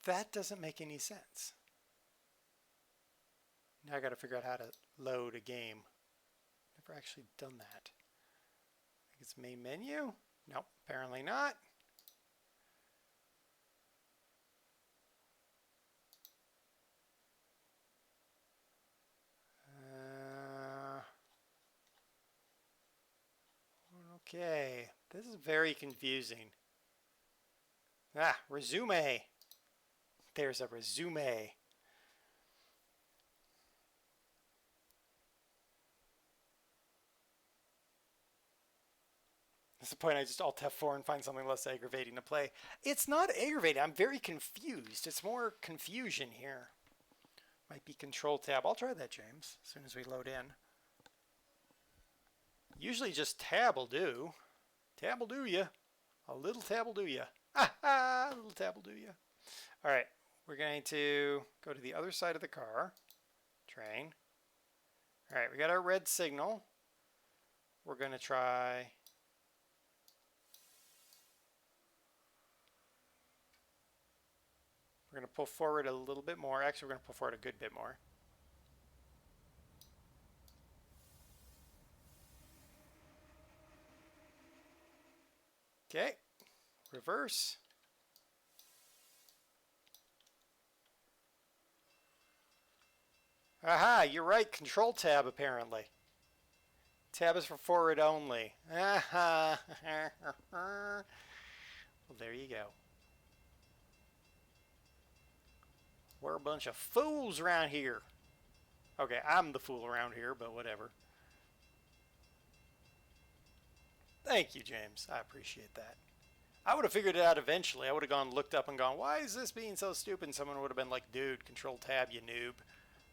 That doesn't make any sense. Now I gotta figure out how to load a game. Never actually done that. I think it's main menu? Nope, apparently not. Okay, this is very confusing. Ah, resume. There's a resume. That's the point. I just Alt F4 and find something less aggravating to play. It's not aggravating. I'm very confused. It's more confusion here. Might be Control Tab. I'll try that, James, as soon as we load in. Usually just Tab will do. Tab will do ya. A little tab will do ya. Ha ha! A little tab will do ya. All right, we're going to go to the other side of the car. Train. All right, we got our red signal. We're going to try... We're going to pull forward a little bit more. Actually, we're going to pull forward a good bit more. Okay, reverse. Aha, you're right. Control Tab, apparently. Tab is for forward only. Aha. Well, there you go. We're a bunch of fools around here. Okay, I'm the fool around here, but whatever. Thank you, James. I appreciate that. I would have figured it out eventually. I would have gone, looked up and gone, why is this being so stupid? And someone would have been like, dude, Control Tab, you noob.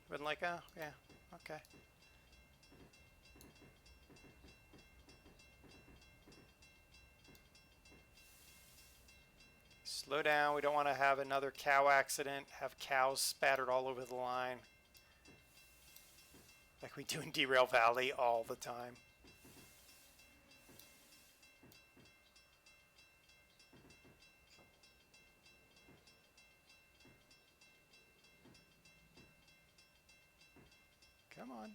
I've been like, oh, yeah, okay. Slow down. We don't want to have another cow accident, have cows spattered all over the line. Like we do in Derail Valley all the time. Come on.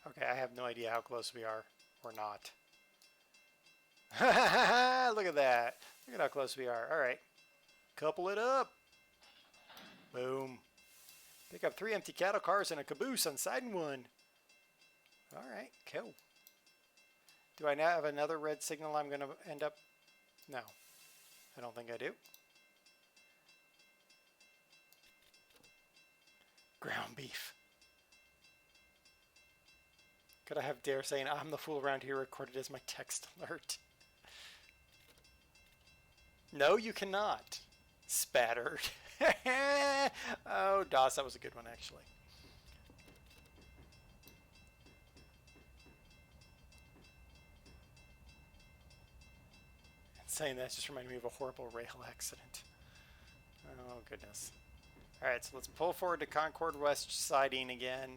Okay, I have no idea how close we are, or not. Look at that. Look at how close we are. All right. Couple it up. Boom. Pick up 3 empty cattle cars and a caboose on Siding 1. All right, cool. Do I now have another red signal I'm going to end up? No, I don't think I do. Ground beef. Could I have Dare saying, I'm the fool around here recorded as my text alert? No, you cannot. Spattered. Oh, DOS, that was a good one, actually. And saying that just reminded me of a horrible rail accident. Oh, goodness. All right, so let's pull forward to Concord West siding again.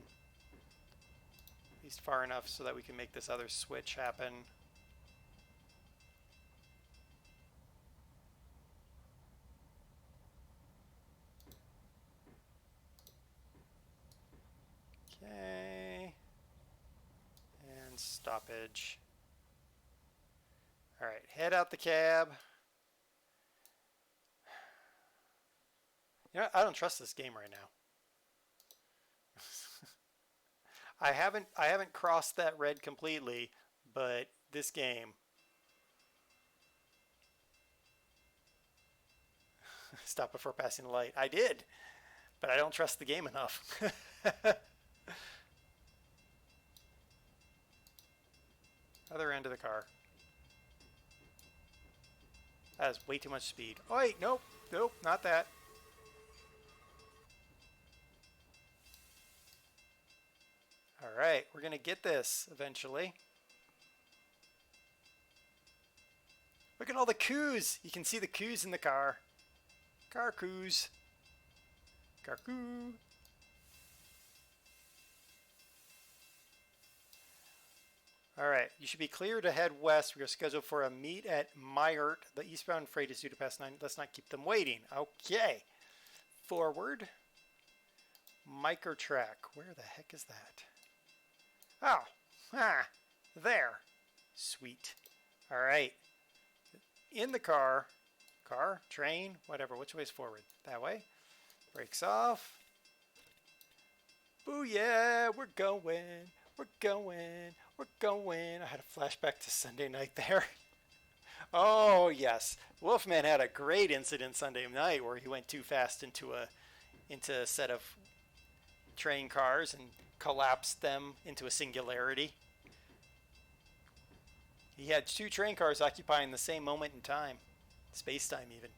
At least far enough so that we can make this other switch happen. Okay. And stoppage. All right, head out the cab. You know, I don't trust this game right now. I haven't crossed that red completely, but this game. Stop before passing the light. I did, but I don't trust the game enough. Other end of the car. That is way too much speed. Oh wait, nope, nope, not that. All right, we're gonna get this eventually. Look at all the coups. You can see the coups in the car. Car coups. Car coup. All right, you should be clear to head west. We are scheduled for a meet at Meyert. The eastbound freight is due to pass 9. Let's not keep them waiting. Okay. Forward. Microtrack. Where the heck is that? Oh, there. Sweet. All right. In the car, train, whatever. Which way is forward? That way? Brakes off. Booyah! We're going. We're going. We're going. I had a flashback to Sunday night there. Oh, yes. Wolfman had a great incident Sunday night where he went too fast into a set of train cars and collapsed them into a singularity. He had two train cars occupying the same moment in time, space-time even.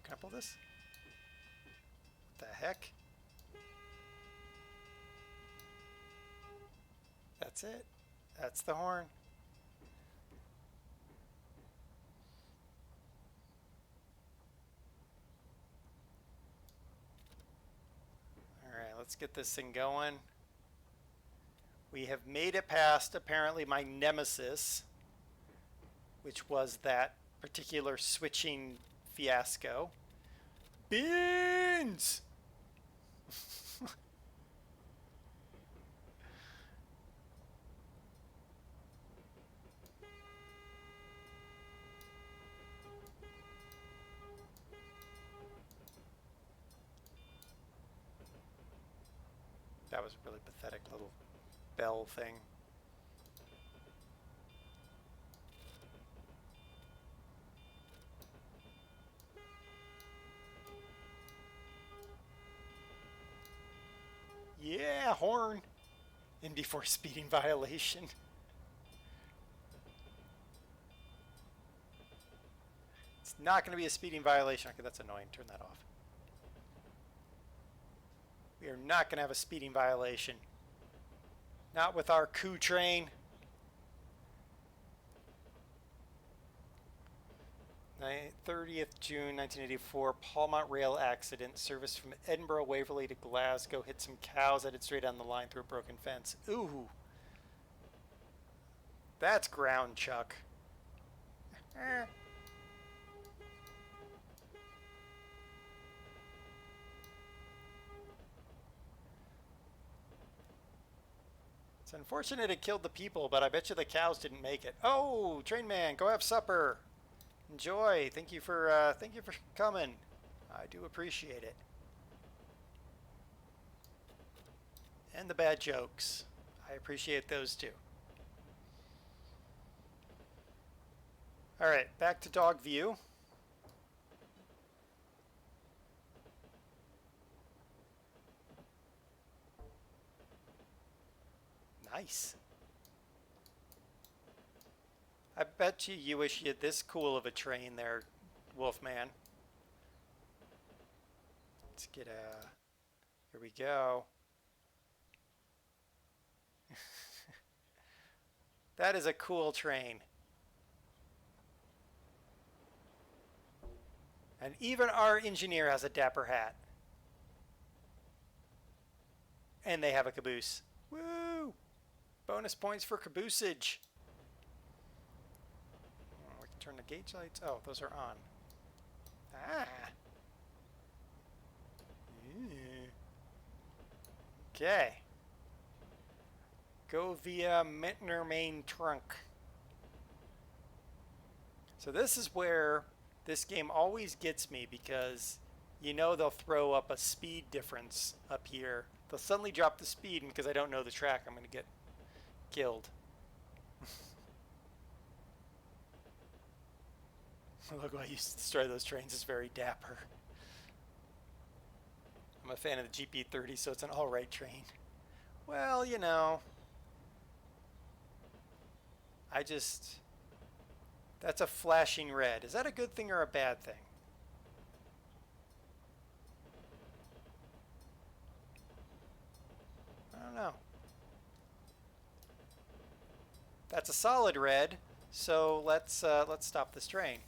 Can I pull this? What the heck? That's it. That's the horn. Alright, let's get this thing going. We have made it past, apparently, my nemesis, which was that particular switching fiasco. Beans! That was a really pathetic little bell thing. Yeah, horn. In before speeding violation. It's not going to be a speeding violation. Okay, that's annoying. Turn that off. We are not going to have a speeding violation. Not with our coup train. 30th June 1984, Palmont rail accident. Service from Edinburgh Waverley to Glasgow hit some cows headed straight down the line through a broken fence. Ooh. That's ground, Chuck. It's unfortunate it killed the people, but I bet you the cows didn't make it. Oh, train man, go have supper. Enjoy. Thank you for coming. I do appreciate it. And the bad jokes. I appreciate those too. All right, back to dog view. Nice. I bet you wish you had this cool of a train there, Wolfman. Let's get a... Here we go. That is a cool train. And even our engineer has a dapper hat. And they have a caboose. Woo! Bonus points for caboosage. We can turn the gauge lights. Oh, those are on. Ah. Okay. Go via Mentner Main Trunk. So this is where this game always gets me because you know they'll throw up a speed difference up here. They'll suddenly drop the speed, and because I don't know the track, I'm going to get killed. Look why you destroy those trains is very dapper. I'm a fan of the GP30, so it's an alright train. Well, you know, that's a flashing red. Is that a good thing or a bad thing? I don't know. That's a solid red, so let's stop this train.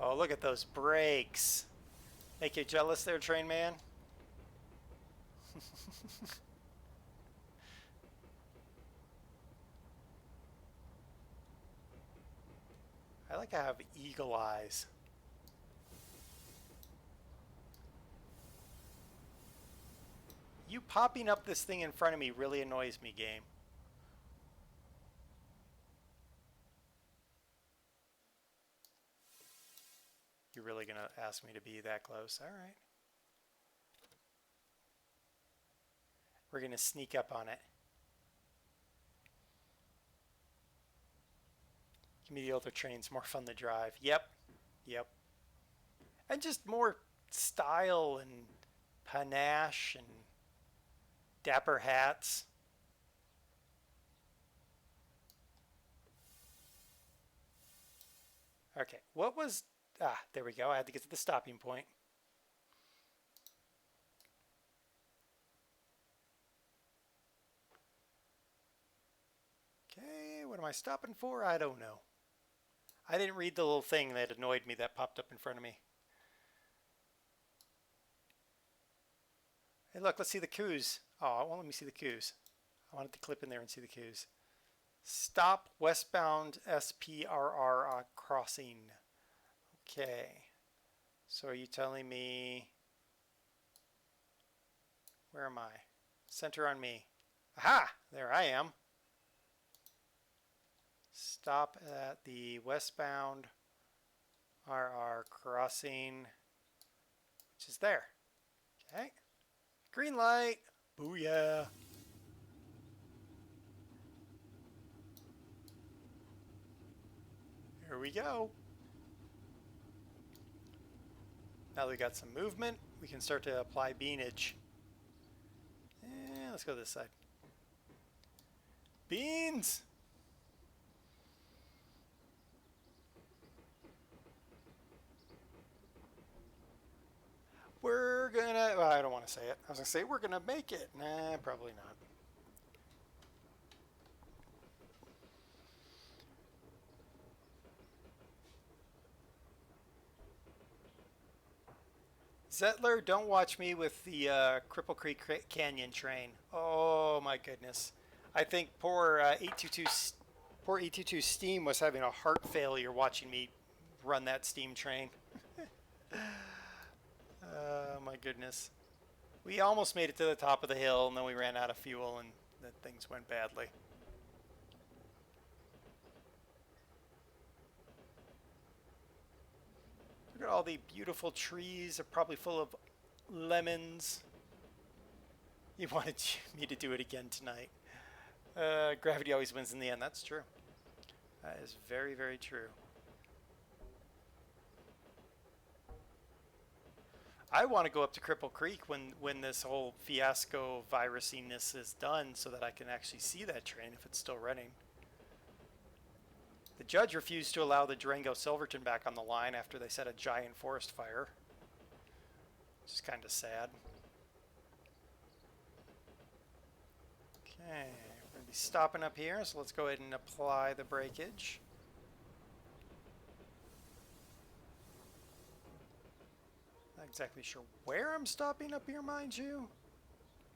Oh, look at those brakes. Make you jealous there, train man? I like to have eagle eyes. You popping up this thing in front of me really annoys me, game. You're really going to ask me to be that close? All right. We're going to sneak up on it. Give me the older trains, more fun to drive. Yep. Yep. And just more style and panache and dapper hats. Okay, what was... there we go. I had to get to the stopping point. Okay, what am I stopping for? I don't know. I didn't read the little thing that annoyed me that popped up in front of me. Hey, look, let's see the coups. Oh, well, let me see the coups. I wanted to clip in there and see the coups. Stop westbound SPRR crossing. Okay. So are you telling me... Where am I? Center on me. Aha! There I am. Stop at the westbound RR crossing, which is there. Okay. Green light. Booyah. Here we go. Now that we got some movement, we can start to apply beanage. Let's go this side. Beans! We're gonna... Well, I don't want to say it. I was gonna say we're gonna make it. Nah, probably not. Zettler, don't watch me with the Cripple Creek Canyon train. Oh my goodness. I think poor 822 Steam was having a heart failure watching me run that steam train. Oh my goodness. We almost made it to the top of the hill and then we ran out of fuel and then things went badly. Look at all the beautiful trees. They're probably full of lemons. You wanted me to do it again tonight. Gravity always wins in the end. That's true. That is very, very true. I want to go up to Cripple Creek when this whole fiasco virusiness is done so that I can actually see that train if it's still running. The judge refused to allow the Durango-Silverton back on the line after they set a giant forest fire. Which is kind of sad. Okay, we're going to be stopping up here, so let's go ahead and apply the breakage. Not exactly sure where I'm stopping up here, mind you.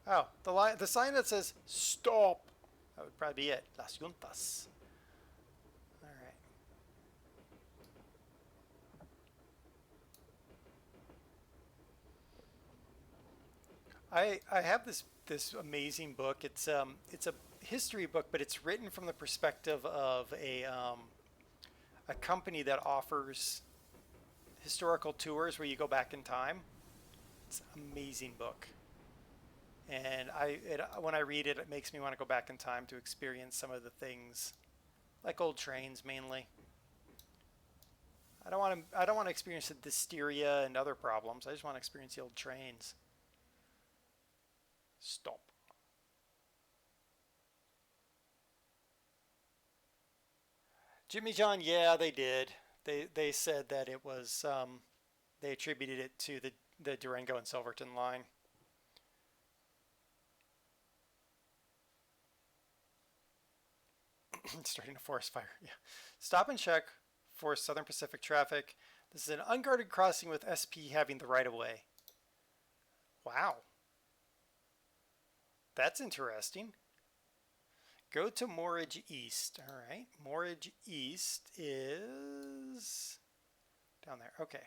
Oh, the sign that says stop. That would probably be it. Las Juntas. I have this amazing book. It's a history book, but it's written from the perspective of a company that offers historical tours where you go back in time. It's an amazing book, and when I read it, it makes me want to go back in time to experience some of the things, like old trains mainly. I don't want to experience the hysteria and other problems. I just want to experience the old trains. Stop. Jimmy John, yeah, they did. They said that it was they attributed it to the Durango and Silverton line. Starting a forest fire. Yeah. Stop and check for Southern Pacific traffic. This is an unguarded crossing with SP having the right of way. Wow. That's interesting. Go to Morridge East. All right. Morridge East is down there. Okay.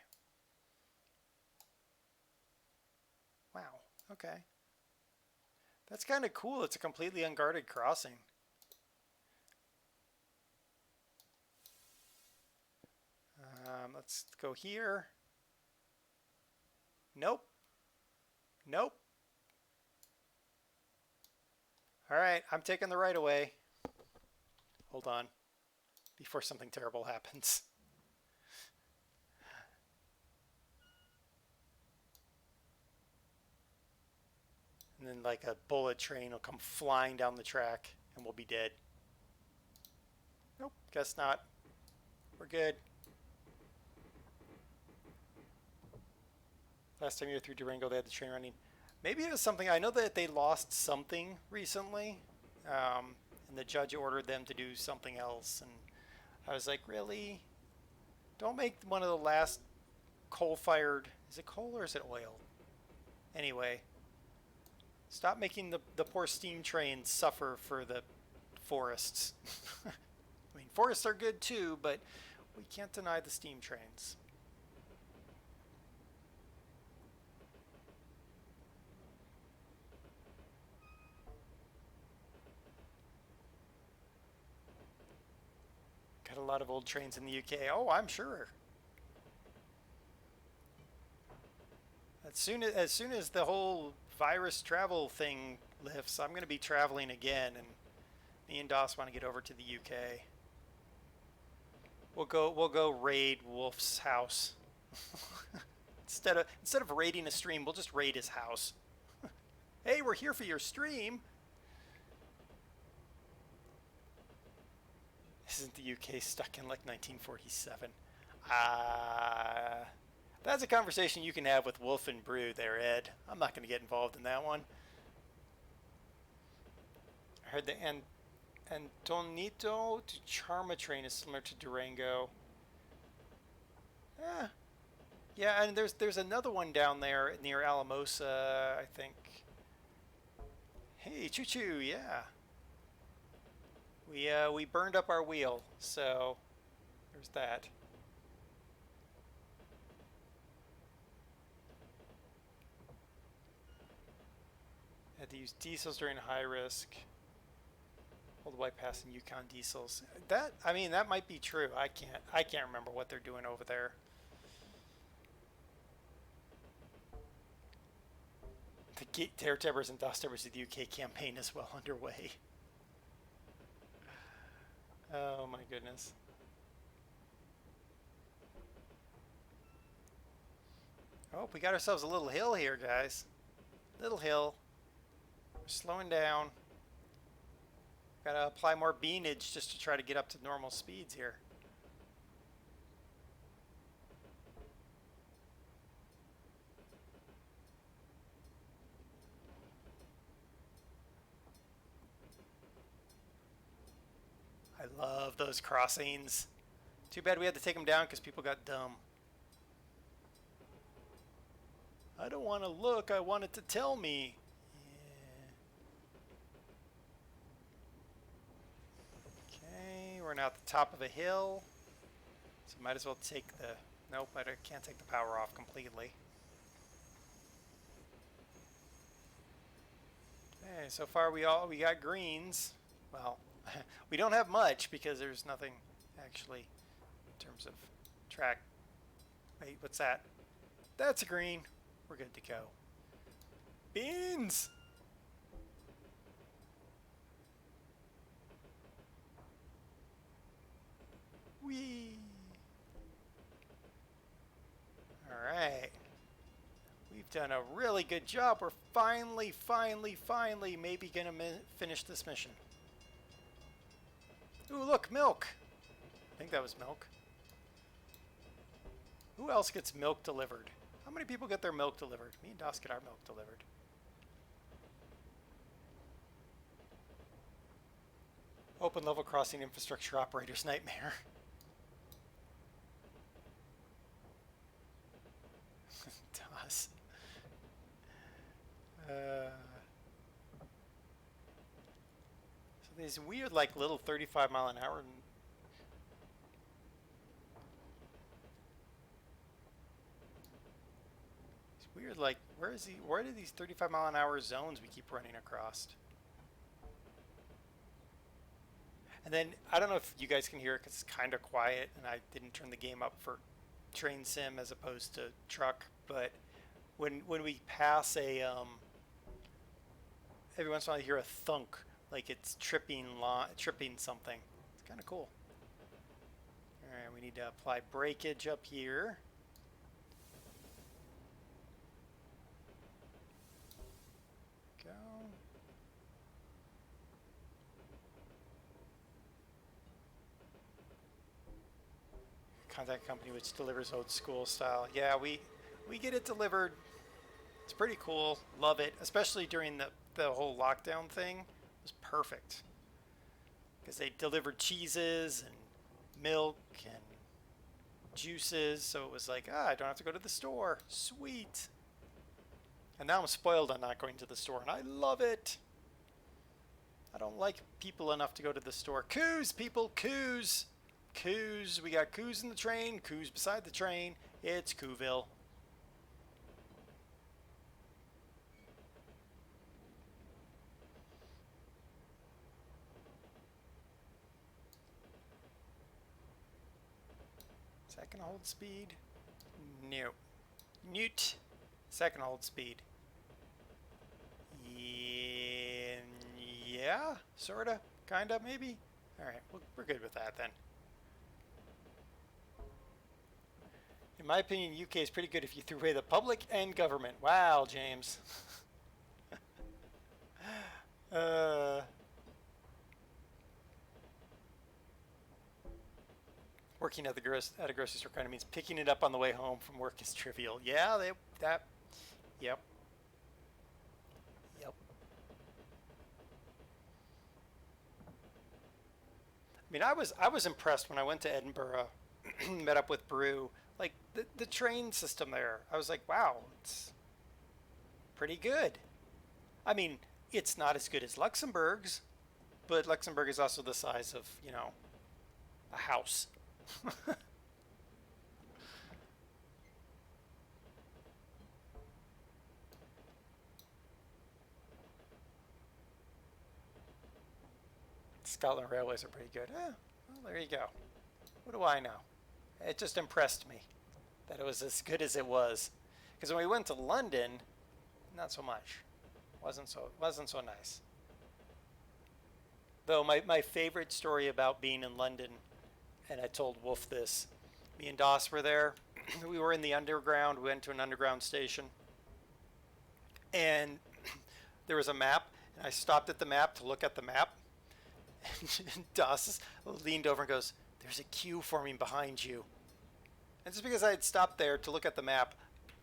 Wow. Okay. That's kind of cool. It's a completely unguarded crossing. Let's go here. Nope. Nope. All right, I'm taking the right away. Hold on, before something terrible happens. And then like a bullet train will come flying down the track and we'll be dead. Nope, guess not. We're good. Last time you were through Durango, they had the train running. Maybe it was something, I know that they lost something recently, and the judge ordered them to do something else. And I was like, really? Don't make one of the last coal-fired, is it coal or is it oil? Anyway, stop making the poor steam trains suffer for the forests. I mean, forests are good too, but we can't deny the steam trains. Got a lot of old trains in the UK. Oh, I'm sure. As soon as the whole virus travel thing lifts, I'm going to be traveling again, and me and Doss want to get over to the UK. We'll go raid Wolf's house. Instead of raiding a stream, we'll just raid his house. Hey, we're here for your stream. Isn't the UK stuck in like 1947? That's a conversation you can have with Wolf and Brew there, Ed. I'm not going to get involved in that one. I heard the Antonito to Charma train is similar to Durango. Yeah, yeah, and there's another one down there near Alamosa, I think. Hey, choo choo, yeah. We burned up our wheel, so there's that. Had to use diesels during high risk. Hold the white pass in Yukon diesels. That, I mean, that might be true. I can't remember what they're doing over there. The Terror Tibbers and Dust Tibbers of the UK campaign is well underway. Oh my goodness. Oh, we got ourselves a little hill here, guys. Little hill. We're slowing down. Gotta apply more beanage just to try to get up to normal speeds here. I love those crossings. Too bad we had to take them down because people got dumb. I don't want to look, I want it to tell me. Okay, we're now at the top of a hill. So might as well take the... Nope, I can't take the power off completely. Okay, so far we got greens. Well, we don't have much because there's nothing actually in terms of track. Wait, what's that? That's a green. We're good to go. Beans! Whee! Alright. We've done a really good job. We're finally maybe gonna finish this mission. Ooh, look, milk! I think that was milk. Who else gets milk delivered? How many people get their milk delivered? Me and Dos get our milk delivered. Open level crossing infrastructure operator's nightmare. Dos. So these weird, like, little 35-mile-an-hour. It's weird, like, where are these 35-mile-an-hour zones we keep running across? And then, I don't know if you guys can hear it because it's kind of quiet and I didn't turn the game up for train sim as opposed to truck, but when we pass a every once in a while you hear a thunk, like it's tripping something. It's kind of cool. All right, we need to apply breakage up here. Go. Contact company which delivers old school style. Yeah, we get it delivered. It's pretty cool. Love it, especially during the whole lockdown thing. It was perfect because they delivered cheeses and milk and juices, so it was like, I don't have to go to the store. Sweet. And now I'm spoiled on not going to the store, and I love it. I don't like people enough to go to the store. Coos, people, coos. Coos. We got coos in the train, coos beside the train. It's Cooville. Second hold speed. No. Newt. Second hold speed. Yeah, sorta, kinda, maybe. All right, we're good with that then. In my opinion, UK is pretty good if you threw away the public and government. Wow, James. Working at a grocery store kind of means picking it up on the way home from work is trivial. Yeah, yep. Yep. I mean, I was impressed when I went to Edinburgh, met up with Brew. Like the train system there, I was like, wow, it's pretty good. I mean, it's not as good as Luxembourg's, but Luxembourg is also the size of, a house. Scotland Railways are pretty good. Well, there you go. What do I know? It just impressed me that it was as good as it was. Because when we went to London, not so much. Wasn't so nice. Though my favorite story about being in London, and I told Wolf this, me and Doss were there. We were in the underground. We went to an underground station. And there was a map, and I stopped at the map to look at the map. And Doss leaned over and goes, "There's a queue forming behind you." And just because I had stopped there to look at the map,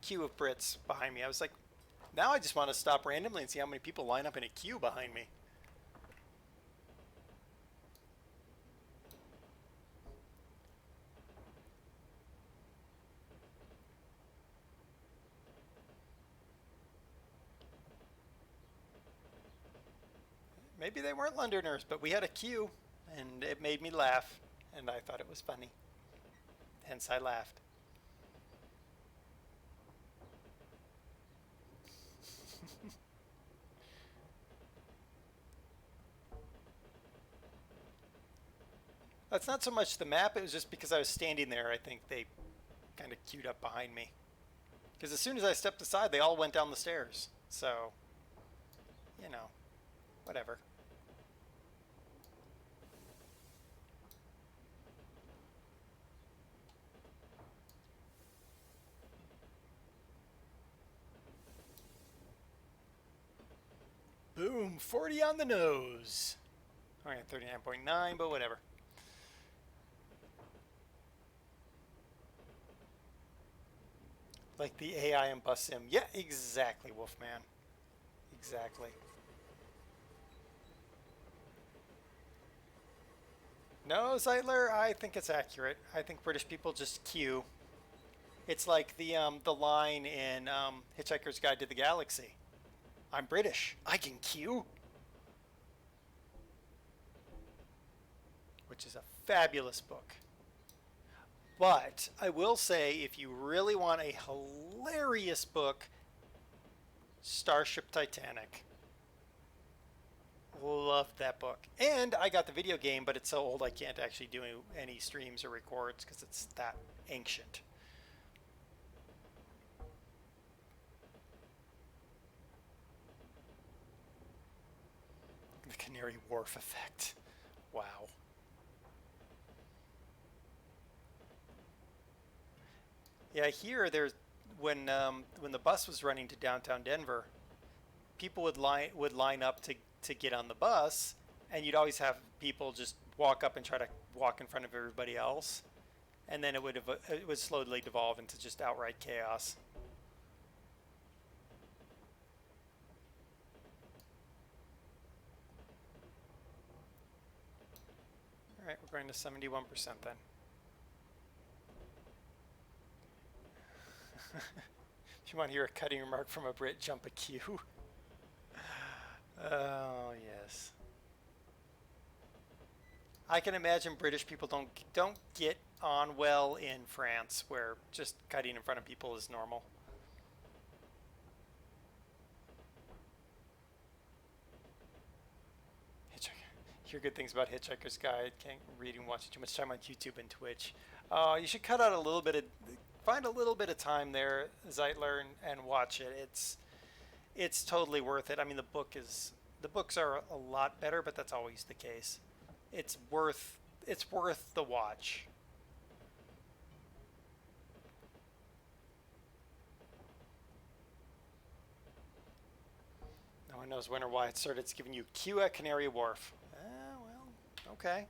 queue of Brits behind me, I was like, now I just want to stop randomly and see how many people line up in a queue behind me. Maybe they weren't Londoners, but we had a queue, and it made me laugh, and I thought it was funny. Hence I laughed. It's not so much the map, it was just because I was standing there, I think they kind of queued up behind me. Because as soon as I stepped aside, they all went down the stairs. So, whatever. Boom, 40 on the nose. All right, 39.9, but whatever. Like the AI in Bus Sim. Yeah, exactly, Wolfman. Exactly. No, Zeitler, I think it's accurate. I think British people just queue. It's like the line in Hitchhiker's Guide to the Galaxy. I'm British. I can queue. Which is a fabulous book. But I will say, if you really want a hilarious book, Starship Titanic. Loved that book. And I got the video game, but it's so old I can't actually do any streams or records because it's that ancient. Canary Wharf effect. Wow. Yeah, here there's when the bus was running to downtown Denver, people would line up to get on the bus, and you'd always have people just walk up and try to walk in front of everybody else, and then it would slowly devolve into just outright chaos. All right, we're going to 71% then. If you want to hear a cutting remark from a Brit, jump a queue. Oh yes. I can imagine British people don't get on well in France, where just cutting in front of people is normal. Hitchhiker. Hear good things about Hitchhiker's Guide. Can't read and watch too much time on YouTube and Twitch. You should cut out a little bit of, find a little bit of time there, Zeitler, and watch it. It's totally worth it. I mean, the books are a lot better, but that's always the case. It's worth the watch. No one knows when or why it started. It's giving you Q at Canary Wharf. Well, okay.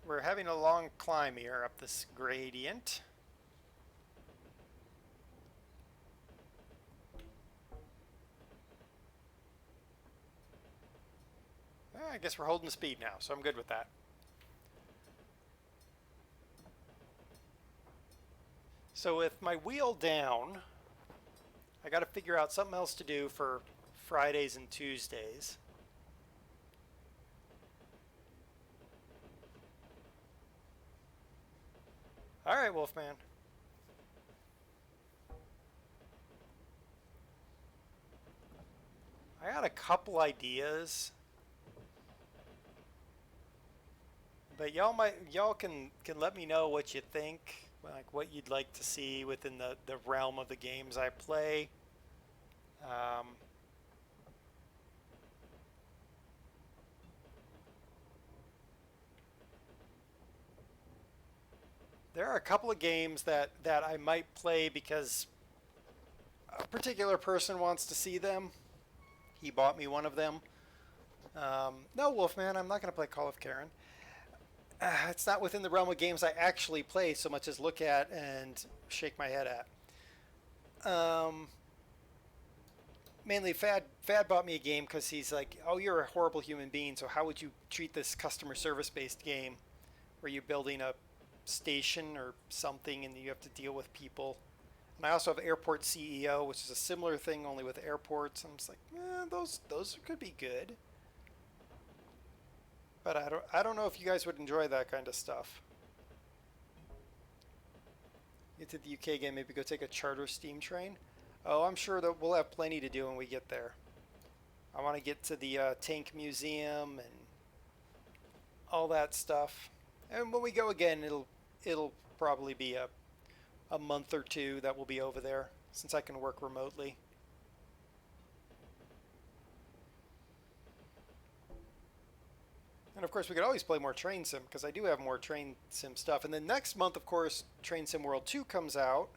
We're having a long climb here up this gradient. I guess we're holding the speed now, so I'm good with that. So with my wheel down, I got to figure out something else to do for Fridays and Tuesdays. All right, Wolfman. I got a couple ideas, but y'all can let me know what you think, like what you'd like to see within the realm of the games I play. Um, there are a couple of games that I might play because a particular person wants to see them. He bought me one of them. No, Wolfman, I'm not going to play Call of Karen. It's not within the realm of games I actually play so much as look at and shake my head at. Mainly, Fad bought me a game because he's like, "Oh, you're a horrible human being. So how would you treat this customer service based game where you're building a station or something and you have to deal with people?" And I also have Airport CEO, which is a similar thing only with airports. I'm just like, those could be good. But I don't know if you guys would enjoy that kind of stuff. Get to the UK again, maybe go take a charter steam train. Oh, I'm sure that we'll have plenty to do when we get there. I want to get to the tank museum and all that stuff. And when we go again, it'll probably be a month or two that we'll be over there since I can work remotely. And of course, we could always play more Train Sim because I do have more Train Sim stuff. And then next month, of course, Train Sim World 2 comes out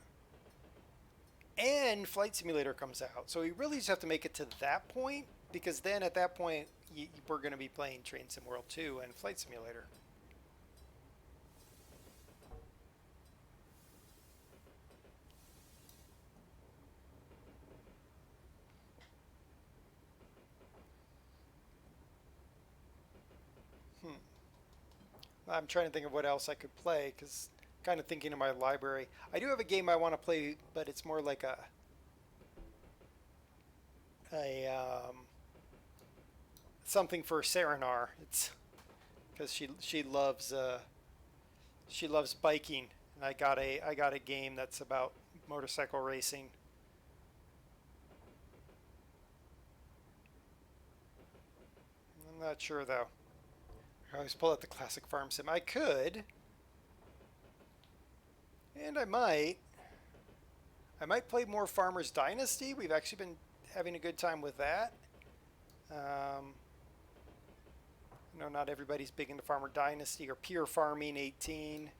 and Flight Simulator comes out. So we really just have to make it to that point because then at that point, we're going to be playing Train Sim World 2 and Flight Simulator. Hmm. I'm trying to think of what else I could play because kind of thinking of my library. I do have a game I want to play, but it's more like a something for Serenar. It's because she loves biking, and I got a game that's about motorcycle racing. I'm not sure though. I always pull out the classic farm sim. I could, and I might. I might play more Farmers Dynasty. We've actually been having a good time with that. I know not everybody's big into Farmer Dynasty or Pure Farming 18.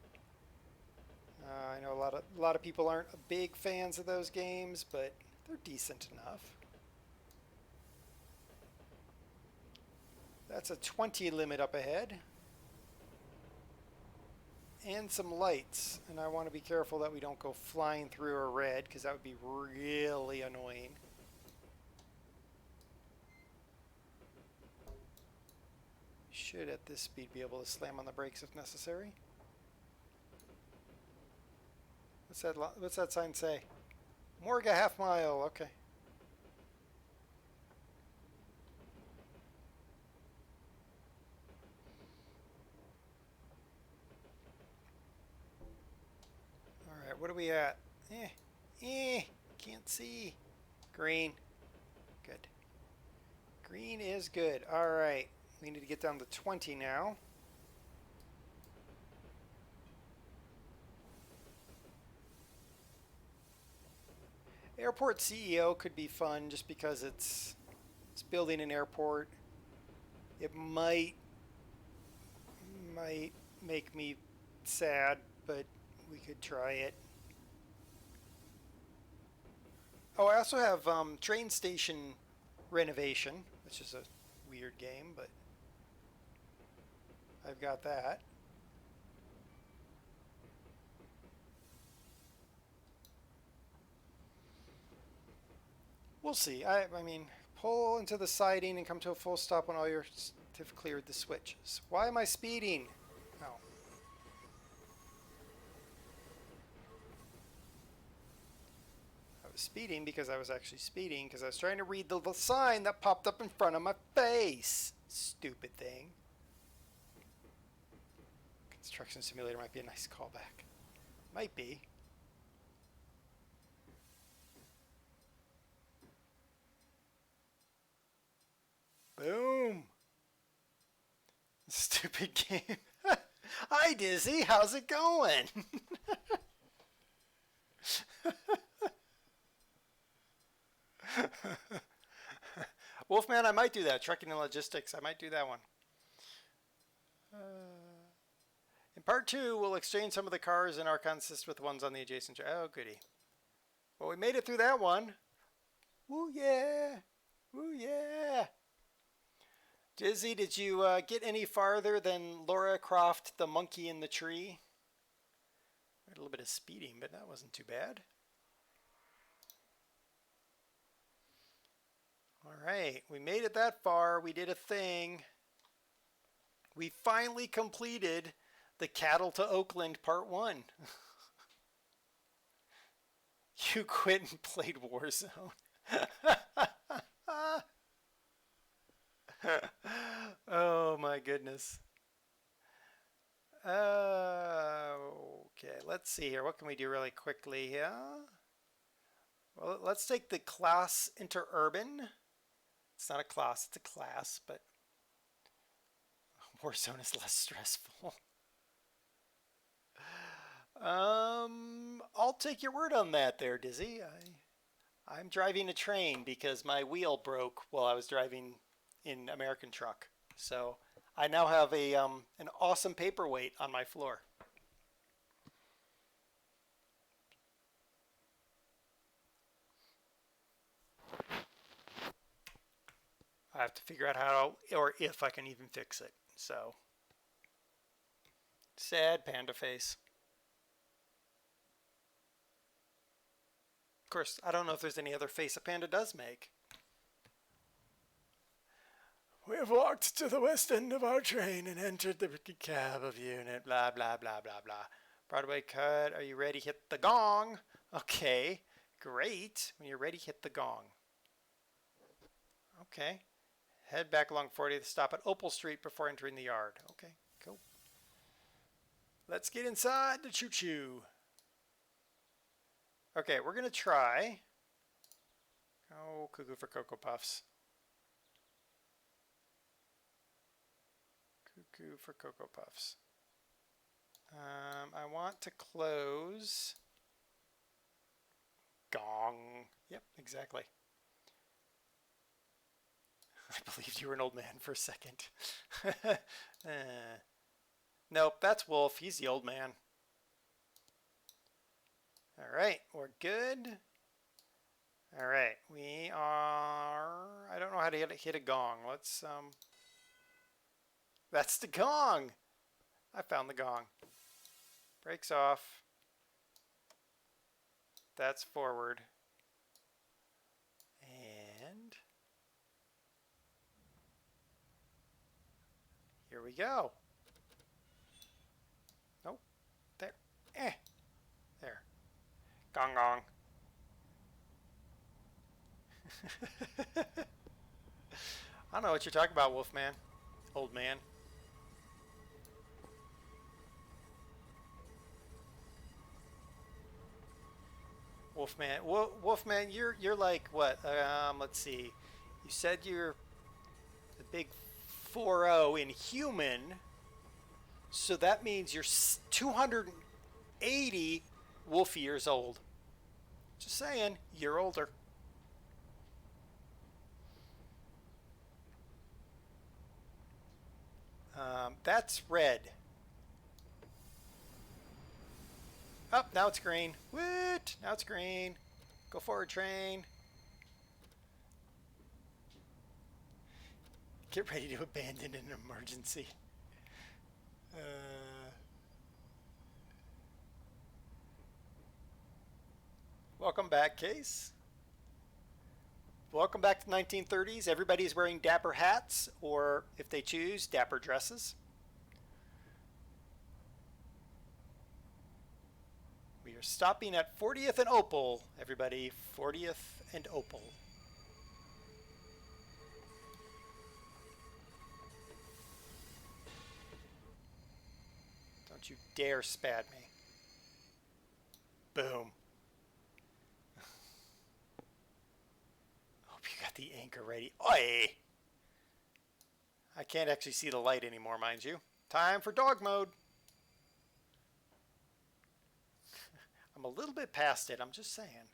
I know a lot of people aren't big fans of those games, but they're decent enough. That's a 20 limit up ahead. And some lights. And I want to be careful that we don't go flying through a red, because that would be really annoying. Should at this speed be able to slam on the brakes if necessary. What's that sign say? Morga half mile. Okay. All right, what are we at? Can't see. Green. Good. Green is good. All right. We need to get down to 20 now. Airport CEO could be fun just because it's building an airport. It might make me sad, but we could try it. Oh, I also have train station renovation, which is a weird game, but I've got that. We'll see. I mean, pull into the siding and come to a full stop when all your have cleared the switches. Why am I speeding? Oh. I was speeding because I was actually speeding because I was trying to read the sign that popped up in front of my face. Stupid thing. Construction Simulator might be a nice callback. Might be. Boom. Stupid game. Hi, Dizzy. How's it going? Wolfman, I might do that. Trucking and logistics. I might do that one. In part 2, we'll exchange some of the cars in our consist with the ones on the adjacent. Oh, goody. Well, we made it through that one. Woo, yeah. Woo, yeah. Dizzy, did you get any farther than Laura Croft, the monkey in the tree? A little bit of speeding, but that wasn't too bad. All right, we made it that far. We did a thing. We finally completed the Cattle to Oakland Part 1. You quit and played Warzone. Oh my goodness. Okay, let's see here. What can we do really quickly here? Well, let's take the class interurban. It's not a class, it's a class, but Warzone is less stressful. I'll take your word on that there, Dizzy. I'm driving a train because my wheel broke while I was driving in American Truck. So I now have a an awesome paperweight on my floor. I have to figure out how or if I can even fix it. So sad panda face. Of course, I don't know if there's any other face a panda does make. We have walked to the west end of our train and entered the cab of unit. Blah, blah, blah, blah, blah. Broadway cut. Are you ready? Hit the gong. Okay, great. When you're ready, hit the gong. Okay. Head back along 40th. Stop at Opal Street before entering the yard. Okay, cool. Let's get inside the choo-choo. Okay, we're going to try. Oh, Cuckoo for Cocoa Puffs. Cuckoo for Cocoa Puffs. I want to close Gong. Yep, exactly. I believed you were an old man for a second. Nope, that's Wolf. He's the old man. All right, we're good. All right, we are... I don't know how to hit a gong. Let's... That's the gong! I found the gong. Brakes off. That's forward. And... here we go. Nope. There. There. Gong gong. I don't know what you're talking about, Wolfman. Old man. Wolfman. Wolfman, you're like what? Let's see. You said you're the big 4-0 in human. So that means you're 280 wolf years old. Just saying, you're older. That's red. Oh, now it's green. Woot! Now it's green. Go forward, train. Get ready to abandon an emergency. Welcome back, Case. Welcome back to 1930s. Everybody's wearing dapper hats, or if they choose, dapper dresses. We are stopping at 40th and Opal, everybody. 40th and Opal. Don't you dare spad me. Boom. Hope you got the anchor ready. Oi! I can't actually see the light anymore, mind you. Time for dog mode. I'm a little bit past it, I'm just saying.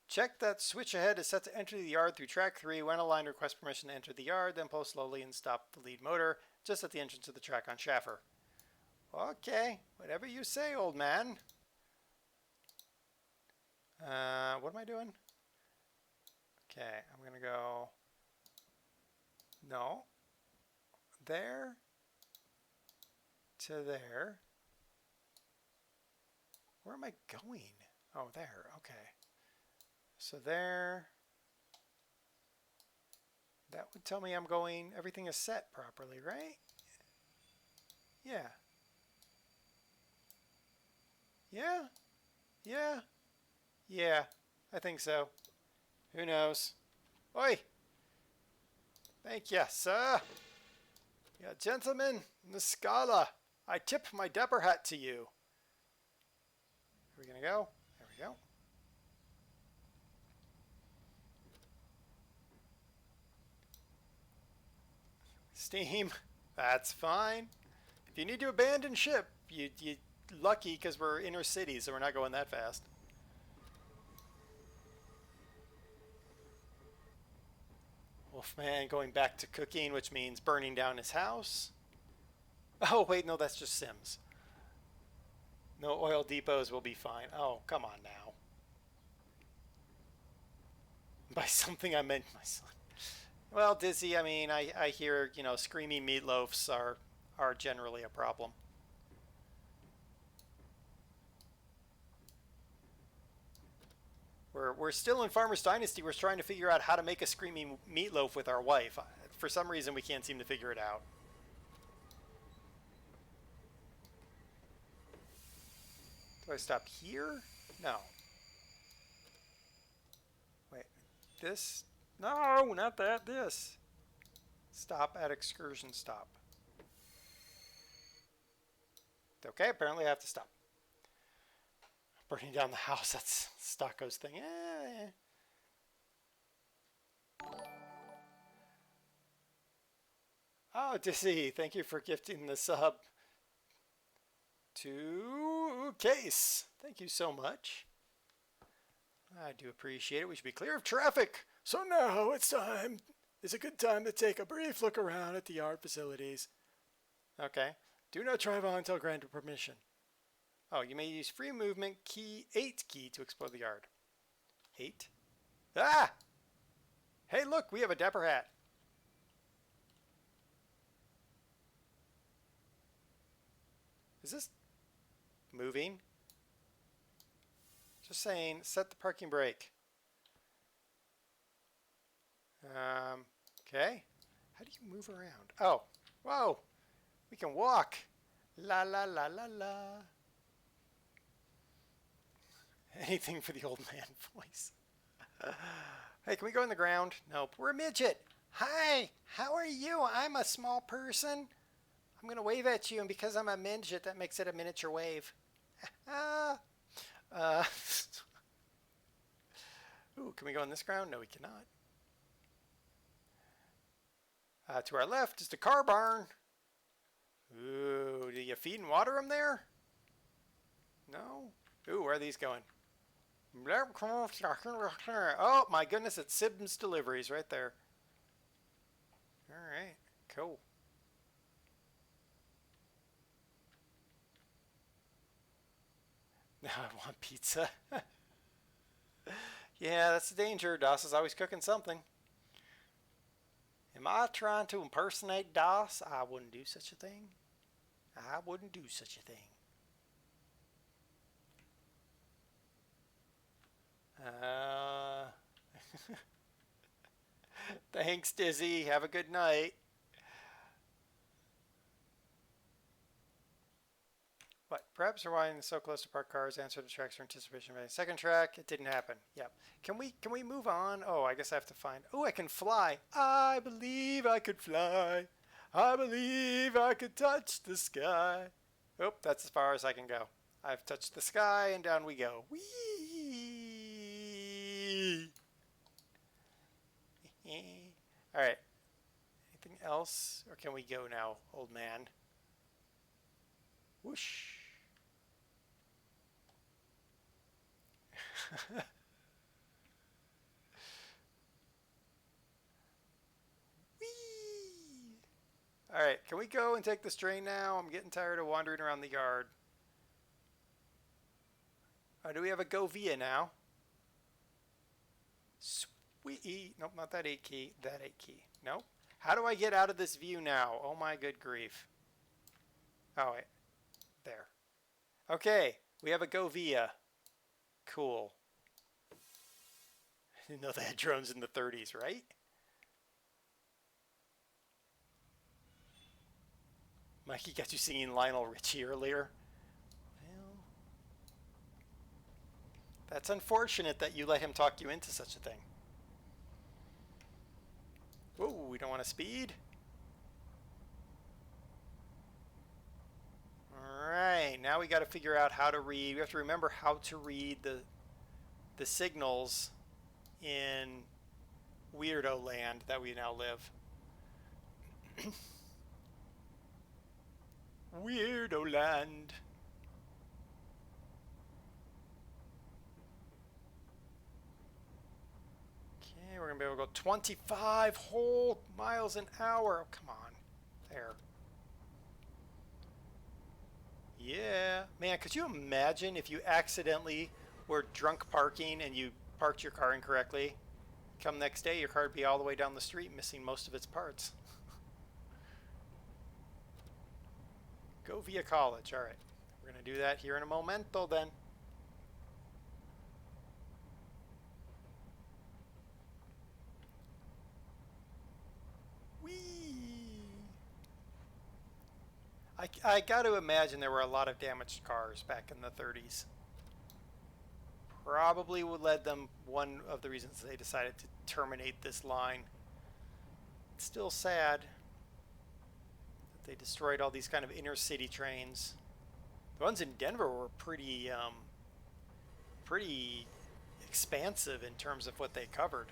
Check that switch ahead is set to enter the yard through track 3. When aligned, request permission to enter the yard, then pull slowly and stop the lead motor just at the entrance of the track on Schaffer. Okay, whatever you say, old man. What am I doing? Okay, I'm going to go... No. There. To there. Where am I going? Oh, there. Okay. So there. That would tell me I'm going... Everything is set properly, right? Yeah. Yeah? Yeah? Yeah, I think so. Who knows? Oi! Thank you, sir. Yeah, gentlemen, Niscala, I tip my dapper hat to you. Are we gonna go? There we go. Steam, that's fine. If you need to abandon ship, you lucky because we're inner city, so we're not going that fast. Wolfman going back to cooking, which means burning down his house. Oh, wait, no, that's just Sims. No oil depots will be fine. Oh, come on now. By something I meant my son. Well, Dizzy, I mean, I hear, you know, screaming meatloafs are generally a problem. We're still in Farmer's Dynasty. We're trying to figure out how to make a screaming meatloaf with our wife. For some reason, we can't seem to figure it out. Do I stop here? No. Wait. This? No, not that. This. Stop at excursion stop. Okay, apparently I have to stop. Burning down the house. That's Stocko's thing. Oh, Dizzy, thank you for gifting the sub to Ooh, case. Thank you so much. I do appreciate it. We should be clear of traffic. So now it's time. It's a good time to take a brief look around at the yard facilities. Okay. Do not drive on until granted permission. Oh, you may use free movement key 8 key to explore the yard. 8? Ah! Hey, look, we have a Dapper Hat. Is this moving? Just saying, set the parking brake. Okay. How do you move around? Oh, whoa. We can walk. La la la la la. Anything for the old man voice. Hey, can we go in the ground? Nope. We're a midget. Hi, how are you? I'm a small person. I'm going to wave at you, and because I'm a midget, that makes it a miniature wave. Ooh, can we go in this ground? No, we cannot. To our left is the car barn. Ooh, do you feed and water them there? No? Ooh, where are these going? Oh, my goodness, it's Sib's Deliveries right there. All right, cool. Now I want pizza. Yeah, that's the danger. DOS is always cooking something. Am I trying to impersonate DOS? I wouldn't do such a thing. I wouldn't do such a thing. Thanks, Dizzy. Have a good night. What? Perhaps rewinding so close to parked cars answered the tracks for anticipation of a second track. It didn't happen. Yep. Can we move on? Oh, I guess I have to find. Oh, I can fly. I believe I could fly. I believe I could touch the sky. Oh, that's as far as I can go. I've touched the sky and down we go. Whee! All right. Anything else? Or can we go now, old man? Whoosh. Whee! All right, can we go and take this train now? I'm getting tired of wandering around the yard. Oh, do we have a Go Via now? Sweet. Nope, not that 8 key. That 8 key. Nope. How do I get out of this view now? Oh my good grief. Oh, wait. There. Okay, we have a Go Via. Cool. I didn't know they had drones in the 30s, right? Mikey got you singing Lionel Richie earlier. Well, that's unfortunate that you let him talk you into such a thing. Whoa, we don't want to speed. Alright, now we got to figure out how to read. We have to remember how to read the signals in Weirdo Land that we now live. Weirdo Land. Okay, we're going to be able to go 25 whole miles an hour. Oh, come on. There. Yeah. Man, could you imagine if you accidentally were drunk parking and you parked your car incorrectly? Come next day, your car would be all the way down the street missing most of its parts. Go Via College. All right. We're going to do that here in a momento then. I got to imagine there were a lot of damaged cars back in the 30s. Probably would led them one of the reasons they decided to terminate this line. It's still sad that they destroyed all these kind of inner city trains. The ones in Denver were pretty expansive in terms of what they covered.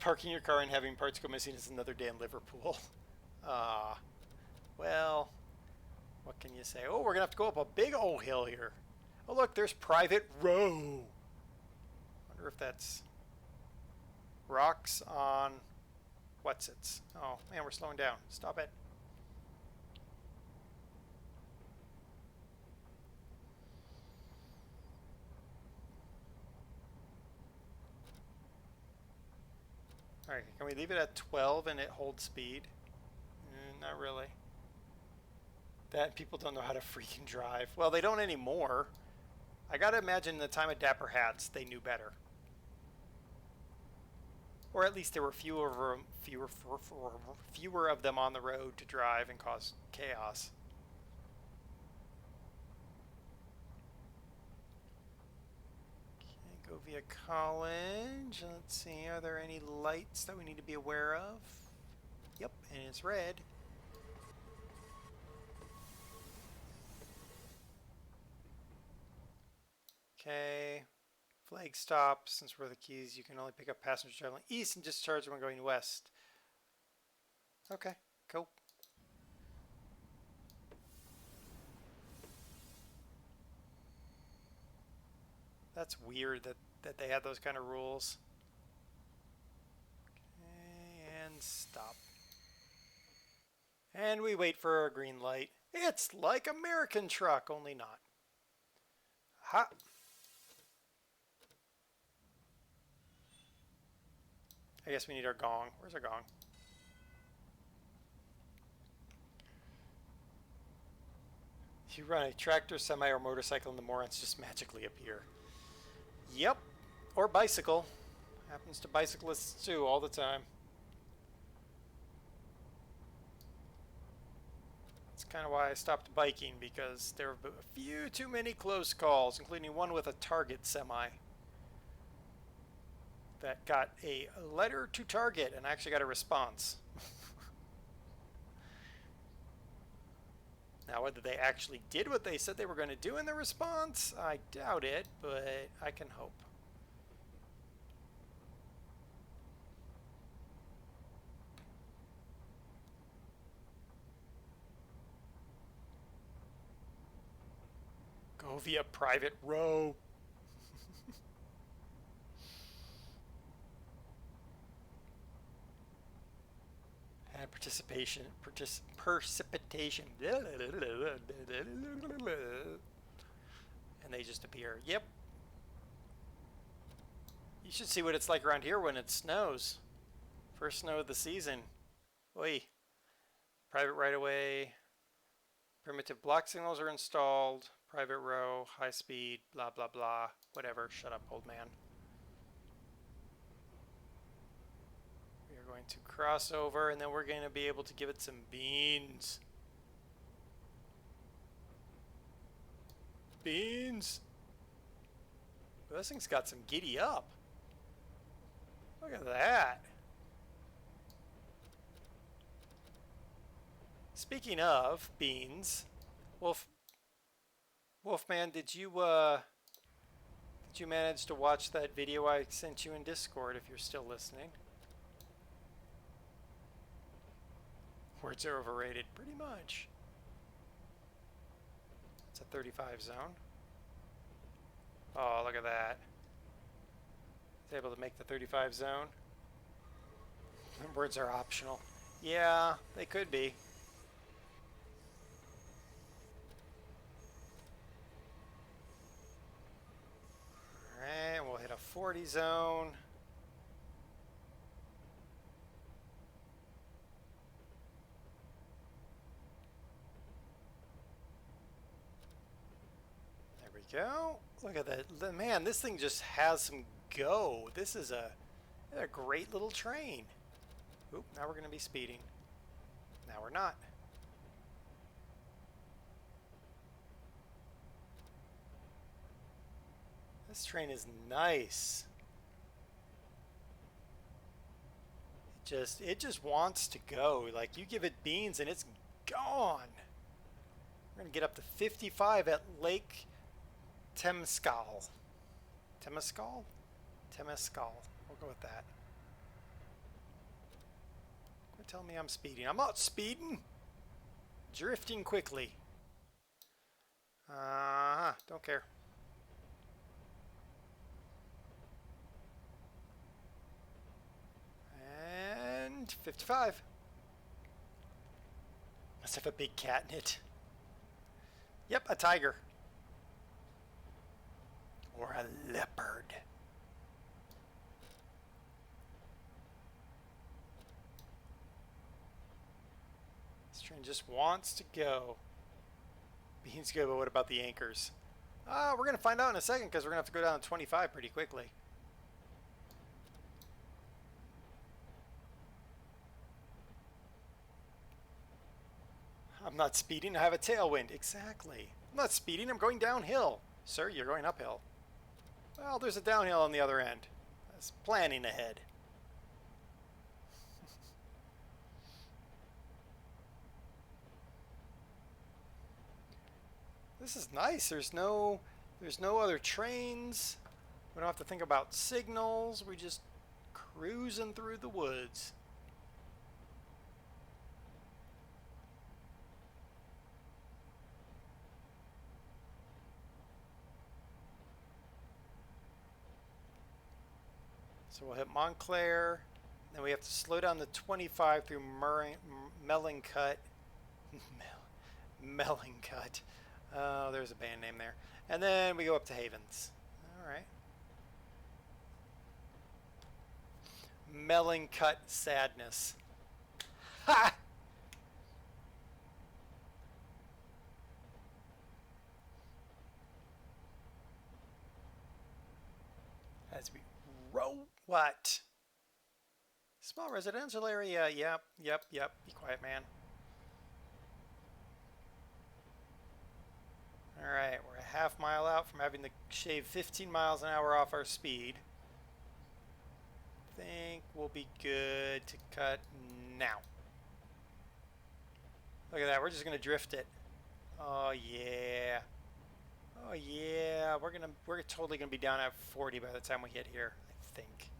Parking your car and having parts go missing is another day in Liverpool. Ah, well, what can you say? Oh, we're gonna have to go up a big old hill here. Oh, look, there's Private Row. Wonder if that's rocks on what's it? Oh man, we're slowing down. Stop it. All right, can we leave it at 12 and it holds speed? Not really. That people don't know how to freaking drive. Well, they don't anymore. I gotta imagine the time of Dapper Hats, they knew better. Or at least there were fewer of them on the road to drive and cause chaos. Okay, go via College. Let's see, are there any lights that we need to be aware of? Yep, and it's red. Okay, flag stop. Since we're the keys, you can only pick up passengers traveling east and discharge when going west. Okay, cool. That's weird that they had those kind of rules. Okay, and stop. And we wait for a green light. It's like American truck, only not. Ha! I guess we need our gong. Where's our gong? If you run a tractor, semi, or motorcycle and the morons just magically appear. Yep. Or bicycle. Happens to bicyclists too all the time. That's kind of why I stopped biking, because there were a few too many close calls, including one with a Target semi that got a letter to Target and actually got a response. Now, whether they actually did what they said they were going to do in the response, I doubt it, but I can hope. Go via Private Row. And precipitation. And they just appear. Yep. You should see what it's like around here when it snows. First snow of the season. Oi. Private right-of-way. Primitive block signals are installed. Private row, high speed, blah, blah, blah. Whatever. Shut up, old man. We are going to cross over, and then we're going to be able to give it some beans. Beans. Well, this thing's got some giddy up. Look at that. Speaking of beans, Wolfman, did you manage to watch that video I sent you in Discord? If you're still listening, words are overrated, pretty much. It's a 35 zone. Oh, look at that. It's able to make the 35 zone. Words are optional. Yeah, they could be. Alright, we'll hit a 40 zone. There we go. Look at that. Man, this thing just has some go. This is a great little train. Oop, now we're going to be speeding. Now we're not. This train is nice. It just wants to go. Like, you give it beans and it's gone. We're going to get up to 55 at Lake Temescal. Temescal? Temescal. We'll go with that. Tell me I'm speeding. I'm not speeding. Drifting quickly. Don't care. And 55. Must have a big cat in it. Yep, a tiger. Or a leopard. This train just wants to go. Beans good, but what about the anchors? We're going to find out in a second because we're going to have to go down to 25 pretty quickly. I'm not speeding, I have a tailwind. Exactly. I'm not speeding, I'm going downhill. Sir, you're going uphill. Well, there's a downhill on the other end. That's planning ahead. This is nice. There's no other trains. We don't have to think about signals. We're just cruising through the woods. So we'll hit Montclair. Then we have to slow down to 25 through Mellingcut. Mellingcut. Oh, there's a band name there. And then we go up to Havens. All right. Mellingcut sadness. Ha! As we roll. What? Small residential area. Yep. Be quiet, man. Alright, we're a half mile out from having to shave 15 miles an hour off our speed. Think we'll be good to cut now. Look at that, we're just gonna drift it. Oh yeah. Oh yeah, we're totally gonna be down at 40 by the time we hit here, I think.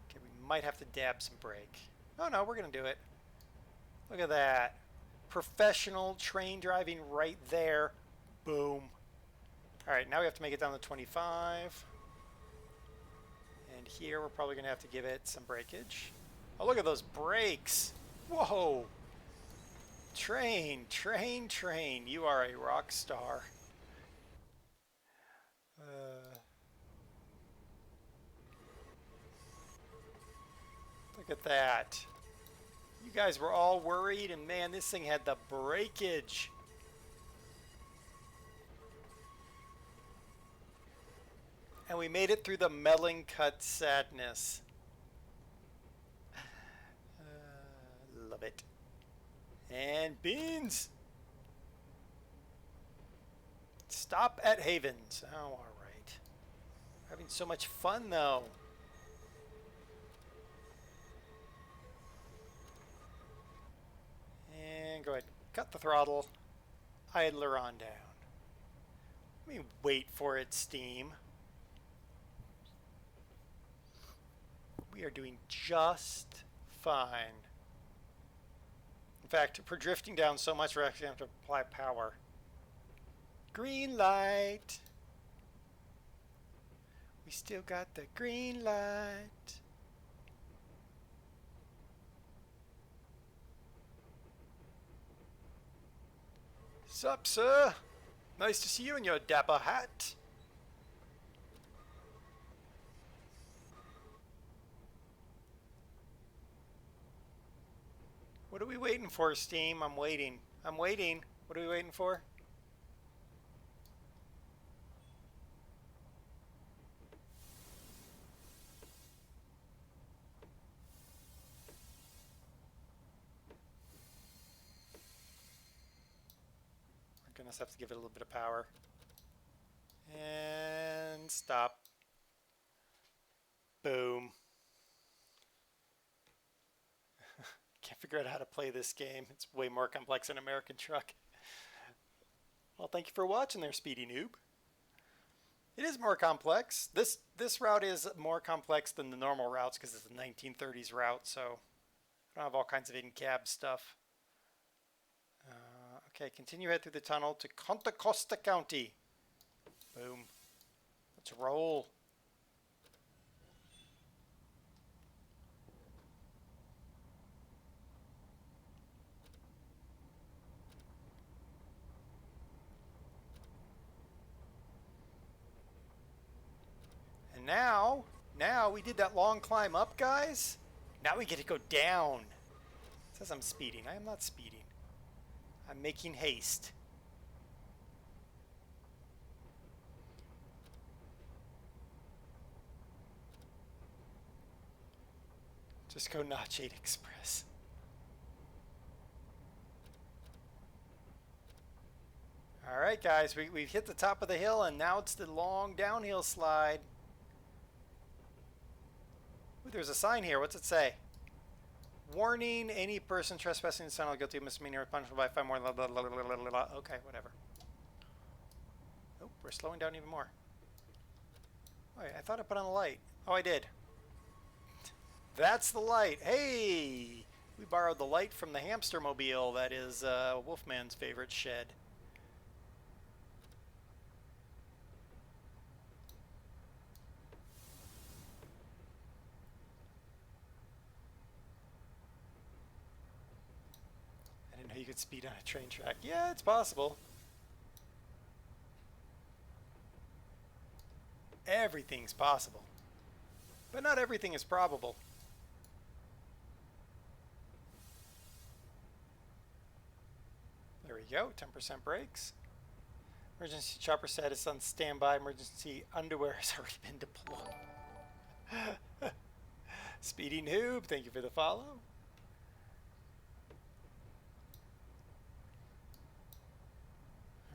Okay, we might have to dab some brake. Oh no, we're gonna do it. Look at that. Professional train driving right there. Boom. Alright, now we have to make it down to 25. And here we're probably going to have to give it some breakage. Oh, look at those brakes. Whoa. Train. You are a rock star. Look at that. You guys were all worried, and man, this thing had the breakage. And we made it through the Mellingcut sadness. Love it. And beans. Stop at Havens. Oh, all right. Having so much fun, though. And go ahead. Cut the throttle. Idler on down. Let me wait for it, Steam. We are doing just fine. In fact, if we're drifting down so much, we're actually going to have to apply power. Green light. We still got the green light. Sup, sir? Nice to see you in your dapper hat. What are we waiting for, Steam? I'm waiting. What are we waiting for? We're gonna have to give it a little bit of power. And stop. Boom. Can't figure out how to play this game. It's way more complex than American Truck. Well, thank you for watching there, Speedy Noob. It is more complex. This route is more complex than the normal routes because it's a 1930s route, so I don't have all kinds of in-cab stuff. Okay, continue head through the tunnel to Contra Costa County. Boom. Let's roll. And now we did that long climb up, guys. Now we get to go down. It says I'm speeding. I am not speeding. I'm making haste. Just go Notch 8 Express. All right, guys, we've hit the top of the hill, and now it's the long downhill slide. Ooh, there's a sign here. What's it say? Warning, any person trespassing in the tunnel guilty of misdemeanor punishable by 5 more. Okay, whatever. Oh, we're slowing down even more. Wait, I thought I put on a light. Oh, I did. That's the light. Hey! We borrowed the light from the hamster mobile. That is Wolfman's favorite shed. I didn't know you could speed on a train track. Yeah, it's possible. Everything's possible. But not everything is probable. There we go, 10% brakes. Emergency chopper status on standby. Emergency underwear has already been deployed. Speedy Noob, thank you for the follow.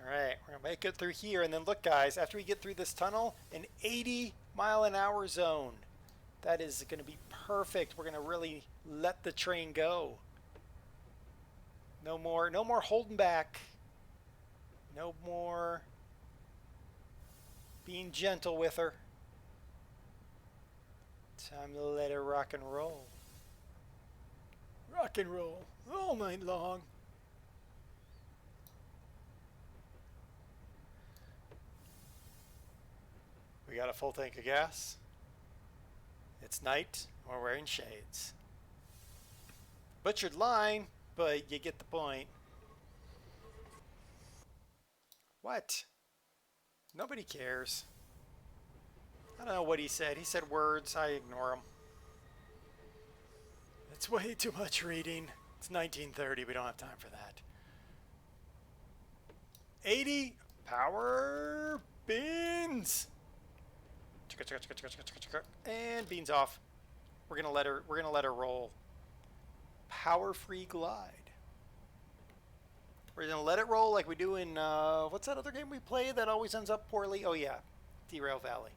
Alright, we're going to make it through here. And then look, guys, after we get through this tunnel, an 80-mile-an-hour zone. That is going to be perfect. We're going to really let the train go. No more holding back. No more being gentle with her. Time to let her rock and roll. Rock and roll all night long. We got a full tank of gas. It's night. We're wearing shades. Butchered line, but you get the point. What? Nobody cares. I don't know what he said. He said words. I ignore them. It's way too much reading. It's 1930. We don't have time for that. 80 power beans. And beans off. We're gonna let her roll. Power free glide. We're gonna let it roll like we do in what's that other game we play that always ends up poorly? Oh yeah, Derail Valley.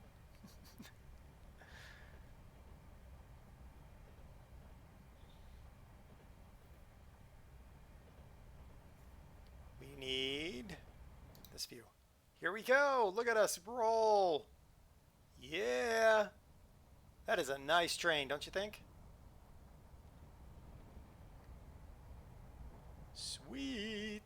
We need this view. Here we go. Look at us roll. Yeah. That is a nice train, don't you think? Sweet.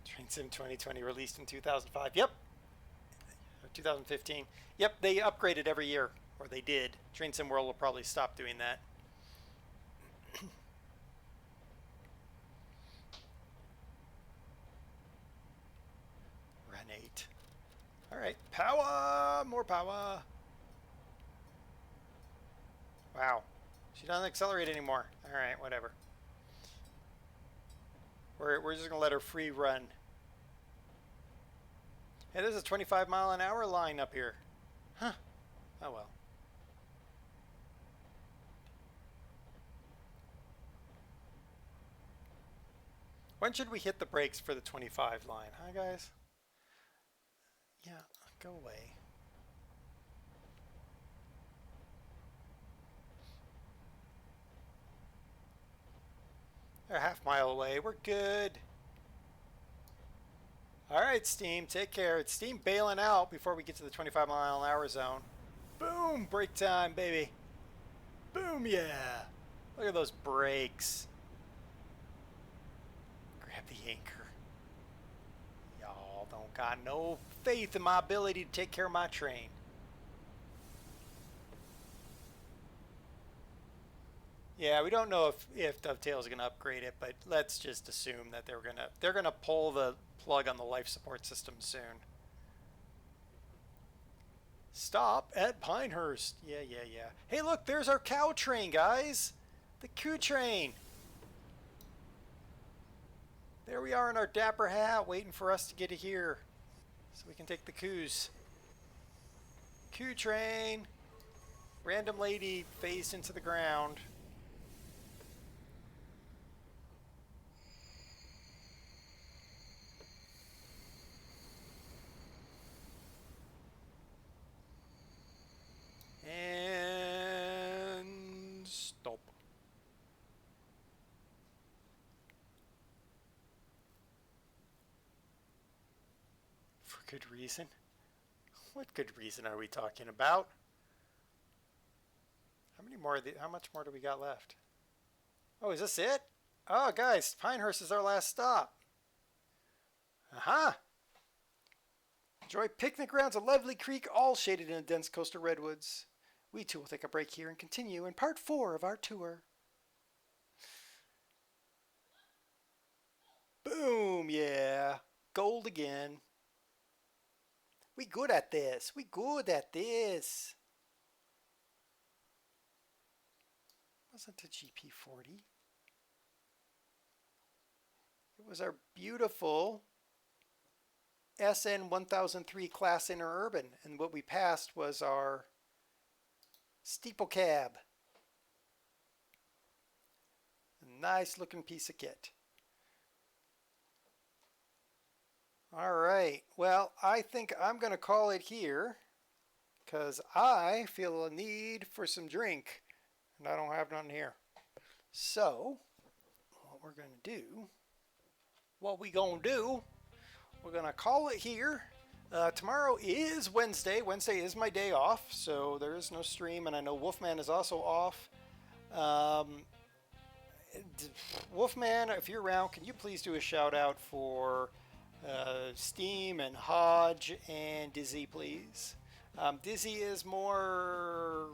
Train Sim 2020 released in 2005. Yep. 2015. Yep, they upgraded every year, or they did. Train Sim World will probably stop doing that. Run 8. Alright, power! More power! Wow. She doesn't accelerate anymore. Alright, whatever. We're just going to let her free run. Hey, there's a 25-mile-an-hour line up here. Huh. Oh well. When should we hit the brakes for the 25 line, huh guys? Yeah, go away. They're a half mile away. We're good. All right, Steam, take care. It's Steam bailing out before we get to the 25-mile-an-hour zone. Boom, break time, baby. Boom, yeah. Look at those brakes. Grab the anchor. Y'all don't got no faith in my ability to take care of my train. Yeah, we don't know if Dovetail's gonna upgrade it, but let's just assume that they're gonna pull the plug on the life support system soon. Stop at Pinehurst. Yeah, yeah, yeah. Hey, look, there's our cow train, guys. The Coo train. There we are in our dapper hat, waiting for us to get here, so we can take the coos. Coo train. Random lady phased into the ground. And stop. For good reason? What good reason are we talking about? How much more do we got left? Oh, is this it? Oh, guys, Pinehurst is our last stop. Aha! Enjoy picnic grounds at Lively Creek, all shaded in a dense coastal redwoods. We too will take a break here and continue in part 4 of our tour. Boom, yeah. Gold again. We good at this. We good at this. Wasn't a GP40. It was our beautiful SN 1003 Class Interurban, and what we passed was our steeple cab. A nice looking piece of kit. All right, well, I think I'm going to call it here because I feel a need for some drink, and I don't have none here. So, what we're going to do, we're going to call it here. Tomorrow is Wednesday. Wednesday is my day off, so there is no stream, and I know Wolfman is also off. Wolfman, if you're around, can you please do a shout out for Steam and Hodge and Dizzy, please? Dizzy is more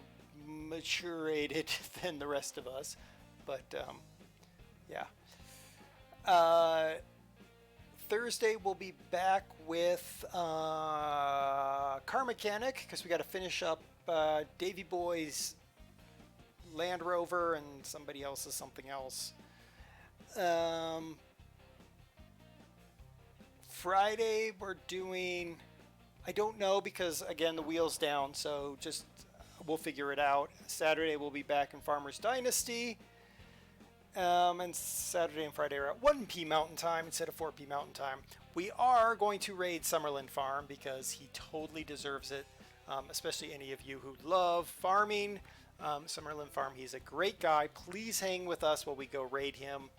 maturated than the rest of us, but yeah. Thursday we'll be back with Car Mechanic because we got to finish up Davy Boy's Land Rover and somebody else's something else. Friday we're doing, I don't know because again the wheel's down, so just we'll figure it out. Saturday we'll be back in Farmer's Dynasty. And Saturday and Friday are at 1 p Mountain Time instead of 4 p Mountain Time. We are going to raid Summerlin Farm because he totally deserves it, especially any of you who love farming. Summerlin Farm, he's a great guy. Please hang with us while we go raid him.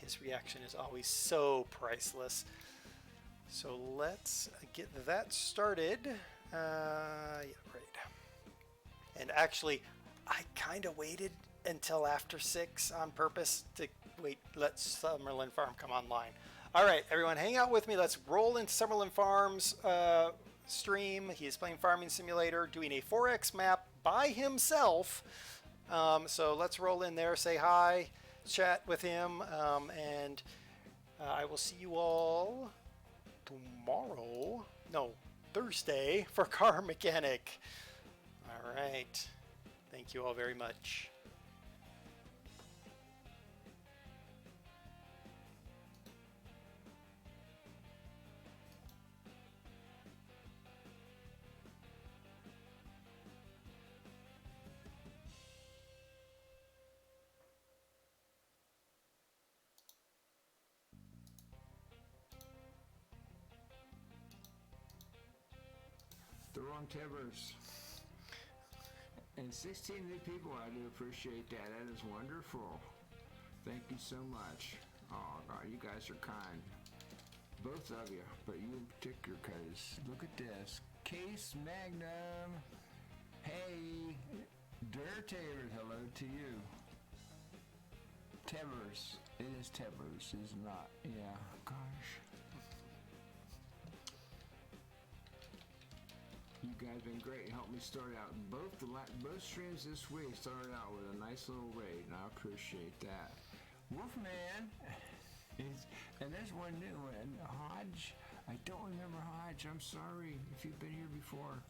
His reaction is always so priceless. So let's get that started. Yeah, right. And actually, I kind of waited until after 6 on purpose to let Summerlin Farm come online. All right, everyone, hang out with me. Let's roll into Summerlin Farm's stream. He is playing Farming Simulator, doing a 4X map by himself. So let's roll in there, say hi, chat with him, and I will see you all tomorrow. No, Thursday for Car Mechanic. All right. Thank you all very much. Throw on Tibbers. And 16 new people, I do appreciate that. That is wonderful. Thank you so much. Oh, God, you guys are kind. both of you, but you in particular, because look at this. Case Magnum. Hey, Dirtaver, hello to you. Tevers. It is Tevers, is not. Yeah, gosh. You guys been great. Helped me start out. Both streams this week started out with a nice little raid, and I appreciate that. Wolfman. And there's one new one. Hodge. I don't remember Hodge. I'm sorry if you've been here before.